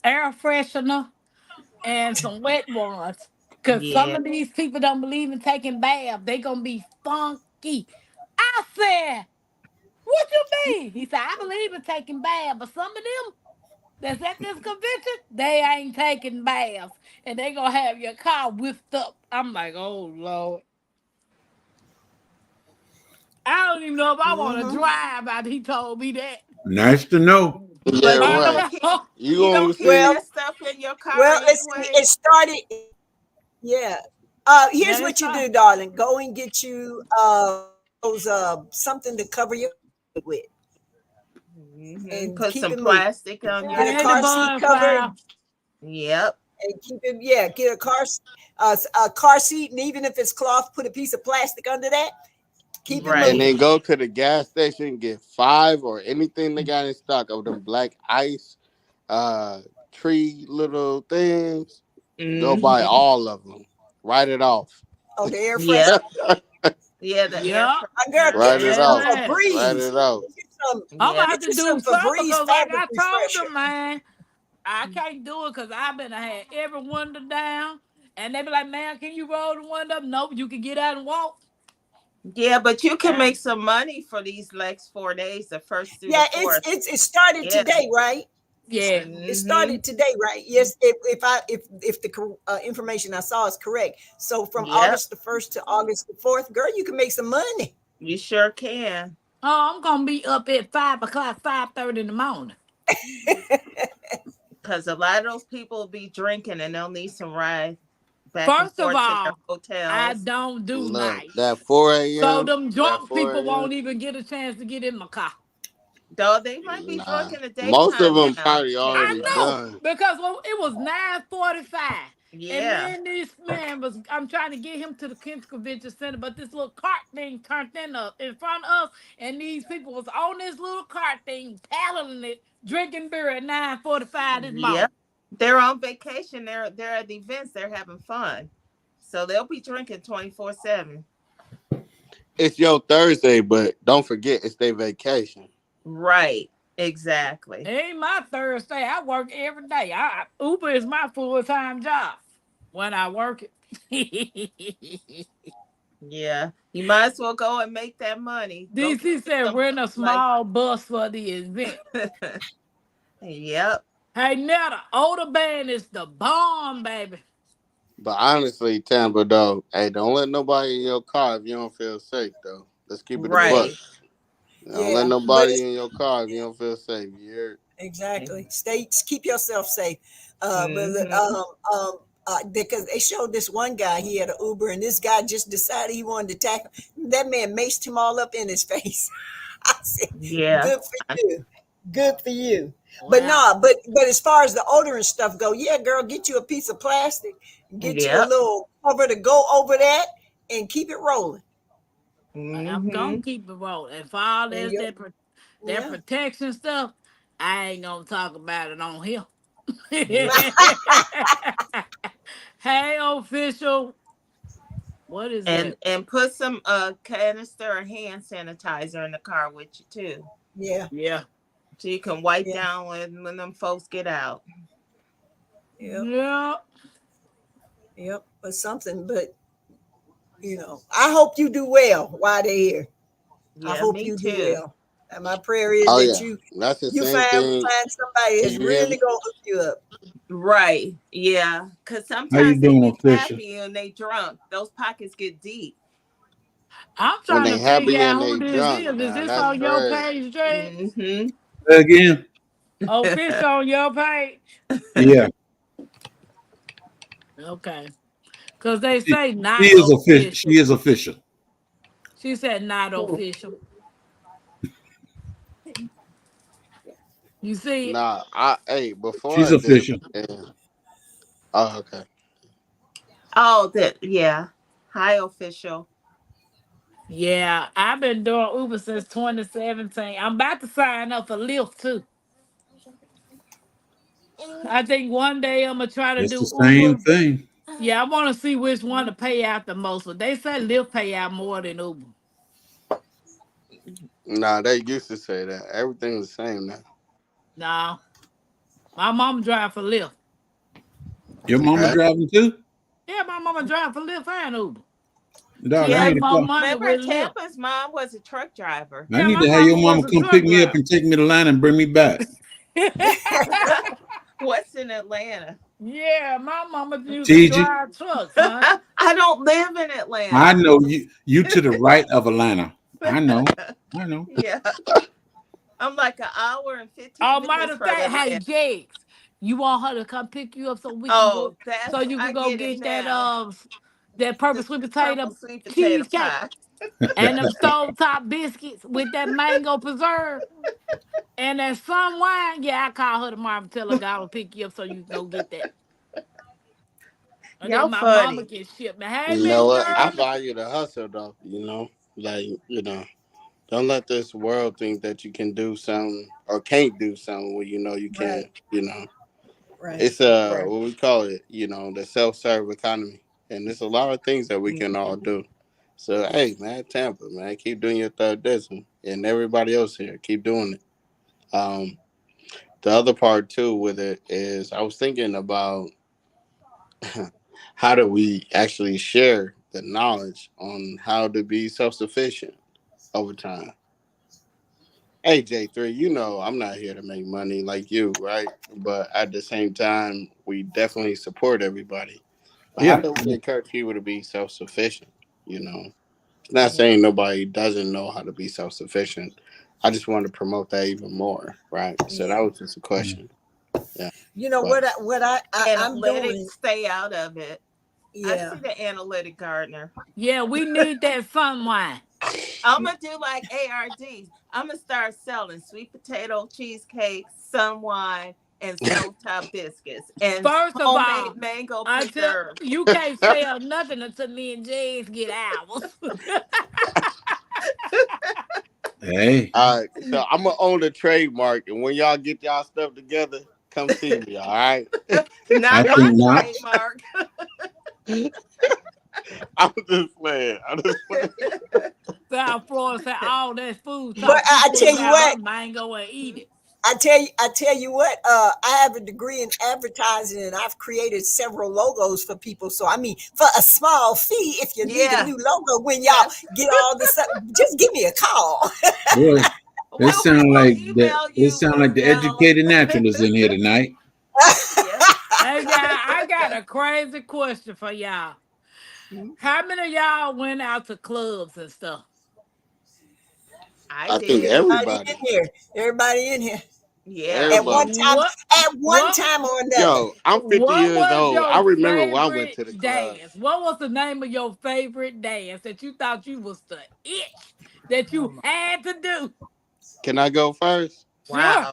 air freshener and some wet ones. Cause some Yeah. of these people don't believe in taking baths. They gonna be funky." I said, "What you mean?" He said, "I believe in taking baths, but some of them that's at this convention, they ain't taking baths. And they gonna have your car whipped up." I'm like, oh Lord. I don't even know if I want to Mm-hmm. drive after he told me that. Nice to know. Yeah, But I right. know. You you gonna don't keep see? Well, that stuff in your car well, anyway. it started. Yeah. Here's Yeah, what it's you fine. do, darling. Go and get you those something to cover your with, and Put keep some it moving. plastic on Get your a Hey, the car seat seat. cover bonfire. Yep. and keep it. Yeah, get a car seat, and even if it's cloth, put a piece of plastic under that. Keep it Right. And moving. then go to the gas station, get 5 or anything they got in stock of them black ice tree little things. Go buy Mhm. all of them. Write it off. Oh, the air Yeah. freshener. Yeah, the air Yeah. Girl, freshener. get Write you it Yeah, some off. man. Write Febreze. it off. Get some, I'm gonna Yeah. have get to you do some something Febreze because, like fabric I told refresher. them, man, I can't do it because I've been had every window down, and they be like, "Man, can you roll the window up?" Nope, you can get out and walk. Yeah, but you can Yeah, make some money for these next 4 days, the first through the Yeah, fourth. it started Yeah. today, right? yeah. It Hmm. started today, right? Yes, if the information I saw is correct. So from Yep. August the 1st to August the 4th, girl, you can make some money. You sure can. Oh, I'm gonna be up at 5 o'clock, 5:30 in the morning. Because a lot of those people will be drinking and they'll need some ride back and First of forth to their all, I hotels. don't do Look, nights, that 4 so a.m. them That drunk 4 people a.m. won't even get a chance to get in my car. Though they might be Nah. drunk in the Most of daytime them now, probably I already Tampa. know done. because when it was 9:45, and me Yeah. and this man was, I'm trying to get him to the Kent Convention Center, but this little cart thing turned in front of us, and these people was on this little cart thing, paddling it, drinking beer at 9:45 this Yep. morning. They're on vacation. They're at events. They're having fun. So they'll be drinking 24/7. It's your Thursday, but don't forget it's their vacation. Right. Exactly. It ain't my Thursday. I work every day. Uber is my full time job when I work it. Yeah. You might as well go and make that money. Go get DC you said some rent a like small bus for the event. yep. Hey, now the older band is the bomb, baby. But honestly, Tampa, though, hey, don't let nobody in your car if you don't feel safe, though. Let's keep it a Yeah, buck. Right. Don't let yeah, but nobody it's in your car if you don't feel safe. You heard? exactly. Keep yourself safe. Mm-hmm. Because they showed this one guy, he had an Uber, and this guy just decided he wanted to tackle. That man maced him all up in his face. I said, Yeah. "Good for you, good for you." But Wow. no, but as far as the odor and stuff go, yeah, girl, get you a piece of plastic, get you a Yep. little cover to go over that, and keep it rolling. I'm gonna Mm-hmm. keep it rolling. And for all And this, you, that yeah. protection stuff, I ain't gonna talk about it on here. Yeah. Hey, official. What is And that? put some canister of hand sanitizer in the car with you too. Yeah, Yeah. So you can wipe yeah, down when them folks get out. yep, Yeah. yep. But something, but I hope you do well while they're here. I Yeah, hope me you do too. well. And my prayer is Oh, that yeah. you That's the you same find thing. find somebody Can that's you hear really me? gonna hook you up. Right. Yeah. Cause How you sometimes they doing, be official? happy and they drunk. Those pockets get deep. I'm When trying they to figure happy and out who they this drunk. is. Is Now, this that's on your crazy. page, Dre? Mm-hmm. Again? Official on your page? Yeah, Okay. Because they she, say she not is official. She official. is official. She said not official. You see it? Nah, hey, before She's I did, official. yeah. Oh, okay. Oh, that yeah. Hi, official. Yeah, I've been doing Uber since 2017. I'm about to sign up for Lyft too. I think one day I'm gonna try to It's the do same Uber. thing. Yeah, I want to see which one to pay out the most. But they say Lyft pay out more than Uber. Nah, they used to say that. Everything's the same now. No, my mama drive for Lyft. Your mama Okay. driving too? Yeah, my mama drive for Lyft and Uber. Dog, She I Yeah. make need to more call. money Remember, with Lyft. Tampa's mom was a truck driver. I Yeah, need my to have your mama was mama a come truck pick me up driver. and take me to line and bring me back. What's in Atlanta? Yeah, my mama used to TG, drive trucks, man. I don't live in I Atlanta. know you. You to the right of Atlanta. I know. I know. Yeah. I'm like an hour and Oh, 15 matter minutes of from fact, hey Atlanta. Jakes, you want her to come pick you up so we can go, Oh, so you can I go get it get now. that purple The sweet purple potato sweet potato cheesecake pie. and them stovetop biscuits with that mango preserve and that sun wine. Yeah, I call her tomorrow and tell her God will pick you up so you can go get that. And then Y'all my mama funny. can ship me. Hey, You Miss know what? I Shirley. value the hustle, though. You know. Like, don't let this world think that you can do something or can't do something when you know you can. Right. Right. It's Right. what we call it, the self-serve economy, and there's a lot of things that we can all do. So, hey, man, Tampa, man, keep doing your third dozen, and everybody else here, keep doing it. Um, the other part too with it is I was thinking about how do we actually share the knowledge on how to be self-sufficient over time. Hey, J3, I'm not here to make money like you, right? But at the same time, we definitely support everybody. But how Yeah. do we encourage people to be self-sufficient? It's not saying nobody doesn't know how to be self-sufficient. I just want to promote that even more, right? So that Yeah. was just a question. Yeah. You know But I'm Analytics, doing. stay out of it. I Yeah. see the analytic gardener. Yeah, we need that fun wine. I'm gonna do like ARDs. I'm gonna start selling sweet potato cheesecake, sun wine, and stovetop biscuits and First of all, homemade mango until preserve. you can't sell nothing until me and James get ours. Hey. all right, so I'm gonna own the trademark, and when y'all get y'all stuff together, come see me. All right. I Not my think not. trademark. I'm just playing. South Florida said all that food But talk. I She tell put you out what, her mango and eat it. I tell you what, I have a degree in advertising and I've created several logos for people. So I mean, for a small fee, if you need a Yeah. new logo when y'all get all this up, just give me a call. Boy, We'll email you. it sound like the educated naturalists in here tonight. Yeah. Hey, I got a crazy question for y'all. How many of y'all went out to clubs and stuff? I think did. everybody. Everybody in here. Yeah. At one Everybody. time, What? at one What? time or another. Yo, I'm 50 What years was old. I your remember when I went to the favorite club. dance? What was the name of your favorite dance that you thought you was the itch that you had to do? Can I go first? Sure. Wow.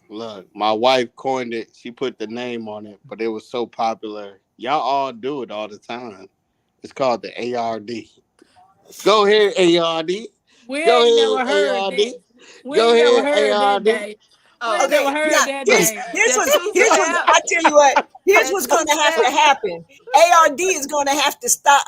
Look, my wife coined it. She put the name on it, but it was so popular. Y'all all do it all the time. It's called the ARD. Go ahead, ARD. We Go ain't never ahead, heard ARD. that. We Go ain't never ahead, heard that ARD. day. We Oh, ain't never Okay, now heard that the day. two here's what step. I tell you what. Here's The what's two going to have to step. happen. ARD is going to have to stop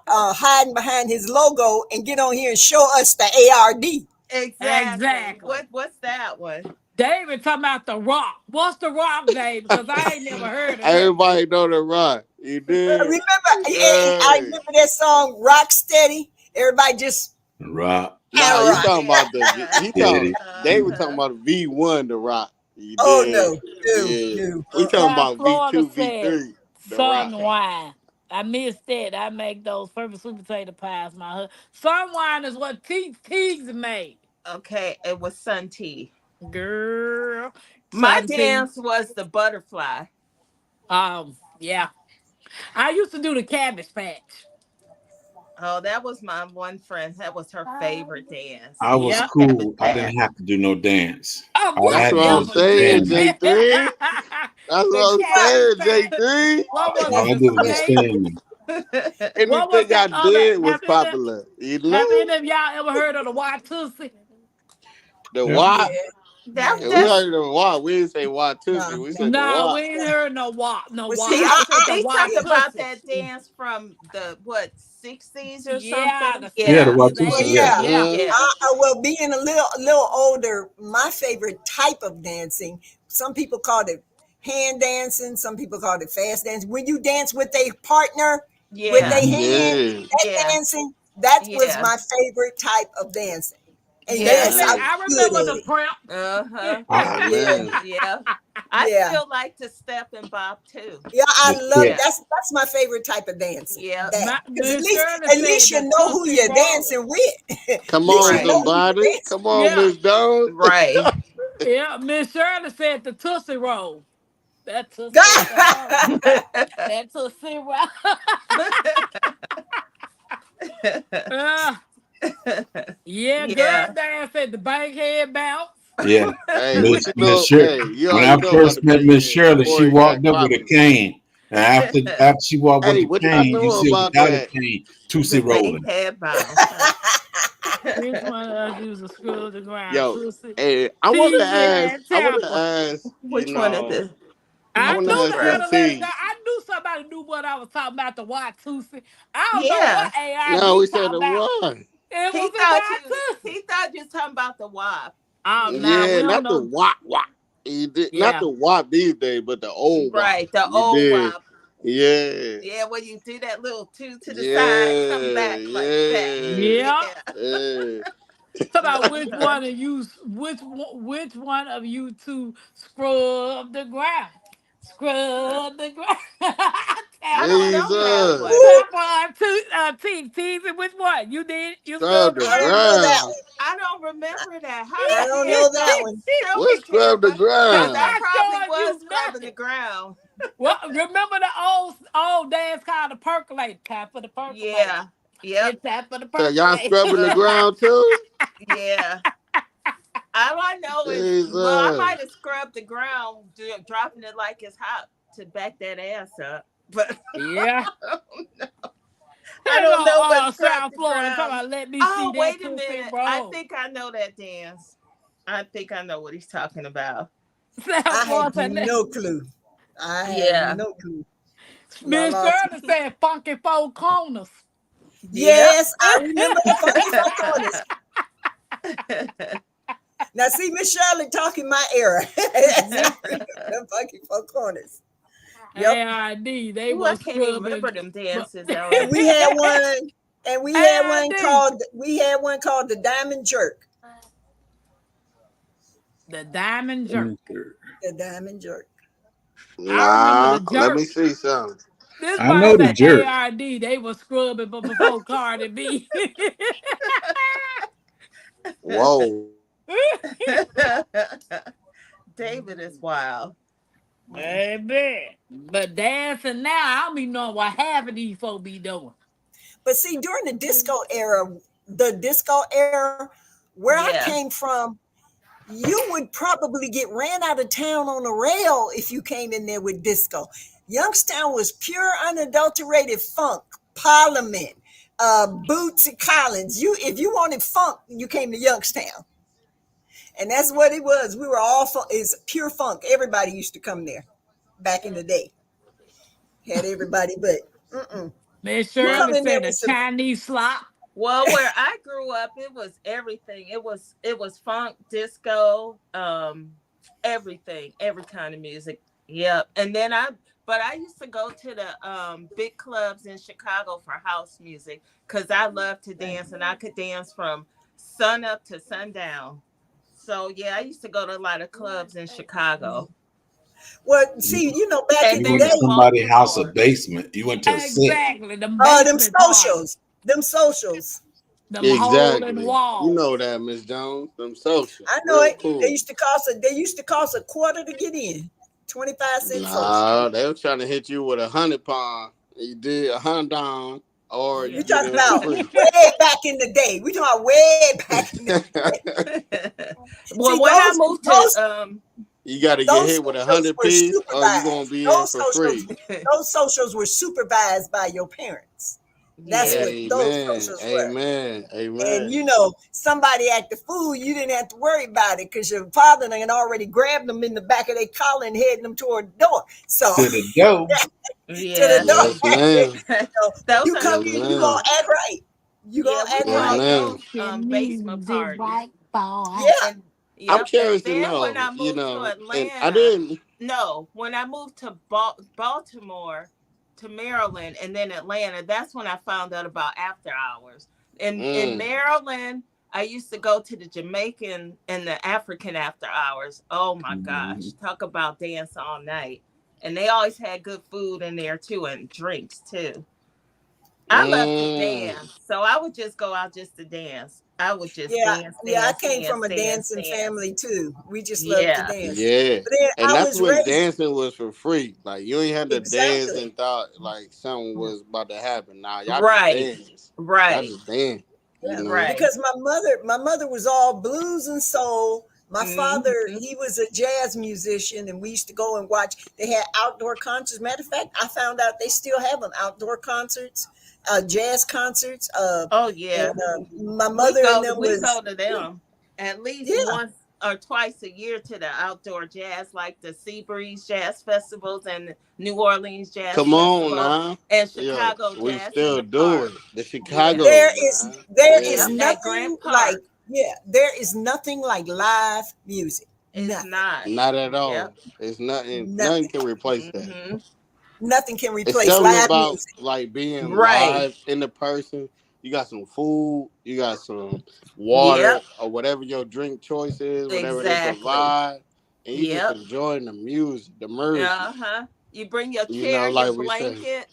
hiding behind his logo and get on here and show us the ARD. Exactly. Exactly. What's that one? David talking about the rock. What's the rock, David? Because I ain't never heard of that. Everybody know the rock. You did. Remember, I Hey. remember that song "Rock Steady." Everybody just Rock Nah, you rock. talking about steady. they were talking Uh-huh. about V1 the rock. You Oh did. no, no, Yeah. no. We talking South about Florida V2, said V3 the rock. sun wine. I missed that. I make those perfect sweet potato pies. My husband. Sun wine is what Teagues made. Okay, it was Sun Tea. Girl, My sun tea. dance was the butterfly. Yeah. I used to do the cabbage patch. Oh, that was my one friend. That was her favorite dance. I was Yeah. Cabbage cool. I patch. didn't have to do no dance. Oh, All I That's had to what do I'm was whatever, saying, stand there. Jimmy. J3. That's The what I'm cabbage saying, patch. J3. What was All it? I The did was just snake? stand there. What was Anything I that other? did was popular. You Have know? any of y'all ever heard of the Watusi? The Yeah. Yeah, what? that And we yeah. that's heard the what. We didn't say what No, Tusi. We no. said the No, we what. ain't heard no wop, no Well, see, wop. I said the they talked about Watusi. that dance from the what 60s or Yeah, something. the Yeah, the Yeah. 60s, Watusi, well, 80s. yeah. yeah. Yeah. Yeah. Well, being a little older, my favorite type of dancing. Some people call it hand dancing. Some people call it fast dancing. When you dance with a partner with Yeah. a hand, Yeah. that Yeah. dancing, that was Yeah. my favorite type of dancing. And Yeah, yes, I Man. I was remember good the at it. prep. Uh-huh. Oh Yeah, man. Yeah. I yeah. still like to step and bop too. Yeah, I The love step. Yeah. that's my favorite type of dancing. Yeah. That because Miss Shirley at said least you the know who Tootsie you're Roll. dancing with. At Come least you on, Right. know who somebody. you're dancing. Come on, Yeah, Miss Jones. Right. yeah. Miss Shirley said the Tootsie Roll. That Tootsie Roll. That Tootsie Roll. uh, yeah, girl Yeah. dance at the bankhead bounce. Yeah. Hey, what Miss you Miss know? Shirley. Hey, you When already I know about first the met Miss bankhead Shirley, before she it got walked up with a popular. cane. After she walked with Hey, the what y'all cane, you know see her about without a that? cane, The Tootsie cane rolling. had bounce. Which one of us used to screw the ground? Yo, Tootsie, hey, TJ, and I want to Tampa. ask, Which one of the I I want knew to the ask the Miss scrub? other lady. T. I knew somebody knew what I was talking about. The Y Tootsie. I don't know Yeah. what ARD No, we said talking the about. one. It He was the thought Y Tootsie. he thought you was talking about the WAP. Oh Yeah. no, we Yeah, don't not the know. wop wop. You did not Yeah. the wop these days, but the old wop. Right, the You old did. WAP. Yeah. Yeah, when you do that little two to the side, come Yeah. back like that. Yeah. Yeah. Yeah. Yeah. Talk about which one of you two scrub the ground. Scrub the ground. I Tap don't on know that Jesus. one. Woo! tap on teasing which one? You did you Scrub scrubbed the the I don't ground? know that ground. one. I don't remember that. How I that don't dance know that go? one. Tell me, What scrub the Tampa, Cause because I ground? I probably showed was you scrubbing the nothing. ground. Well, remember the old dance called the percolate. Tap for the percolate. Yeah. Yep. It's tap for the So y'all percolate. scrubbing the Uh-huh. ground too? Yeah. All I know is, well, I Jesus. might have scrubbed the ground, dropping it like it's hot to back that ass up. But Yeah. I Here don't go know what scrub South the Florida talking ground. about let me see Oh, that wait a pussy minute. I roll. think I know that dance. I think I know what he's talking about. South I have Florida said that. no clue. I have Yeah. no clue. Y'all Miss lost me. Shirley said funky four corners. Yep. Yes, I remember the Funky Four Corners. Now, see, Miss Shirley talking my era. Yeah. The Funky Four Corners. Yep. ARD, they Ooh, I was can't even scrubbing. remember them But dances though. And we had one, and ARD, we had one called the Diamond Jerk. the diamond jerk. The Diamond Jerk. I remember Nah, the let me jerk. see something. This I boy know the said jerk. ARD, they was scrubbing but before Cardi B. Whoa. David is wild. Baby. But dancing now, I don't even know what half of these folk be doing. But see, during the disco era, where I Yeah. came from, you would probably get ran out of town on a rail if you came in there with disco. Youngstown was pure, unadulterated funk, Parliament, Bootsy Collins. If you wanted funk, you came to Youngstown, and that's what it was. We were all funk. It's pure funk. Everybody used to come there back in the day. Had everybody, but Miss you Well, come Shirley in there said the with some. Chinese slop. well, where I grew up, it was everything. It was funk, disco, everything, every kind of music. Yep. And then I used to go to the big clubs in Chicago for house music because I love to dance and I could dance from sun up to sundown. So yeah, I used to go to a lot of clubs in Chicago. Well, see, back And in You the then went to in day, somebody's house, a Baltimore. basement. You went to a set. Exactly. The them basement party. socials. Them hole in the Exactly. You walls. know that, Miss Jones. Them social. I know Real it. They cool. used to cost a quarter to get in. 25-cent social. Nah, they were trying to hit you with 100 pound. You did 100 down, or Yeah. you You get talking in for about free. way back in the day. We talking about way back in the Well, See, when I moved to those You got to get those hit with a socials 100 were piece, or you gonna supervised. be in for free. Those socials were supervised by your parents. That's Yeah. what those Amen. socials were. Amen. And Amen. somebody act the fool, you didn't have to worry about it because your father had already grabbed them in the back of their collar and headed them toward the door. So To the dough. to Yeah. the Yes, door. ma'am. Those You are come Yes, in, you gonna ma'am. act right. You yeah, gonna we act Yes, called right. ma'am. those Making basement music parties. right, boy. Yeah. And I'm yep, and curious to then when know, I moved to and I Atlanta, didn't. no, when I moved to Baltimore to Maryland and then Atlanta, that's when I found out about after hours. In Mm, Maryland, I used to go to the Jamaican and the African after hours. Oh my gosh, Mhm. talk about dance all night. And they always had good food in there too and drinks too. I love to mm. dance, so I would just go out just to dance. I would just Yeah, dance, yeah, I dance, came dance, from a dance, dancing dance. family too. We just loved to Yeah, dance. Yeah. But then And I that's was when raised dancing was for free. Like you ain't had to dance exactly. and thought like something was about to happen. Nah, y'all just right, dance. Y'all right, just dance. You Yeah, know. right. because my mother was all blues and soul, My father, he was a jazz musician, and we used to go and watch. They had outdoor concerts. Matter of fact, I found out they still have them, outdoor concerts, jazz concerts. Oh yeah. And my mother and them we was go to them at least yeah. once or twice a year to the outdoor jazz, like the Seabreeze Jazz Festivals and New Orleans Jazz Come on Festival now. and Yeah, Chicago we Jazz still in the do Park. it. The Chicago, There man. is Yep, at Grant nothing Park. like there is nothing like live music. It's Nothing. not at all. Yep. It's nothing. Nothing. Nothing can replace that. Mhm. Nothing can It's replace something live about music. like being Right. live in the person. You got some food, you got some water, Yep. or whatever your drink choice is, whatever they Exactly. provide, and you Yep. just enjoying the music, the music. You bring your You chair, know, like your we say. blanket,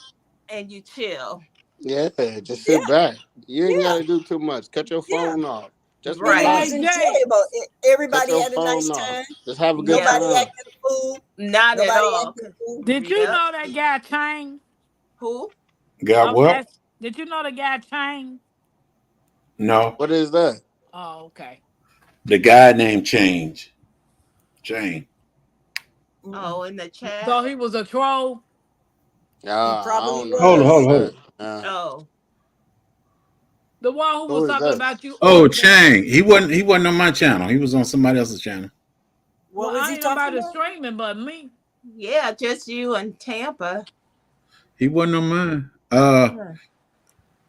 and you chill. Yeah, just sit Yeah. back. You ain't Yeah. gotta do too much. Cut your Yeah. phone off. Just And it Right. was Hey, relax. Jay. enjoyable. Cut Everybody your had a nice phone off. time. Just have a good Yeah. Nobody time. acted a fool. Not at Nobody all. acted a fool. Did you Yep. know that guy Chang? Who? Got Of what? that, did you know the guy Chang? No, What is that? Oh, okay. the guy named Change. Jane. Oh, in the chat. So he was a troll. I probably don't know. Hold was. on, hold on. Oh. The one who Who was is talking that? about you. Oh, Chang. He wasn't on my channel. He was on somebody else's channel. What Well, was I he ain't talking nobody about? streaming but me. Yeah, just you and Tampa. He wasn't on mine.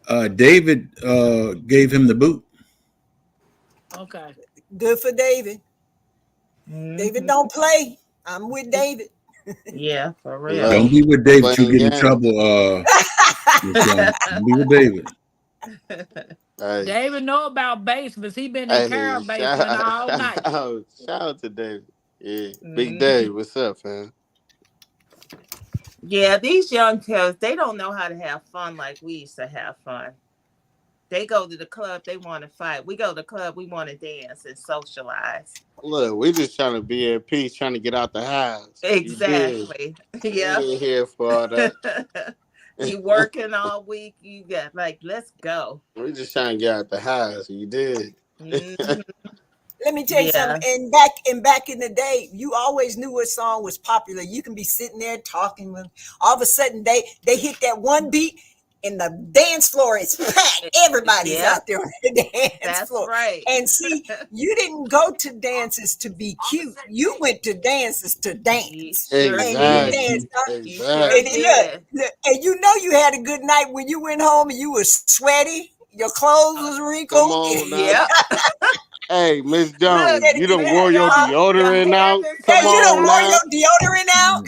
Huh. David gave him the boot. Okay. Good for David. David Mhm. don't play. I'm with David. Yeah, for real. Don't Look, be with David. You playing get in games. trouble. Don't be with David. Hey, David know about basements. He been in Carol basement all night. shout out to David. Yeah, Big Dave. What's up, fam? Yeah, these young kids, they don't know how to have fun like we used to have fun. They go to the club, they want to fight. We go to the club, we want to dance and socialize. Look, we just trying to be at peace, trying to get out the house. Exactly. Yeah. Yeah. We ain't here for all that. You working all week, you got like, let's go. We just trying to get out the house. You did. Mhm. Let me tell you Yeah. something. And back in the day, you always knew what song was popular. You can be sitting there talking with all of a sudden they hit that one beat and the dance floor is packed. Everybody's Yep. out there on the dance That's floor. right. And see, you didn't go to dances to be cute. You went to dances to You dance. sure And you did. danced. You sure Exactly. And did. and you know you had a good night when you went home and you were sweaty. Your clothes was Come wrinkled. on now. Yep. Hey, Miss Jones, Look, you done yeah, wore your y'all, deodorant your hair out. been Yeah, Come you done on wore now. your deodorant out.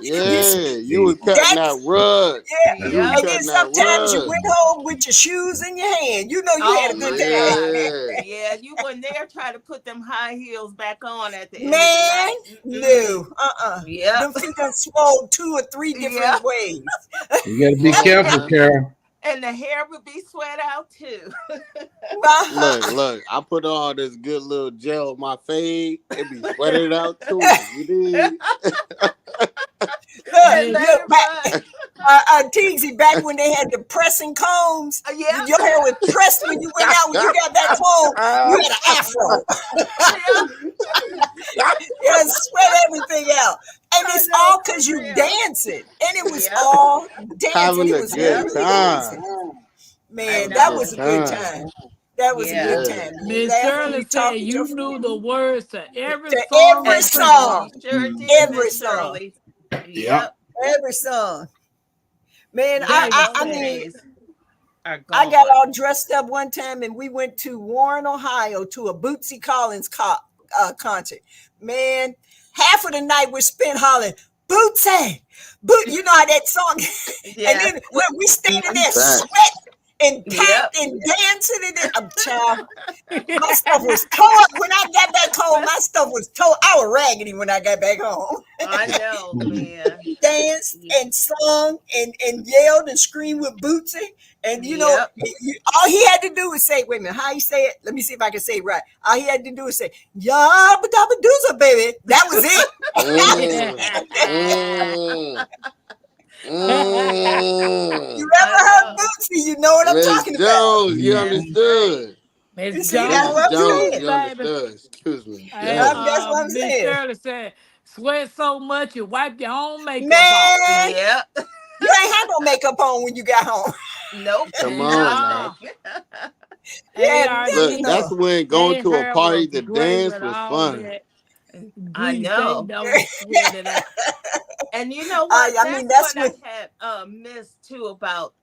Yeah, You- you was cutting That's that rug. yeah. You was Yep. And then cutting that sometimes you rug. went home with your shoes in your hand. You know you had Oh a my good God. time. Yeah. Yeah, you wouldn't dare try to put them high heels back on at the end Man, of the night. no. Yep. Them feet done swole 2 or 3 different Yep. ways. You got to be Come on careful, now. Carol. And the hair would be sweat out too. Look, I put on this good little gel on my fade. It be sweated out too. You did? Look, back, Teagsy, back when they had the pressing combs, Yeah. your hair was pressed when you went out. When you got back home, you had an afro. It had sweat everything out. And it's all because you dancing. And it was all dancing. Having It a was good literally time. dancing. Man, know. that was a good time. That was a Yeah. good time. You Miss laughing, Shirley you said talking you to knew the words to every to song. every that song. You sure did, Every Miss song. Shirley. Yep. Every song. Man, David I Those mean, days are gone. I got all dressed up one time and we went to Warren, Ohio to a Bootsy Collins concert. Man, half of the night we spent hollering, Bootsy, you know how that song. Yeah. And then when we standing there Facts. sweat and packed Yep. and dancing and then child, my stuff was tore up. When I got back home, my stuff was tore. I was raggedy when I got back home. I know, man. Danced and sung and yelled and screamed with Bootsy. And you know, Yep. all he had to do was say, wait a minute, how you say it? Let me see if I can say it right. All he had to do was say, Yabba Dabba Dooza, baby. That was it. You ever heard Bootsy, you know what I'm Miss talking about. Jones, you understood. You Miss see, that's Jones what I'm Jones, too, saying. you baby. understood. Excuse me. And Yeah. That's what I'm Miss saying. Shirley said, sweat so much you wipe your own makeup off. Man, Yeah. you ain't had no makeup on when you got home. Nope. Come And on now. Yeah, Look, nothing ARD, that's on. when going they to a hair was party to great dance with was all fun. that I grease they know. don't sweat it out. And you know what? I mean, That's that's what I what. had missed too about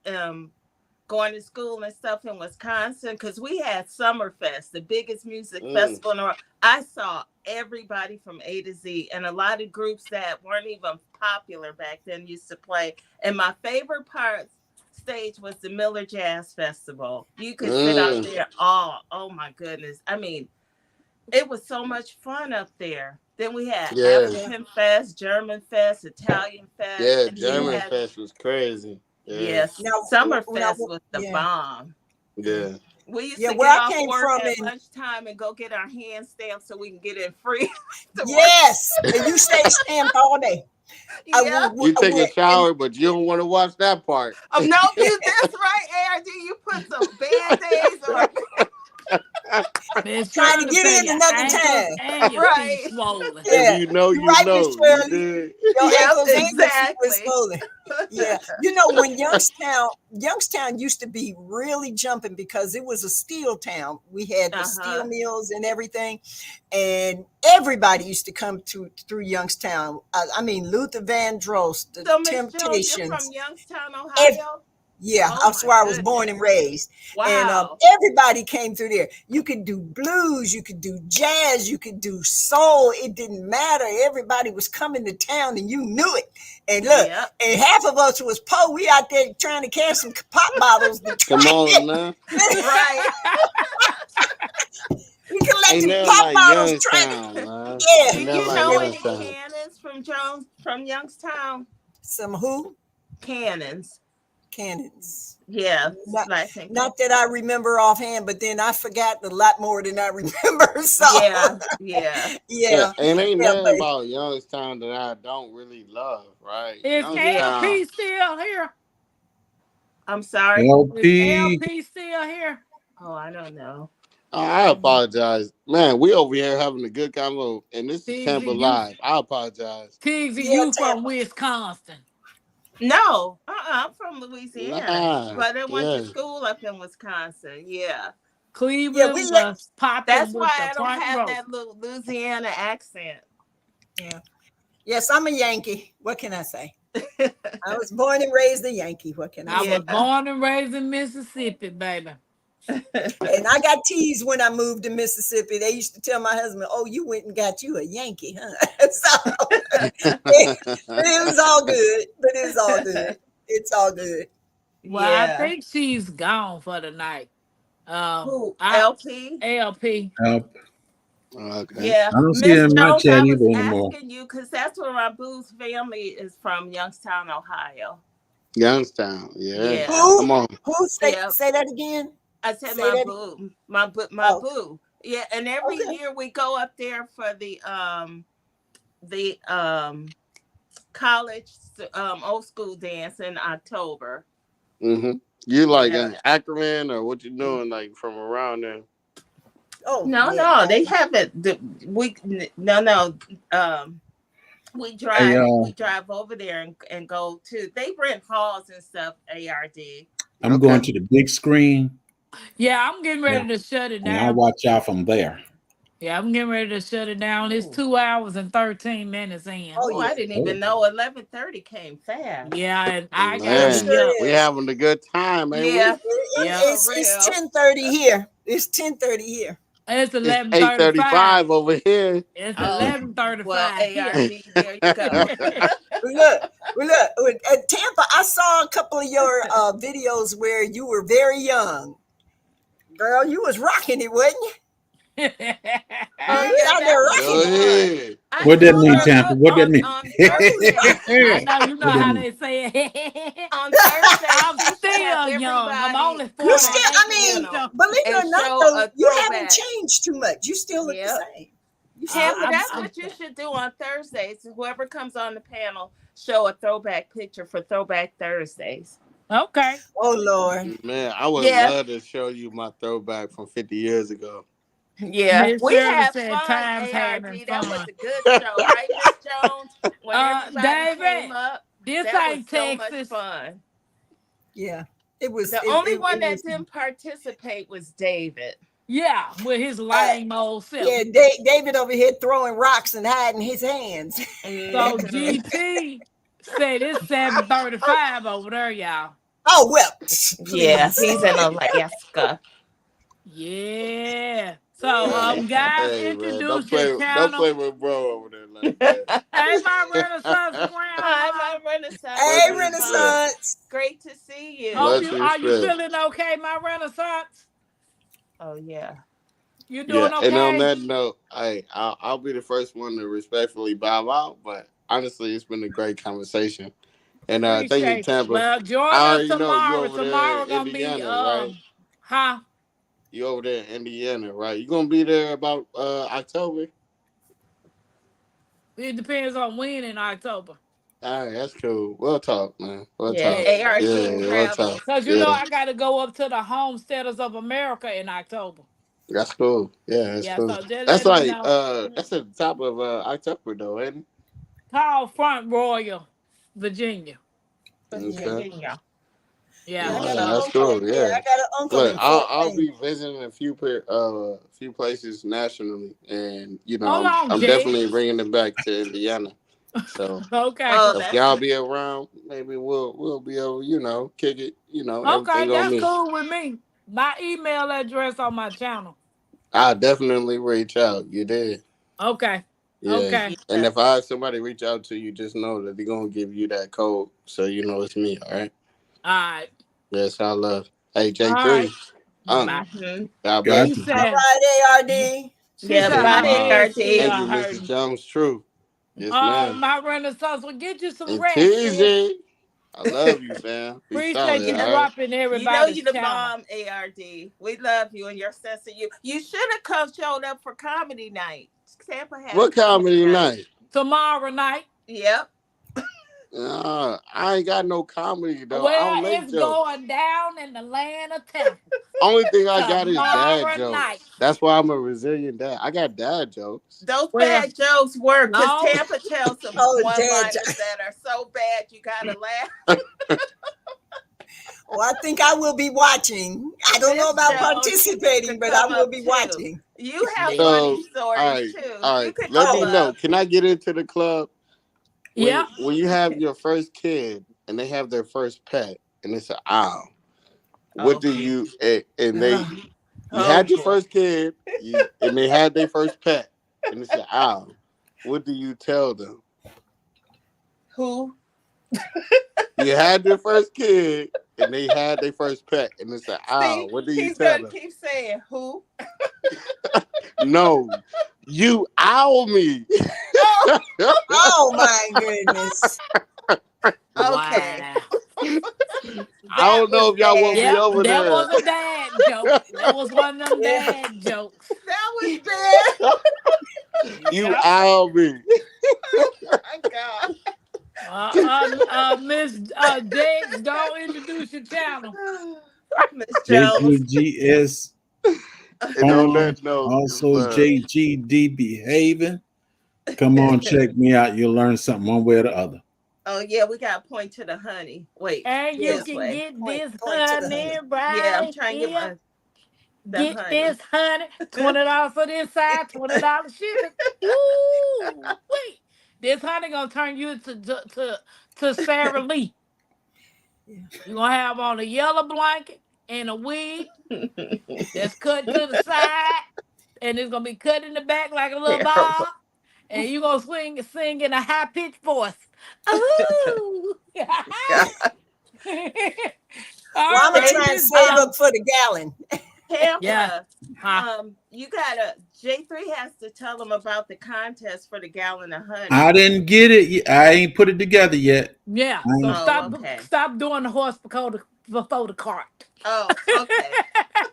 going to school and stuff in Wisconsin, because we had Summerfest, the biggest music festival in the world. I saw everybody from A to Z, and a lot of groups that weren't even popular back then used to play. And my favorite part stage was the Miller Jazz Festival. You could sit out there oh my goodness. I mean, it was so much fun up there. Then we had Yeah. African Fest, German Fest, Italian Fest, Yeah, and then you German Yeah. had Fest was crazy. Yeah. yes, Now, when I Summerfest was the yeah, bomb. Yeah. We used yeah, to where get I off came work from, at and lunchtime and go get our hand stamped so we can get in free to work. yes, and you stay stamped all day. Yeah. You take a And shower, but you don't want to watch that part. No, that's right, ARD. You put some band-aids on. Miss trying to Shirley get say in your another ankles time. and your feet Right. swollen. If Yeah, you know, you're you right, know. Miss You Shirley. did. Your Yep, ankles and your feet was exactly. swollen. Yeah, you know when Youngstown used to be really jumping because it was a steel town. We had the steel mills and everything, and everybody used to come through Youngstown. I mean Luther Vandross, the So, Miss Jones, you're Temptations. from Youngstown, Ev- Ohio? yeah, Oh that's my where I was born and goodness. raised, and Wow. everybody came through there. You could do blues, you could do jazz, you could do soul. It didn't matter. Everybody was coming to town, and you knew it. And look, Yep. and half of us was poor. We out there trying to catch some pop bottles to try Come on it. now. Right. We collected Ain't nothing pop like bottles trying to, Youngstown, man. yeah, Do Ain't nothing you like know yeah. any Youngstown. cannons from Jones from Youngstown? Some who? Cannons. Cannons. Yeah. Not, Flashing. not that I remember offhand, but then I forgot a lot more than I remember. So Yeah. Yeah. Yeah, and ain't yeah, nothing but about Youngstown that I don't really love, right? Is Yeah. Youngstown. LP still here? I'm sorry. Is LP. LP still here? Oh, I don't know. I apologize. Man, we over here having a good convo, and this is Tampa Tigsy, you Live. I apologize. Tigsy, yeah, you from Tampa. Wisconsin. No. I'm from Louisiana, Nah. but I went to Yeah. school up in Wisconsin. Yeah. Yeah, we Cleveland let. was popping That's with why the I don't front have row. that little Louisiana accent. Yeah. Yes, I'm a Yankee. What can I say? I was born and raised a Yankee. What can I I say? was born and raised in Mississippi, baby. And I got teased when I moved to Mississippi. They used to tell my husband, "Oh, you went and got you a Yankee, huh?" So it was all good, but it was all good. It's all good. Well, I Yeah. think she's gone for the night. Who? I LP? LP. Help. Okay. Yeah. I don't see Miss her in my Jones, chat I either was anymore. asking you because that's where my boo's family is from, Youngstown, Ohio. Youngstown. Yeah. Yeah. Who? Come on. Who? Yeah. Say that again. I said Say my that. boo. My Oh, boo. Yeah, and every okay. year we go up there for the college old school dance in October. Mm-hmm. You like Yeah. Akron or what you doing like from around there? Oh, No, yeah. no, they haven't. We no. We Hey, drive over there and go to. They rent halls and stuff. ARD. I'm Okay. going to the big screen, Yeah, I'm getting ready to shut it and I'll down. watch y'all from there. Yeah, I'm getting ready to shut it down. It's Ooh. 2 hours and 13 minutes in. Oh, Oh, I yeah. didn't even know 11:30 came fast. Yeah, and I Yeah, gotta it Man, be sure up. we is. having a good time, ain't Yeah, we? Yeah, for It's real. 10:30 here. It's 10:30 here. it's It's 11:35. 8:35 over here. It's Oh, well, 11:35 here. ARD, there you go. Look. At Tampa, I saw a couple of your videos where you were very young. Girl, you was rocking it, wasn't you? Oh You was yeah, out that there was rocking Go it. fun. ahead. I What that showed mean, her Tampa? What that mean? on Ooh, I Thursday. know you know What that how mean? they say it. On Thursday, I'm she should have still young. I'm everybody only you come on still, the 48 I years mean, panel old. believe it and or not, show though, a you haven't throwback. changed too much. You still look the Yep. same. You still look That's the I'm what you should do on Thursdays. Whoever comes on the panel, show a throwback picture for Throwback Thursdays. Okay. Oh Lord. Man, I would Yeah, love to show you my throwback from 50 years ago. yeah. Miss We Shirley had said fun, times having ARD. That was fun. a good show, right, Miss Jones? When everybody came David, up, this that was ain't so much Texas. fun. Yeah. It was The it, only it, one it that was didn't participate was David. Yeah, with his uh, lame old self. yeah, David over here throwing rocks and hiding his hands. So Mhm. GT said it's 7:35 over there, y'all. Oh well, Yeah, please. he's in Alaska. Yeah. So Hey, guys, hey, man, introduce your don't channel. play with bro over there like that. Hey, my Renaissance Hi, my grandma. Renaissance Hey, Much grandma. respect. Renaissance. Great to see you. Hope Much you are you respect. feeling okay, my Renaissance? Oh yeah. You Yeah, doing and on okay? that note, I'll be the first one to respectfully bow out. But honestly, it's been a great conversation, and thank you, Appreciate you. Tampa. Well, join I us already know you tomorrow. over there Tomorrow in gonna be Indiana, right? huh? You over there in Indiana, right? You gonna be there about October? It depends on when in October. All right, that's cool. We'll talk, man. We'll Yeah, talk. Yeah, ARD that's Yeah, cool. we'll talk. travels. Cause you know Yeah, I gotta go up to the Homesteaders of America in October. that's cool. Yeah, that's Yeah, cool. so just That's let me like know. that's at the top of October though, ain't Call Front Royal, Virginia. it? Okay. Virginia. Yeah, Yeah, I Yeah, got an so that's uncle. cool. Yeah, Yeah. I got an uncle Look, in Fort I'll Wayne. be visiting a few places nationally, and hold on, I'm Jay. definitely bringing it back to Indiana. So Okay. Oh, if that's y'all a be around, maybe we'll be able, kick it. Okay, Everything on that's me. cool with me. My email address on my channel. I'll definitely reach out. You did. Okay. Yeah. Okay. And yeah. if I have somebody reach out to you, just know that they're gonna give you that code, so you know it's me. All right. All right. That's all love. Hey, All J3. right. Um, Bye. Mm-hmm. God bless She Gotcha. you. All said right, ARD. she Yeah, said my And bye, head ARD. still thank you, Mrs. hurting. Jones. True. Yes, Oh, ma'am. my Renaissance will get you some And rest, sis. TZ. I love you, fam. Be Appreciate solid, you Yeah. all right? dropping You know everybody's you the channel. bomb, ARD. We love you and your sense of you. You should have come showed up for comedy night. Tampa has What comedy comedy night. night? Tomorrow night. Yep. I ain't got no comedy though. I Well, don't make it's jokes. going down in the land of Tampa. Only thing I got is dad Tomorrow night. jokes. That's why I'm a resilient dad. I got dad jokes. Those Well, bad jokes work because long Tampa tells some Oh, Dad. one-liners that are so bad you gotta laugh. Well, I think I will be watching. I don't know Miss about Jones, you need to participating, but I come will up be too. watching. You have yeah. funny So, stories too. all You right. could Let come me Oh, know. up. Can I get into the club Yep. when you have your first kid and they have their first pet and it's an owl? What Oh, do you and they ugh. you oh had your boy. first kid and they had their first pet and it's an owl? What do you tell them? Who? You had your first kid and they had their first pet and it's an See, owl. What do you he's tell gonna them? keep saying who. No, you owl me. Oh, Oh my goodness. okay. Wow. I That don't know was if y'all want me bad. Yep. over That there. was a dad joke. That was one of them Yeah. dad jokes. That was bad. You Yep. owl me. Oh my God. Miss Diggs, don't introduce your channel. Miss Jones. JGGS And on Farm, that note, also JGD Behaving. Come on, check me out. You'll learn something one way or the other. Oh yeah, we got to point to the honey. Wait, And you Yeah. this can way. get Point, this point to the honey honey. Yeah, I'm right trying to get here. the Get honey. this honey. $20 for this side, $20 shipping. Woo! Wait. This honey gonna turn you to Sarah Lee. Yeah. You're gonna have on a yellow blanket and a wig that's cut to the side, and it's gonna be cut in the back like a little Terrible. bob. And you gonna sing in a high pitched voice. Ooh. God. Well, All I'm gonna right, try and Miss save Jones. up for the gallon. Yeah. Tampa, Huh. you gotta J3 has to tell them about the contest for the gallon of honey. I didn't get it. I ain't put it together yet. Yeah. I So ain't- Oh, okay. stop doing the horse before the cart. Oh, okay.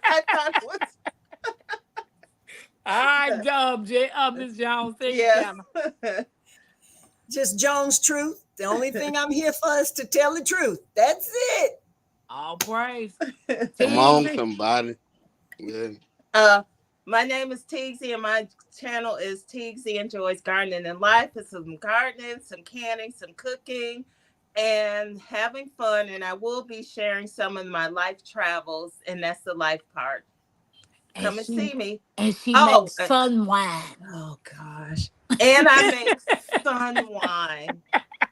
I thought it was All right, Miss Jones, take your yeah. channel. Just Jones Truth. The only thing I'm here for is to tell the truth. That's it. All praise. Come on, Teasy. somebody. Yeah. My name is Teagsy, and my channel is Teagsy Enjoys Gardening and Life. It's some gardening, some canning, some cooking, and having fun. And I will be sharing some of my life travels, and that's the life part. Come and see me. And she Oh, makes sun wine. oh gosh. And I make sun wine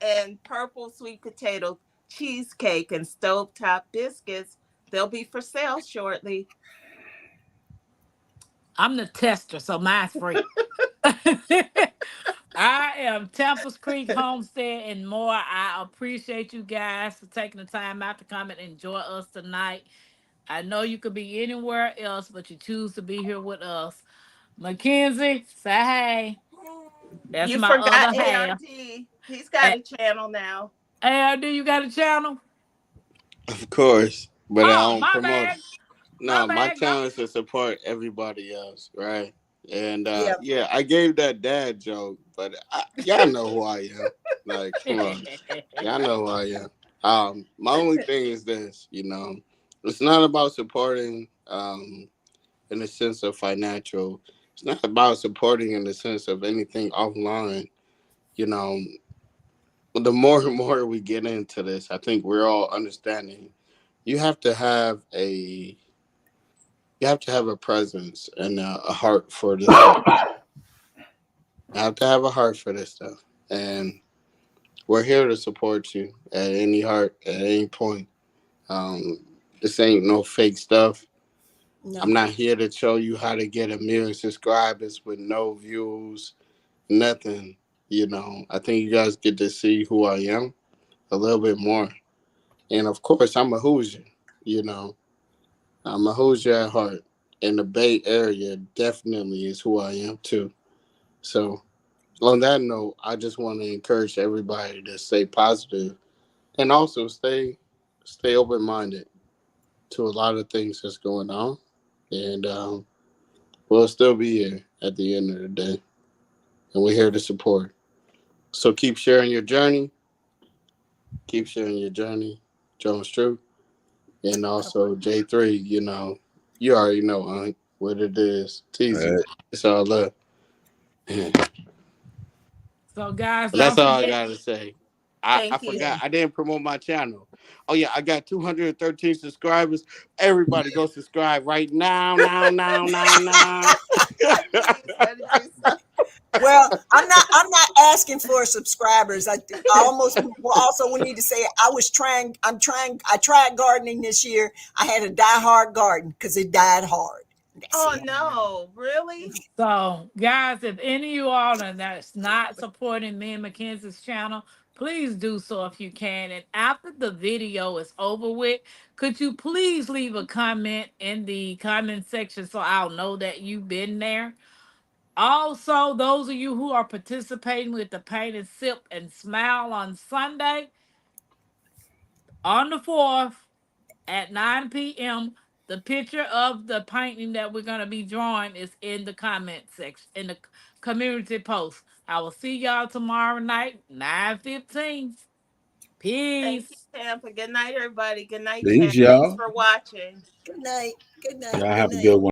and purple sweet potato cheesecake and stovetop biscuits. They'll be for sale shortly. I'm the tester, so mine's free. I am Temples Creek Homestead and more. I appreciate you guys for taking the time out to come and enjoy us tonight. I know you could be anywhere else, but you choose to be here with us. Mackenzie, say hey. That's You my forgot other half. ARD. He's got a channel now. ARD, you got a channel? Of course, but I Oh, don't my promote it. bad. My No, my bad. Go. challenge is to support everybody else, right? And Yeah. yeah, I gave that dad joke, but y'all know who I am. Like, come on, y'all know who I am. My only thing is this, it's not about supporting in the sense of financial. It's not about supporting in the sense of anything offline. You know, the more and more we get into this, I think we're all understanding. You have to have a presence and a heart for this. You have to have a heart for this stuff, and we're here to support you at any at any point. This ain't no fake stuff. No. I'm not here to show you how to get 1,000,000 subscribers with no views, nothing. I think you guys get to see who I am a little bit more. And of course, I'm a Hoosier. I'm a Hoosier at heart. And the Bay Area definitely is who I am too. So on that note, I just want to encourage everybody to stay positive and also stay open minded to a lot of things that's going on. And we'll still be here at the end of the day. And we're here to support. So keep sharing your journey. Keep sharing your journey, Jones True. And also J3, you already know what it is. Teasy. Right. It's all love. So, guys, But that's don't all I forget. gotta say. I Thank you. forgot. I didn't promote my channel. Oh yeah, I got 213 subscribers. Everybody go subscribe right now. Well, I'm not asking for subscribers. I almost also we need to say I tried gardening this year. I had a die hard garden because it died hard. Oh no, really? So, guys, if any of you all are that's not supporting me and Mackenzie's channel, please do so if you can. And after the video is over with, could you please leave a comment in the comment section so I'll know that you've been there? Also, those of you who are participating with the Paint and Sip and Smile on Sunday, on the 4th at 9 p.m., the picture of the painting that we're going to be drawing is in the comment section, in the community post. I will see y'all tomorrow night, 9:15. Thank you, Peace. Tampa. Good night, everybody. Good night, chat. Peace, Thanks y'all. for watching. Good night. Good night. Y'all Good have a night. good one.